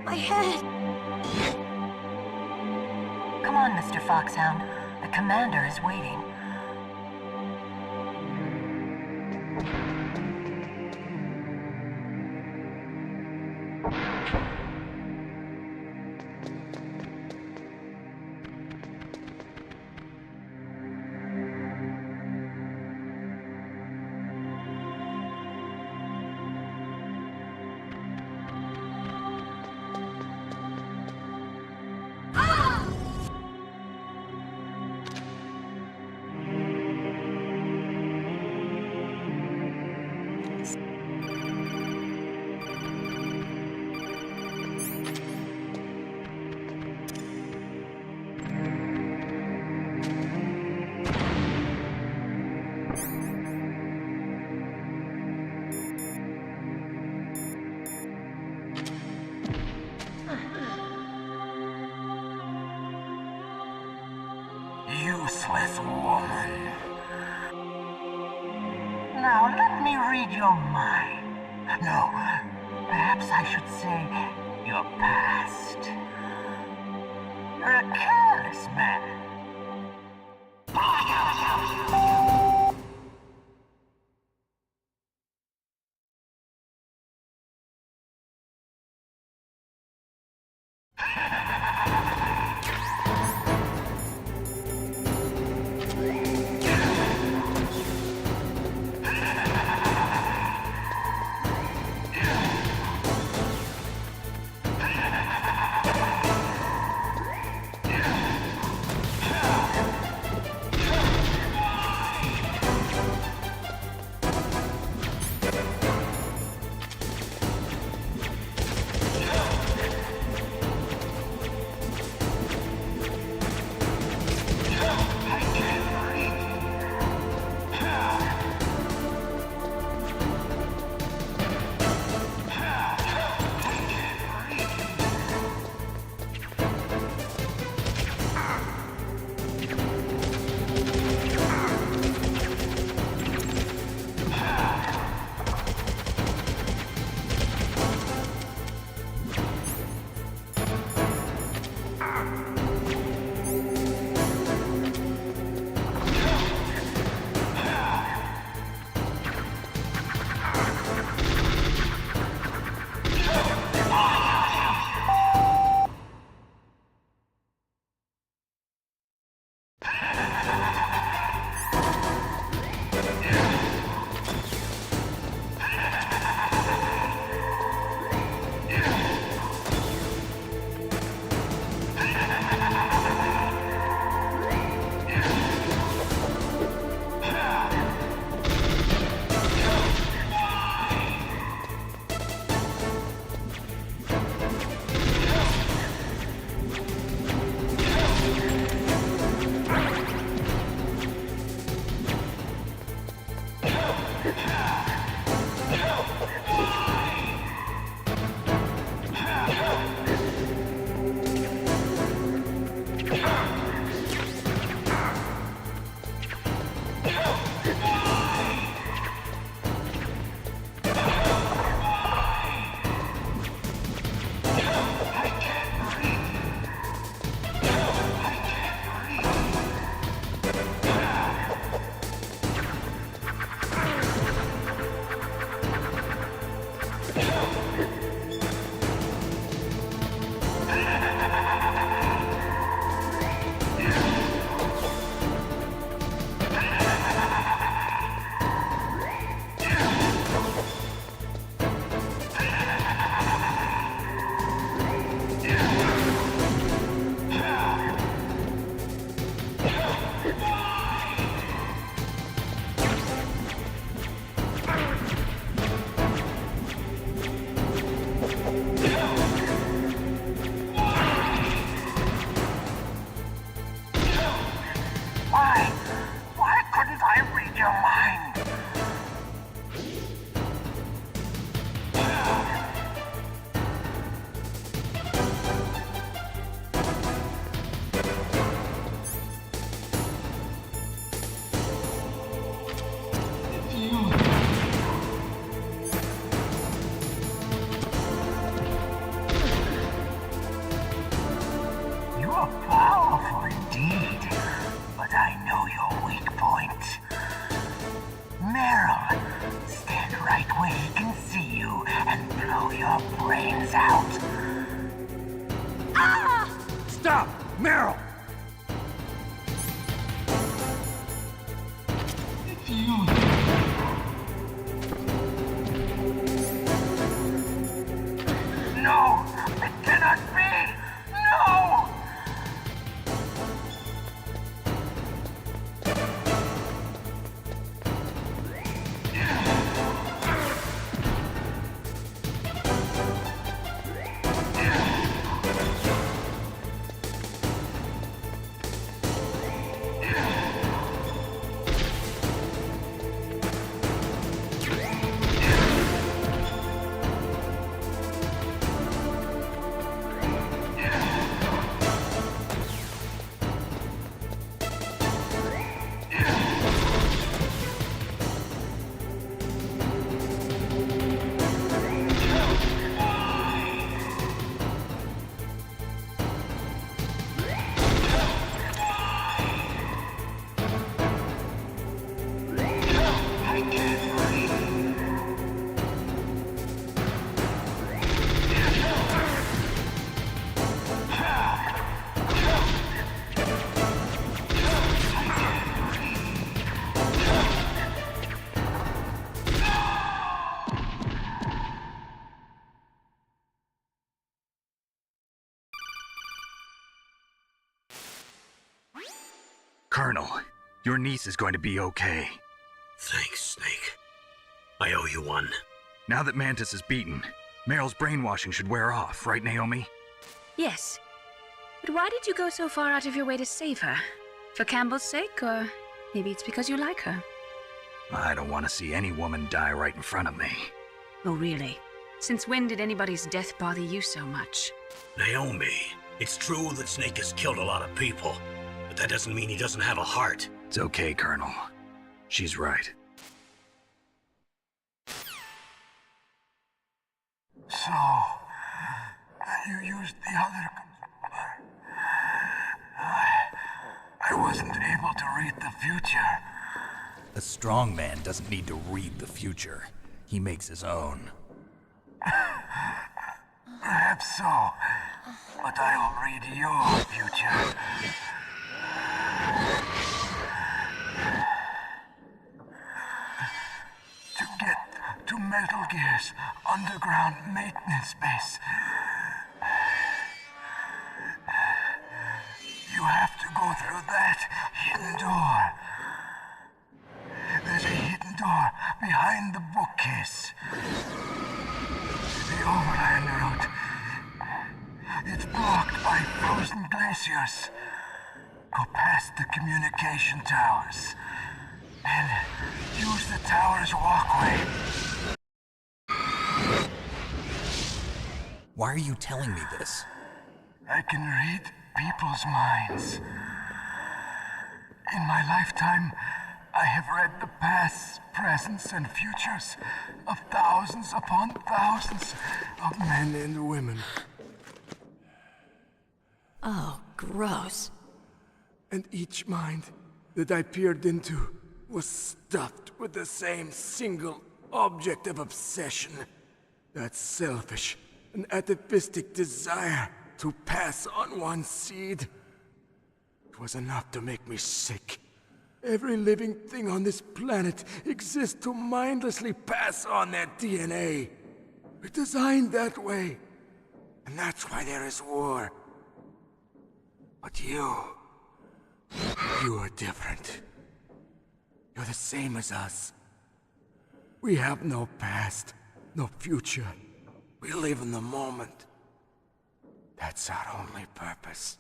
My head! Come on, Mr. Foxhound. The commander is waiting. Useless woman. Now let me read your mind. No, perhaps I should say your past. You're a careless man. Stop! Meryl! It's you. No! It cannot be! No! Colonel, your niece is going to be okay. Thanks, Snake. I owe you one. Now that Mantis is beaten, Meryl's brainwashing should wear off, right, Naomi? Yes. But why did you go so far out of your way to save her? For Campbell's sake, or maybe it's because you like her? I don't want to see any woman die right in front of me. Oh, really? Since when did anybody's death bother you so much? Naomi, it's true that Snake has killed a lot of people, but that doesn't mean he doesn't have a heart. It's okay, Colonel. She's right. So, you used the other... I wasn't able to read the future. A strong man doesn't need to read the future. He makes his own. Perhaps so, but I'll read your future. To get to Metal Gear's underground maintenance base, you have to go through that hidden door. There's a hidden door behind the bookcase. The overland route. It's blocked by frozen glaciers. Go past the communication towers. And use the tower's walkway. Why are you telling me this? I can read people's minds. In my lifetime, I have read the pasts, presents, and futures of thousands upon thousands of men and women. Oh, gross. And each mind that I peered into was stuffed with the same single object of obsession. That selfish and atavistic desire to pass on one seed. It was enough to make me sick. Every living thing on this planet exists to mindlessly pass on their DNA. We're designed that way. And that's why there is war. But you are different. You're the same as us. We have no past, no future. We live in the moment. That's our only purpose.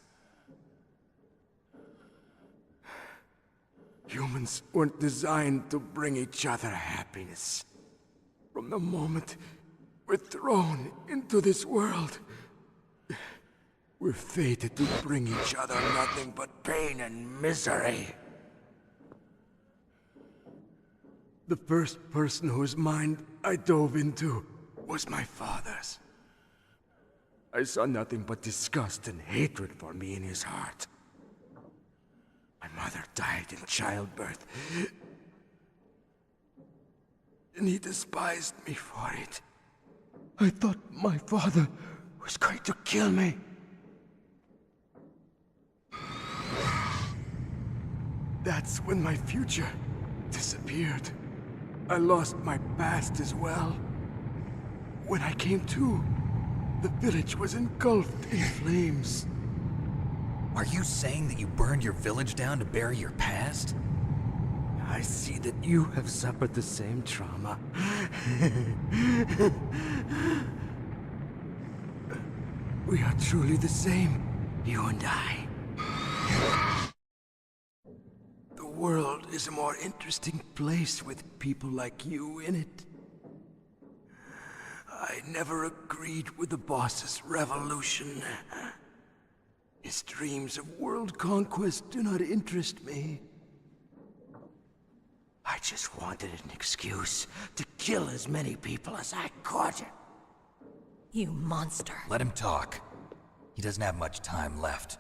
Humans weren't designed to bring each other happiness. From the moment we're thrown into this world, we're fated to bring each other nothing but pain and misery. The first person whose mind I dove into was my father's. I saw nothing but disgust and hatred for me in his heart. My mother died in childbirth, and he despised me for it. I thought my father was going to kill me. That's when my future disappeared. I lost my past as well. When I came to, the village was engulfed in flames. Are you saying that you burned your village down to bury your past? I see that you have suffered the same trauma. We are truly the same, you and I. The world is a more interesting place with people like you in it. I never agreed with the boss's revolution. His dreams of world conquest do not interest me. I just wanted an excuse to kill as many people as I could. You monster. Let him talk. He doesn't have much time left.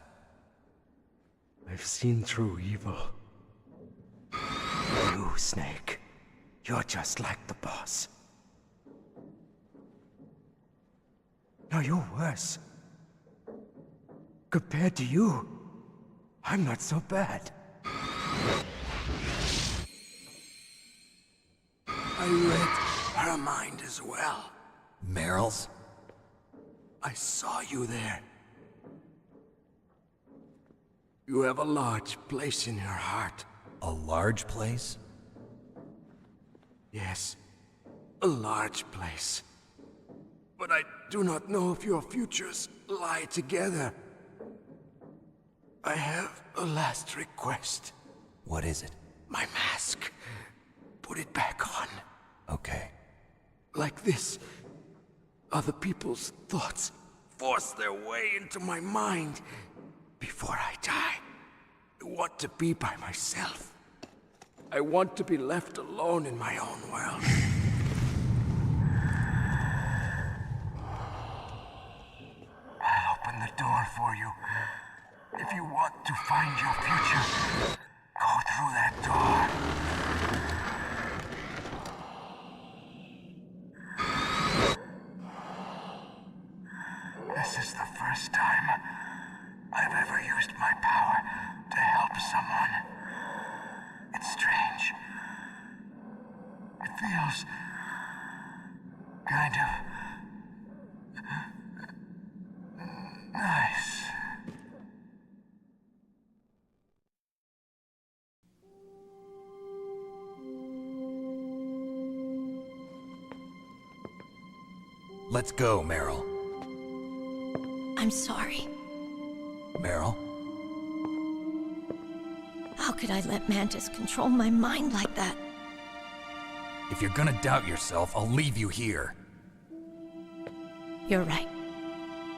I've seen through evil. You, Snake, you're just like the boss. No, you're worse. Compared to you, I'm not so bad. I read her mind as well. Meryl's? I saw you there. You have a large place in her heart. A large place? Yes, a large place. But I do not know if your futures lie together. I have a last request. What is it? My mask. Put it back on. Okay. Like this, other people's thoughts force their way into my mind. Before I die, I want to be by myself. I want to be left alone in my own world. I'll open the door for you. If you want to find your future, go through that door. This is the first time I've ever used my power to help someone. It's strange. It feels kind of nice. Let's go, Meryl. I'm sorry. Meryl? How could I let Mantis control my mind like that? If you're gonna doubt yourself, I'll leave you here. You're right.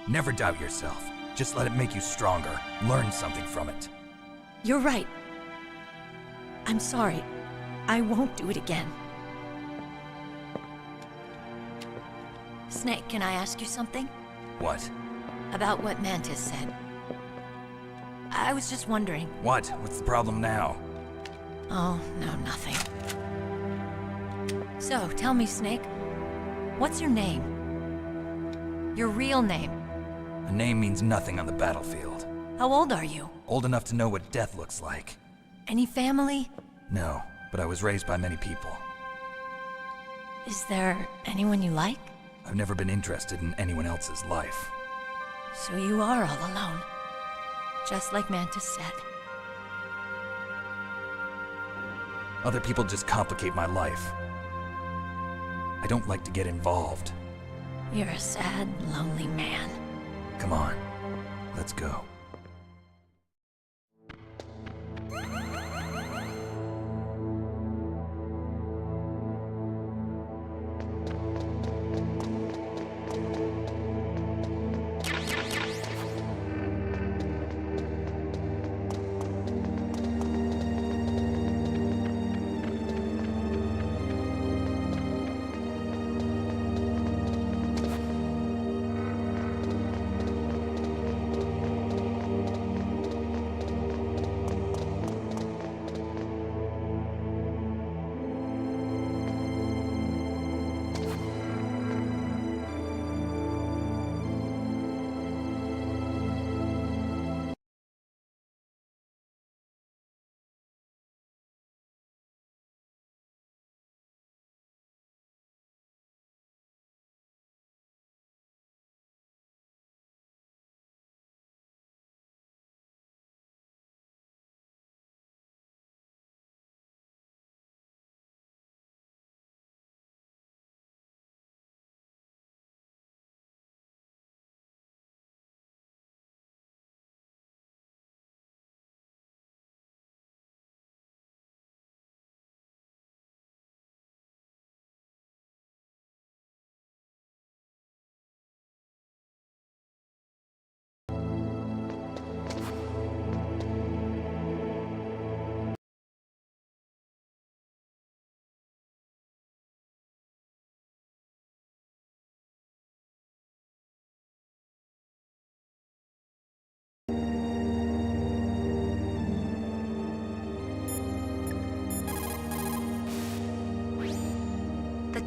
Never doubt yourself. Just let it make you stronger. Learn something from it. You're right. I'm sorry. I won't do it again. Snake, can I ask you something? What? About what Mantis said. I was just wondering. What? What's the problem now? Oh, no, nothing. So, tell me, Snake. What's your name? Your real name? A name means nothing on the battlefield. How old are you? Old enough to know what death looks like. Any family? No, but I was raised by many people. Is there anyone you like? I've never been interested in anyone else's life. So you are all alone. Just like Mantis said. Other people just complicate my life. I don't like to get involved. You're a sad, lonely man. Come on, let's go.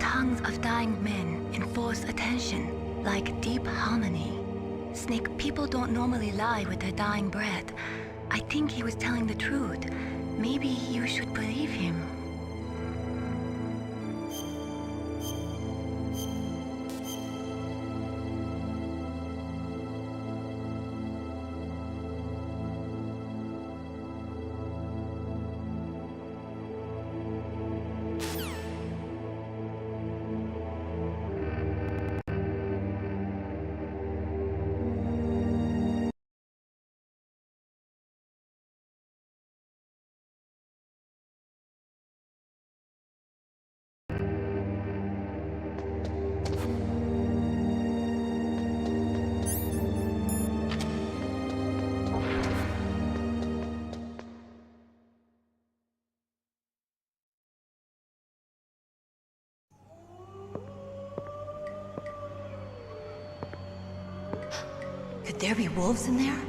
tongues of dying men enforce attention, like deep harmony. Snake, people don't normally lie with their dying breath. I think he was telling the truth. Maybe you should believe him. Could there be wolves in there?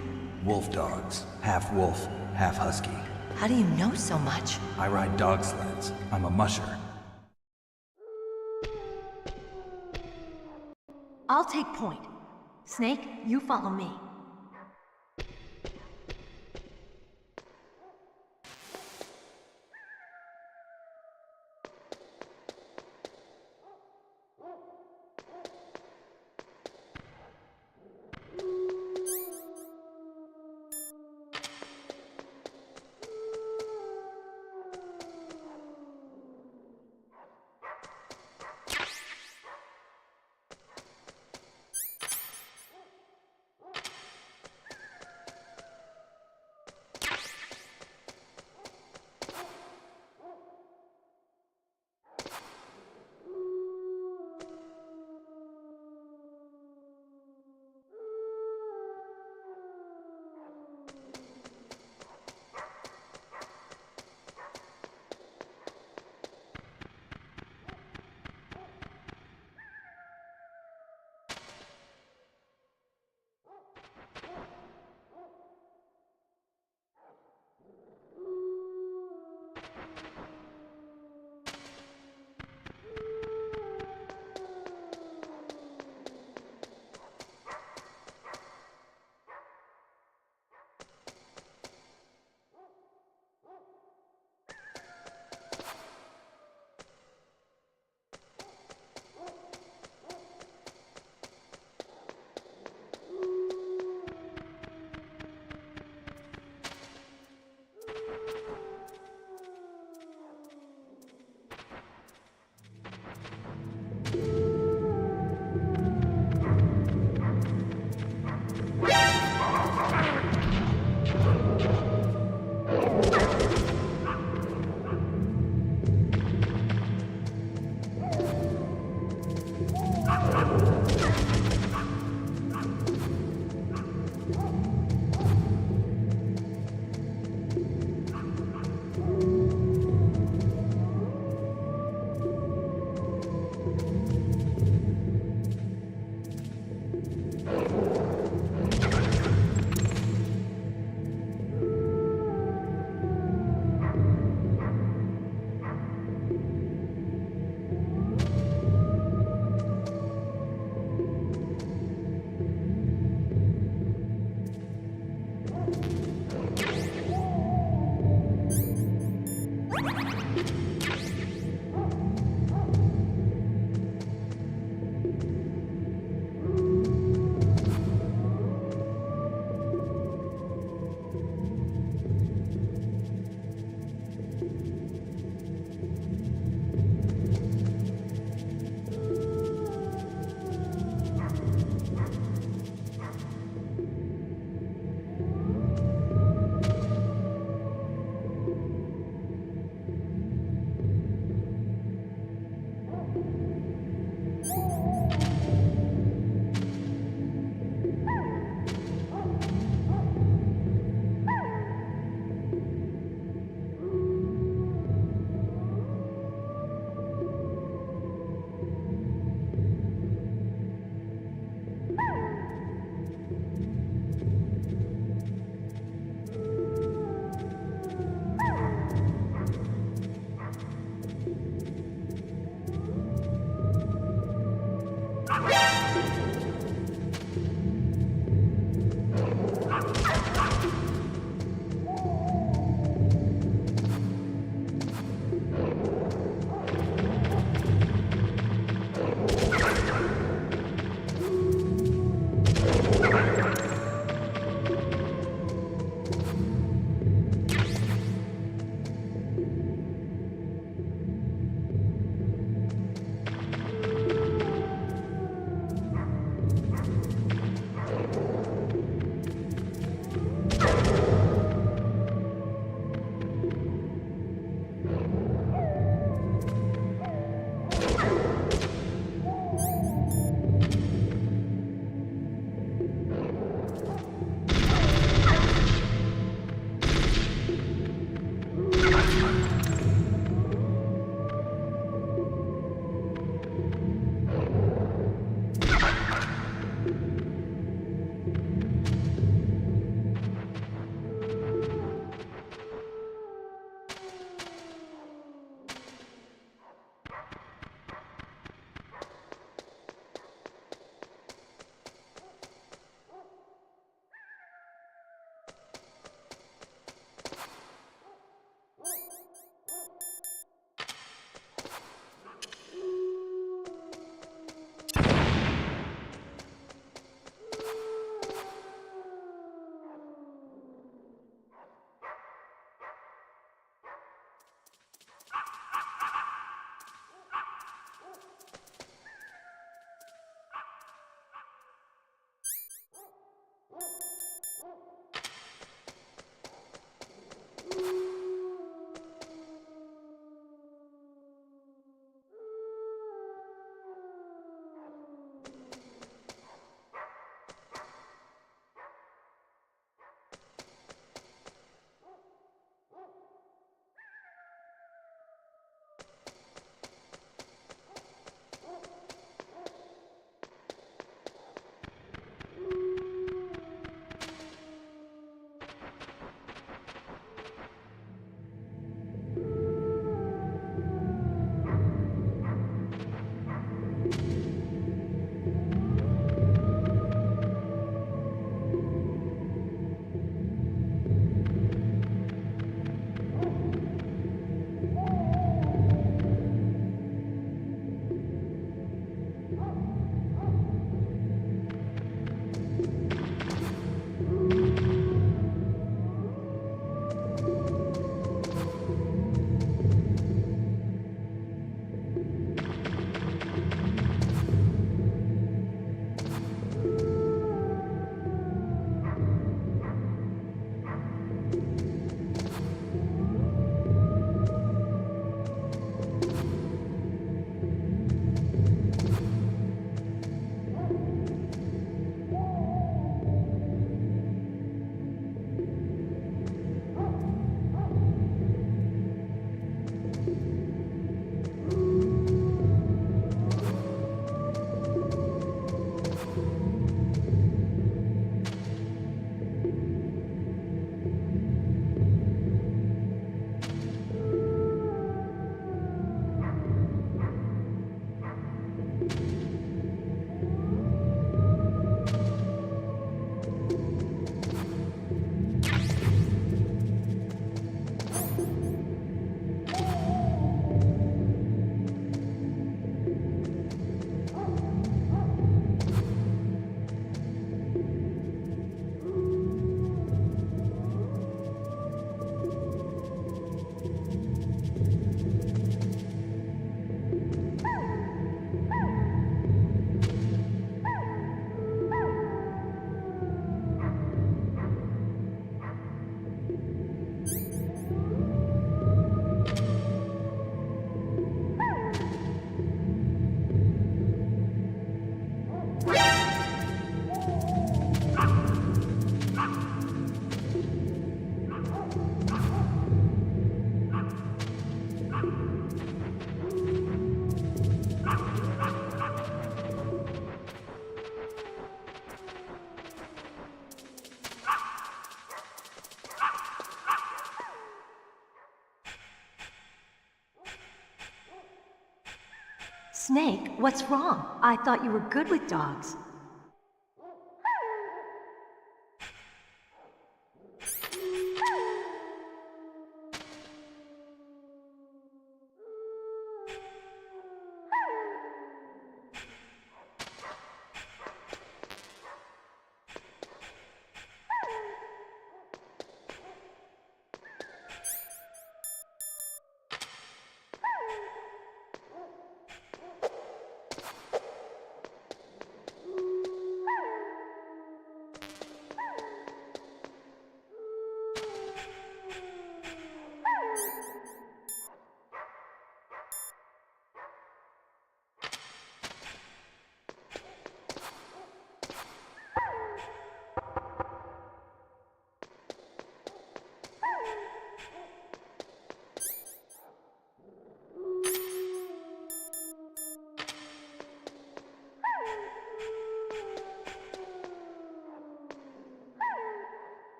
Wolf dogs. Half wolf, half husky. How do you know so much? I ride dog sleds. I'm a musher. I'll take point. Snake, you follow me. Snake, what's wrong? I thought you were good with dogs.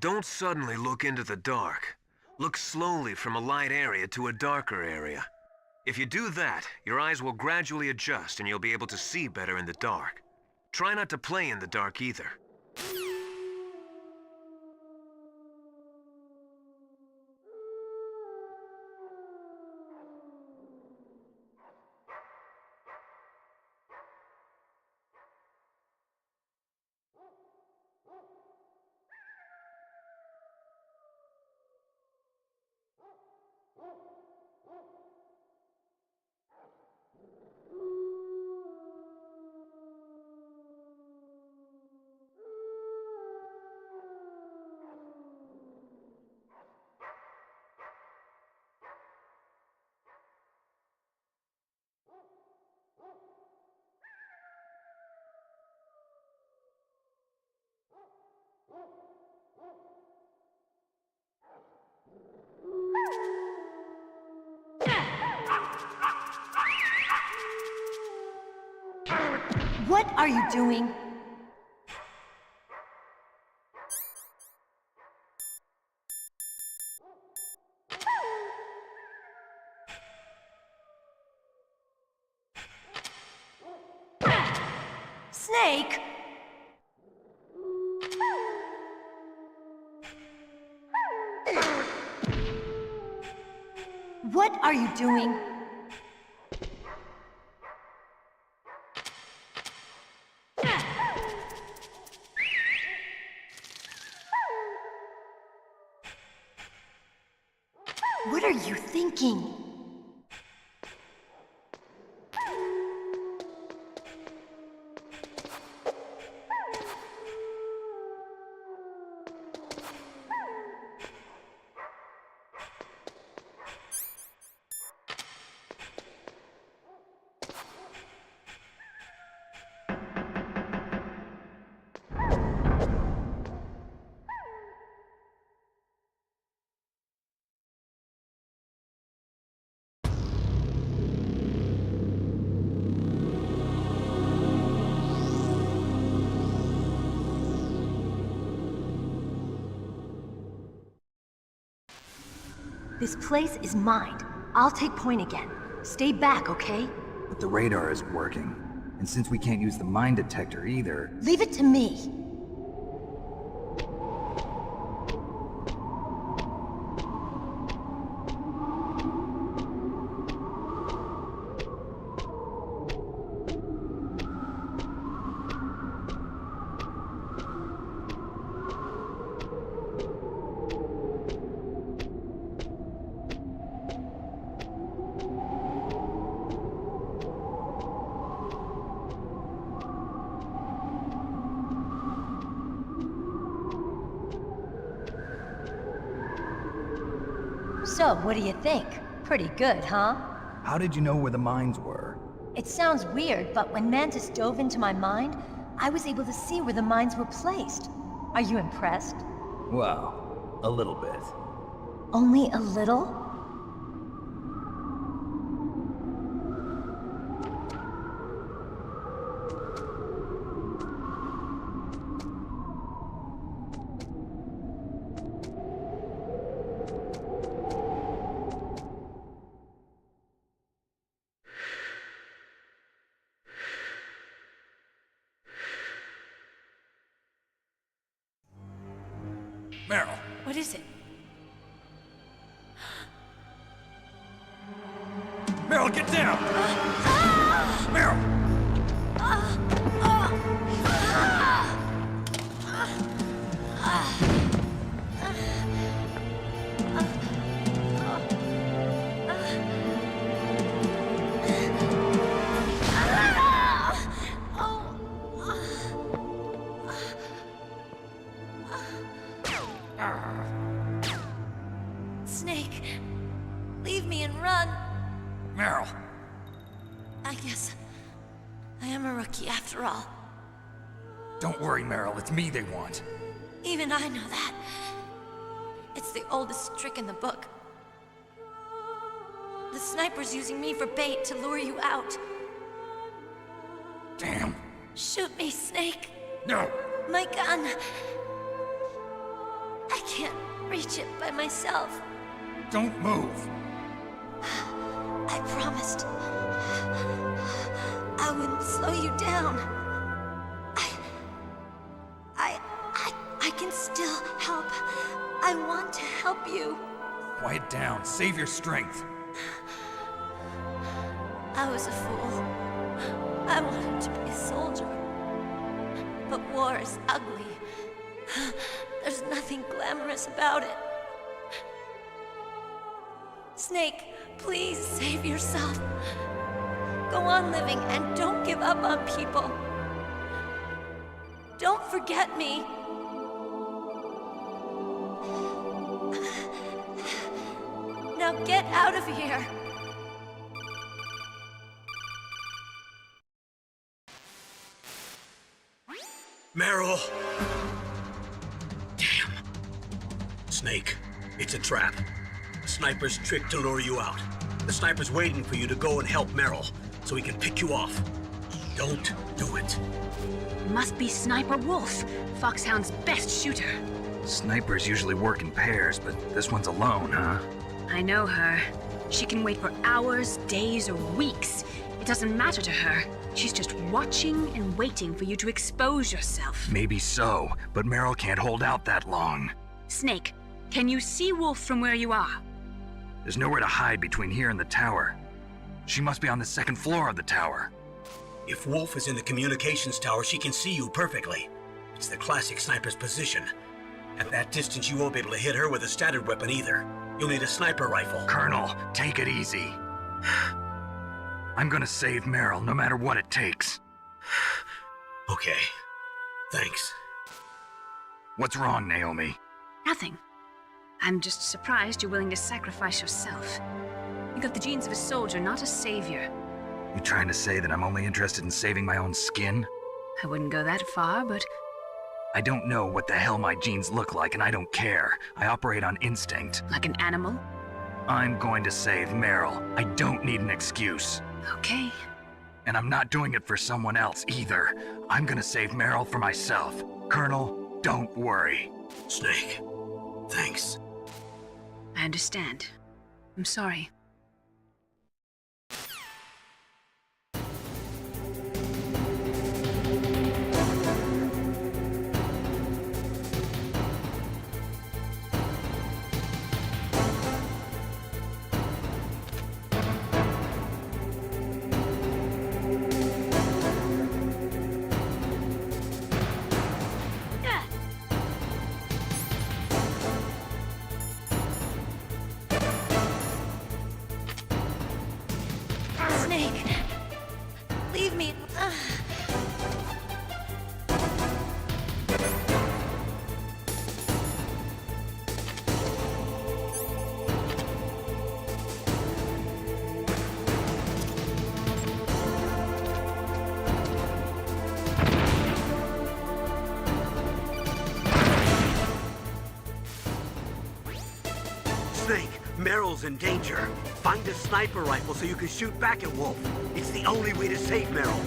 Don't suddenly look into the dark. Look slowly from a light area to a darker area. If you do that, your eyes will gradually adjust and you'll be able to see better in the dark. Try not to play in the dark either. What are you doing? Snake! What are you doing? What are you thinking? This place is mine. I'll take point again. Stay back, okay? But the radar isn't working. And since we can't use the mine detector either... Leave it to me. So, what do you think? Pretty good, huh? How did you know where the mines were? It sounds weird, but when Mantis dove into my mind, I was able to see where the mines were placed. Are you impressed? Well, a little bit. Only a little? Meryl. What is it? Meryl, get down! Meryl! Snake, leave me and run. Meryl! I guess I am a rookie after all. Don't worry, Meryl. It's me they want. Even I know that. It's the oldest trick in the book. The sniper's using me for bait to lure you out. Damn. Shoot me, Snake. No. My gun. I can't reach it by myself. Don't move. I promised I wouldn't slow you down. I can still help. I want to help you. Quiet down. Save your strength. I was a fool. I wanted to be a soldier. But war is ugly. There's nothing glamorous about it. Snake, please save yourself. Go on living and don't give up on people. Don't forget me. Now get out of here. Meryl! Damn. Snake, it's a trap. The sniper's trick to lure you out. The sniper's waiting for you to go and help Meryl, so he can pick you off. Don't do it. Must be Sniper Wolf, Foxhound's best shooter. Snipers usually work in pairs, but this one's alone, huh? I know her. She can wait for hours, days, or weeks. It doesn't matter to her. She's just watching and waiting for you to expose yourself. Maybe so, but Meryl can't hold out that long. Snake, can you see Wolf from where you are? There's nowhere to hide between here and the tower. She must be on the second floor of the tower. If Wolf is in the communications tower, she can see you perfectly. It's the classic sniper's position. At that distance, you won't be able to hit her with a standard weapon either. You'll need a sniper rifle. Colonel, take it easy. I'm gonna save Meryl, no matter what it takes. Okay. Thanks. What's wrong, Naomi? Nothing. I'm just surprised you're willing to sacrifice yourself. You got the genes of a soldier, not a savior. You trying to say that I'm only interested in saving my own skin? I wouldn't go that far, but... I don't know what the hell my genes look like, and I don't care. I operate on instinct. Like an animal? I'm going to save Meryl. I don't need an excuse. Okay. And I'm not doing it for someone else either. I'm gonna save Meryl for myself. Colonel, don't worry. Snake, thanks. I understand. I'm sorry. Snake, leave me. Meryl's in danger. Find a sniper rifle so you can shoot back at Wolf. It's the only way to save Meryl.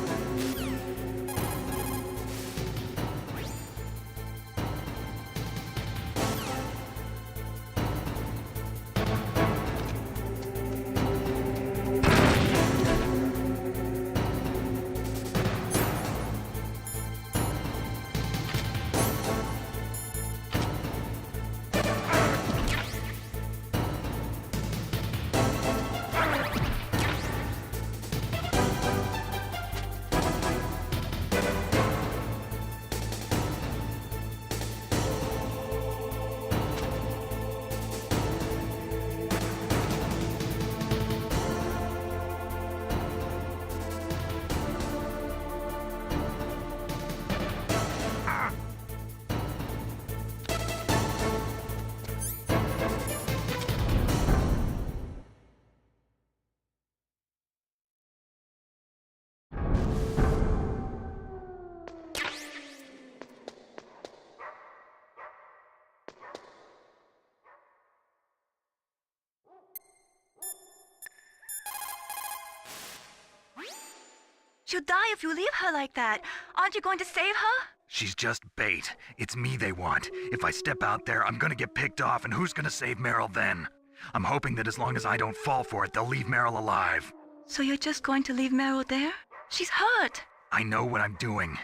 She'll die if you leave her like that. Aren't you going to save her? She's just bait. It's me they want. If I step out there, I'm gonna get picked off, and who's gonna save Meryl then? I'm hoping that as long as I don't fall for it, they'll leave Meryl alive. So you're just going to leave Meryl there? She's hurt. I know what I'm doing.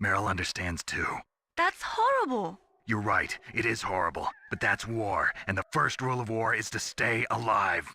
Meryl understands too. That's horrible. You're right, it is horrible, but that's war, and the first rule of war is to stay alive.